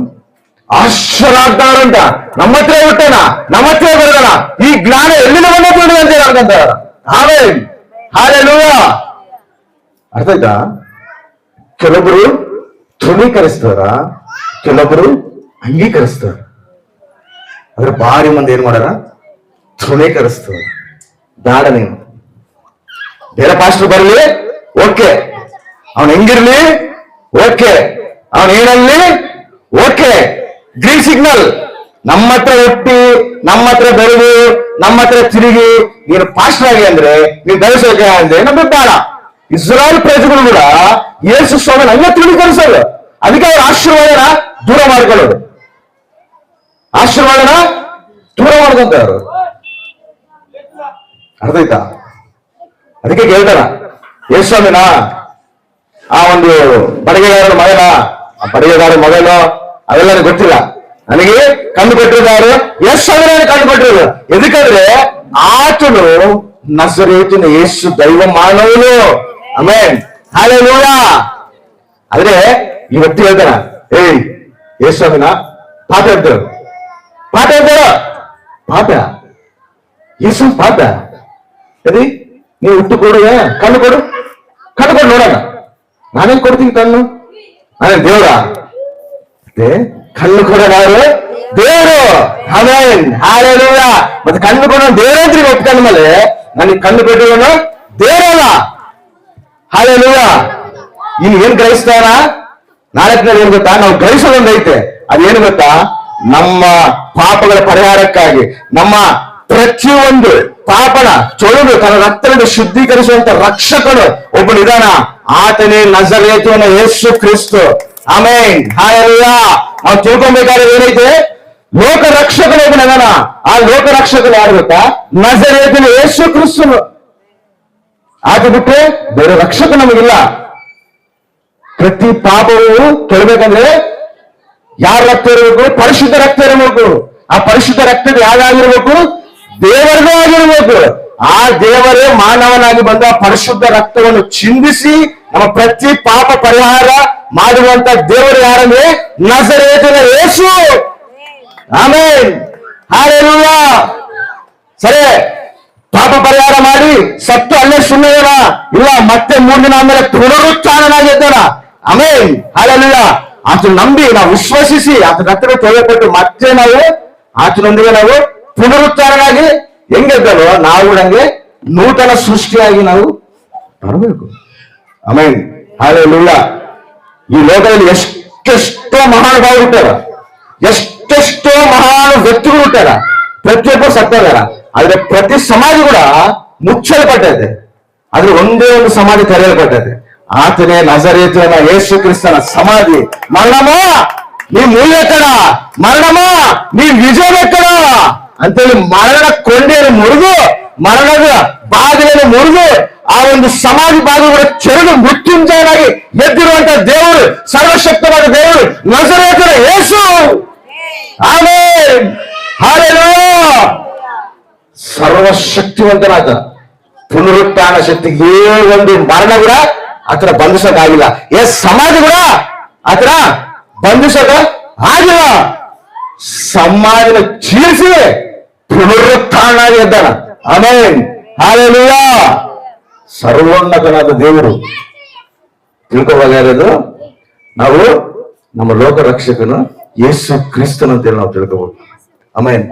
ಆಶ್ಚರ್ಯಾಗ್ತಾರಂತ, ನಮ್ಮ ಹತ್ರ ಬಿಟ್ಟೇನ, ನಮ್ಮ ಹತ್ರ ಬರೋಣ, ಈ ಜ್ಞಾನ ಎಲ್ಲಿಂದ ಬಂದ ಅಂತ ಹೇಳ್ಕೊಂತಾರ. ಆಮೇಲೆ ಹಾಲೆಲೂಯಾ. ಅರ್ಥ ಆಯ್ತಾ? ಕೆಲವೊಬ್ರು ತೃಣೀಕರಿಸ್ತಾರ, ಕೆಲವೊಬ್ರು ಅಂಗೀಕರಿಸ್ತಾರ. ಅದ್ರ ಭಾರಿ ಮಂದಿ ಏನ್ ಮಾಡಾರ, ತೃಣೀಕರಿಸ್ತಾರ. ಬೇಡ, ನೀನು ಬೇರೆ ಪಾಸ್ಟರ್ ಬರ್ಲಿ ಓಕೆ, ಅವನ್ ಹೆಂಗಿರ್ಲಿ ಓಕೆ, ಅವನ್ ಏನಲ್ಲಿ ಓಕೆ, ಗ್ರೀನ್ ಸಿಗ್ನಲ್. ನಮ್ಮ ಹತ್ರ ಹುಟ್ಟಿ, ನಮ್ಮ ಹತ್ರ ಬೆಳೆದು, ನಮ್ಮ ಹತ್ರ ತಿರುಗಿ ನೀನು ಪಾಸ್ಟರ್ ಆಗಿ ಅಂದ್ರೆ, ನೀನು ದಯಸೋಕೆ ಅಂದ್ರೆ ನಮ್ಗೆ ಬೇಡ. ಇಸ್ರಾಯೇಲ್ ಪ್ರಜೆಗಳು ಕೂಡ ಯೇಸು ಸ್ವಾಮಿ ಹಂಗೆ ತೃಣೀಕರಿಸೋದು. ಅದಕ್ಕೆ ಅವ್ರ ಆಶೀರ್ವಾದನ ದೂರ ಮಾಡ್ಕೊಳ್ಳೋದು, ಆಶೀರ್ವಾದನ ದೂರ ಮಾಡ್ಕೊಂತಾರೆ. ಅರ್ಥ ಆಯ್ತಾ? ಅದಕ್ಕೆ ಕೇಳ್ತಾರ, ಯೇಸು ಸ್ವಾಮಿನ ಆ ಒಂದು ಬಡಗೆಗಾರನ ಮಗನ, ಆ ಬಡಗೆಗಾರನ ಮಗನೋ ಅವೆಲ್ಲ ನನಗೆ ಗೊತ್ತಿಲ್ಲ, ನನಗೆ ಕಂಡು ಕೊಟ್ಟಿದ್ದಾರೆ ಯೇಸು ಸ್ವಾಮಿನ ಕಂಡು ಕೊಟ್ಟಿರೋದು. ಎದಕ್ಕಂದ್ರೆ ಆತನು ನಜರೇತಿನ ಯೇಸು ದೈವ ಮಾನವನು. Amen, hallelujah. ಆದ್ರೆ ಈ ವ್ಯಕ್ತಿ ಹೇಳ್ತಾರ, ಏಯ್ ಯೇಸು ಸ್ವಾಮಿನ ಪಾಪ ಹೇಳ್ತಾರ, ಪಾಪ ಹೇಳ್ತಾರ, ಪಾಪ ಯೇಸು ಪಾಪ. ಸರಿ, ನೀವು ಹುಟ್ಟು ಕೊಡುವ, ಕಣ್ಣು ಕೊಡು, ಕಣ್ಣು ಕೊಡು ನೋಡೋಣ. ನಾನೇನ್ ಕೊಡ್ತೀನಿ ಕಣ್ಣು? ನಾನೇನ್ ದೇವ್ರ? ಕಣ್ಣು ಕೊಡೋದಾದ್ರೆ ದೇವರು. Amen, hallelujah. ಮತ್ತೆ ಕಣ್ಣು ಕೊಡೋ ದೇವ್ರಂತ್ರಿ ಒಪ್ಕೊಂಡ ಮೇಲೆ ನನಗೆ ಕಣ್ಣು ಕೊಟ್ಟಿರೋನು ದೇವರಲ್ಲ. ಹಲ್ಲೆಲೂಯಾ. ಇನ್ನು ಏನ್ ಗ್ರಹಿಸ್ತಾರ? ನಾಲ್ಕನೇದು ಏನ್ ಗೊತ್ತಾ, ನಾವು ಗ್ರಹಿಸೋದೊಂದೈತೆ, ಅದೇನು ಗೊತ್ತಾ, ನಮ್ಮ ಪಾಪಗಳ ಪರಿಹಾರಕ್ಕಾಗಿ ನಮ್ಮ ಪ್ರತಿಯೊಂದು ಪಾಪನ ತೊಳೆದು ತನ್ನ ರಕ್ತದಿಂದ ಶುದ್ಧೀಕರಿಸುವಂತ ರಕ್ಷಕನು ಒಬ್ಬನಿದಾನ, ಆತನೇ ನಜರೇತಿನ ಯೇಸು ಕ್ರಿಸ್ತು. Amen, hallelujah. ನಾವು ತಿಳ್ಕೊಬೇಕಾದ್ರೆ ಏನೈತೆ, ಲೋಕ ರಕ್ಷಕನು ಒಬ್ಬನಿದಾನ. ಆ ಲೋಕ ರಕ್ಷಕನು ಯಾರು ಗೊತ್ತಾ, ನಜರೇತಿನ ಯೇಸು ಕ್ರಿಸ್ತನು. ಆತ ಬಿಟ್ಟು ಬೇರೆ ರಕ್ಷಕ ನಮಗಿಲ್ಲ. ಪ್ರತಿ ಪಾಪವು ತೊಳಬೇಕಂದ್ರೆ ಯಾರ ರಕ್ತ ಇರಬೇಕು? ಪರಿಶುದ್ಧ ರಕ್ತ ಇರಬೇಕು. ಆ ಪರಿಶುದ್ಧ ರಕ್ತದ ಯಾವ್ದಾಗಿರ್ಬೇಕು? ದೇವರದೇ ಆಗಿರ್ಬೇಕು. ಆ ದೇವರೇ ಮಾನವನಾಗಿ ಬಂದ ಪರಿಶುದ್ಧ ರಕ್ತವನ್ನು ಚಿಂದಿಸಿ ನಮ್ಮ ಪ್ರತಿ ಪಾಪ ಪರಿಹಾರ ಮಾಡುವಂತ ದೇವರು ಯಾರಂದ್ರೆ ನಜರೇತಿನ ಯೇಸು. Amen, hallelujah. ಸರಿ, ಪಾಪ ಪರಿಹಾರ ಮಾಡಿ ಸತ್ತು ಅಲ್ಲೇ ಸುಮ್ಮನೆ ಇಲ್ಲ, ಮತ್ತೆ 3 ದಿನ ಆದ್ಮೇಲೆ ಪುನರುತ್ಥಾನನಾಗಿದ್ದಾನ. Amen, hallelujah. ಆತನ ನಂಬಿ ನಾವು ವಿಶ್ವಸಿಸಿ ಆತನ ಹತ್ತಿರ ತೊಳೆಯಪಟ್ಟು ಮತ್ತೆ ನಾವು ಆತನೊಂದಿಗೆ ನಾವು ಪುನರುತ್ಥಾನನಾಗಿ ಹೆಂಗೆದ್ದಲ್ವ ನಾವು ನಂಗೆ ನೂತನ ಸೃಷ್ಟಿಯಾಗಿ ನಾವು ಬರಬೇಕು. Amen, hallelujah. ಈ ಲೋಕದಲ್ಲಿ ಎಷ್ಟೆಷ್ಟೋ ಮಹಾನುಭಾವರು ಹುಟ್ಟಾರ, ಎಷ್ಟೆಷ್ಟೋ ಮಹಾನ್ ವ್ಯಕ್ತಿಗಳು ಹುಟ್ಟಾರ, ಪ್ರತಿಯೊಬ್ಬರು ಸತ್ತಾರ. ಆದ್ರೆ ಪ್ರತಿ ಸಮಾಜ ಕೂಡ ಮುಚ್ಚಲ್ಪಟ್ಟೈತೆ, ಆದ್ರೆ ಒಂದೇ ಒಂದು ಸಮಾಧಿ ತೆರೆಯಲ್ಪಟ್ಟೈತೆ. ಆತನೇ ನಜರೇತಿನ ಯೇಸು ಕ್ರಿಸ್ತನ ಸಮಾಧಿ. ಮರಣಮಾ ನೀ ಮುರಿಯಕಣ, ಮರಣಮಾ ನೀ ವಿಜಯಬೇಕಣ ಅಂತೇಳಿ ಮರಣದ ಕೊಂಡೆಯನ್ನು ಮುರಿದು, ಮರಣದ ಬಾಗಿಲನ್ನು ಮುರಿದು, ಆ ಒಂದು ಸಮಾಧಿ ಬಾಗಿಲು ಚೆರಡು ಮೃತ್ಯುಂಜಯನಾಗಿ ಎದ್ದಿರುವಂತ ದೇವರು, ಸರ್ವಶಕ್ತವಾದ ದೇವರು ನಜರೇತಿನ ಯೇಸು. Amen, hallelujah. ಸರ್ವಶಕ್ತಿವಂತನಾದ ಪುನರುತ್ಥಾನ ಶಕ್ತಿಗೆ ಒಂದು ಮರಣ ಕೂಡ ಆತರ ಬಂಧಿಸೋಕಾಗಿಲ್ಲ. ಸಮಾಧಿ ಕೂಡ ಆತರ ಬಂಧಿಸೋಕ ಆಗಿಲ್ಲ. ಸಮಾಧಿನ ಚೀರಿಸಿ ಪುನರುತ್ಥಾನ ಎದ್ದಾನ. Amen, hallelujah. ಸರ್ವೋನ್ನತನಾದ ದೇವರು ತಿಳ್ಕೋಬೇಕಾಗಿರೋದು ನಾವು ನಮ್ಮ ಲೋಕ ರಕ್ಷಕನು ಯೇಸು ಕ್ರಿಸ್ತನು ಅಂತೇಳಿ ನಾವು ತಿಳ್ಕೋಬಹುದು. ಆಮೆನ್.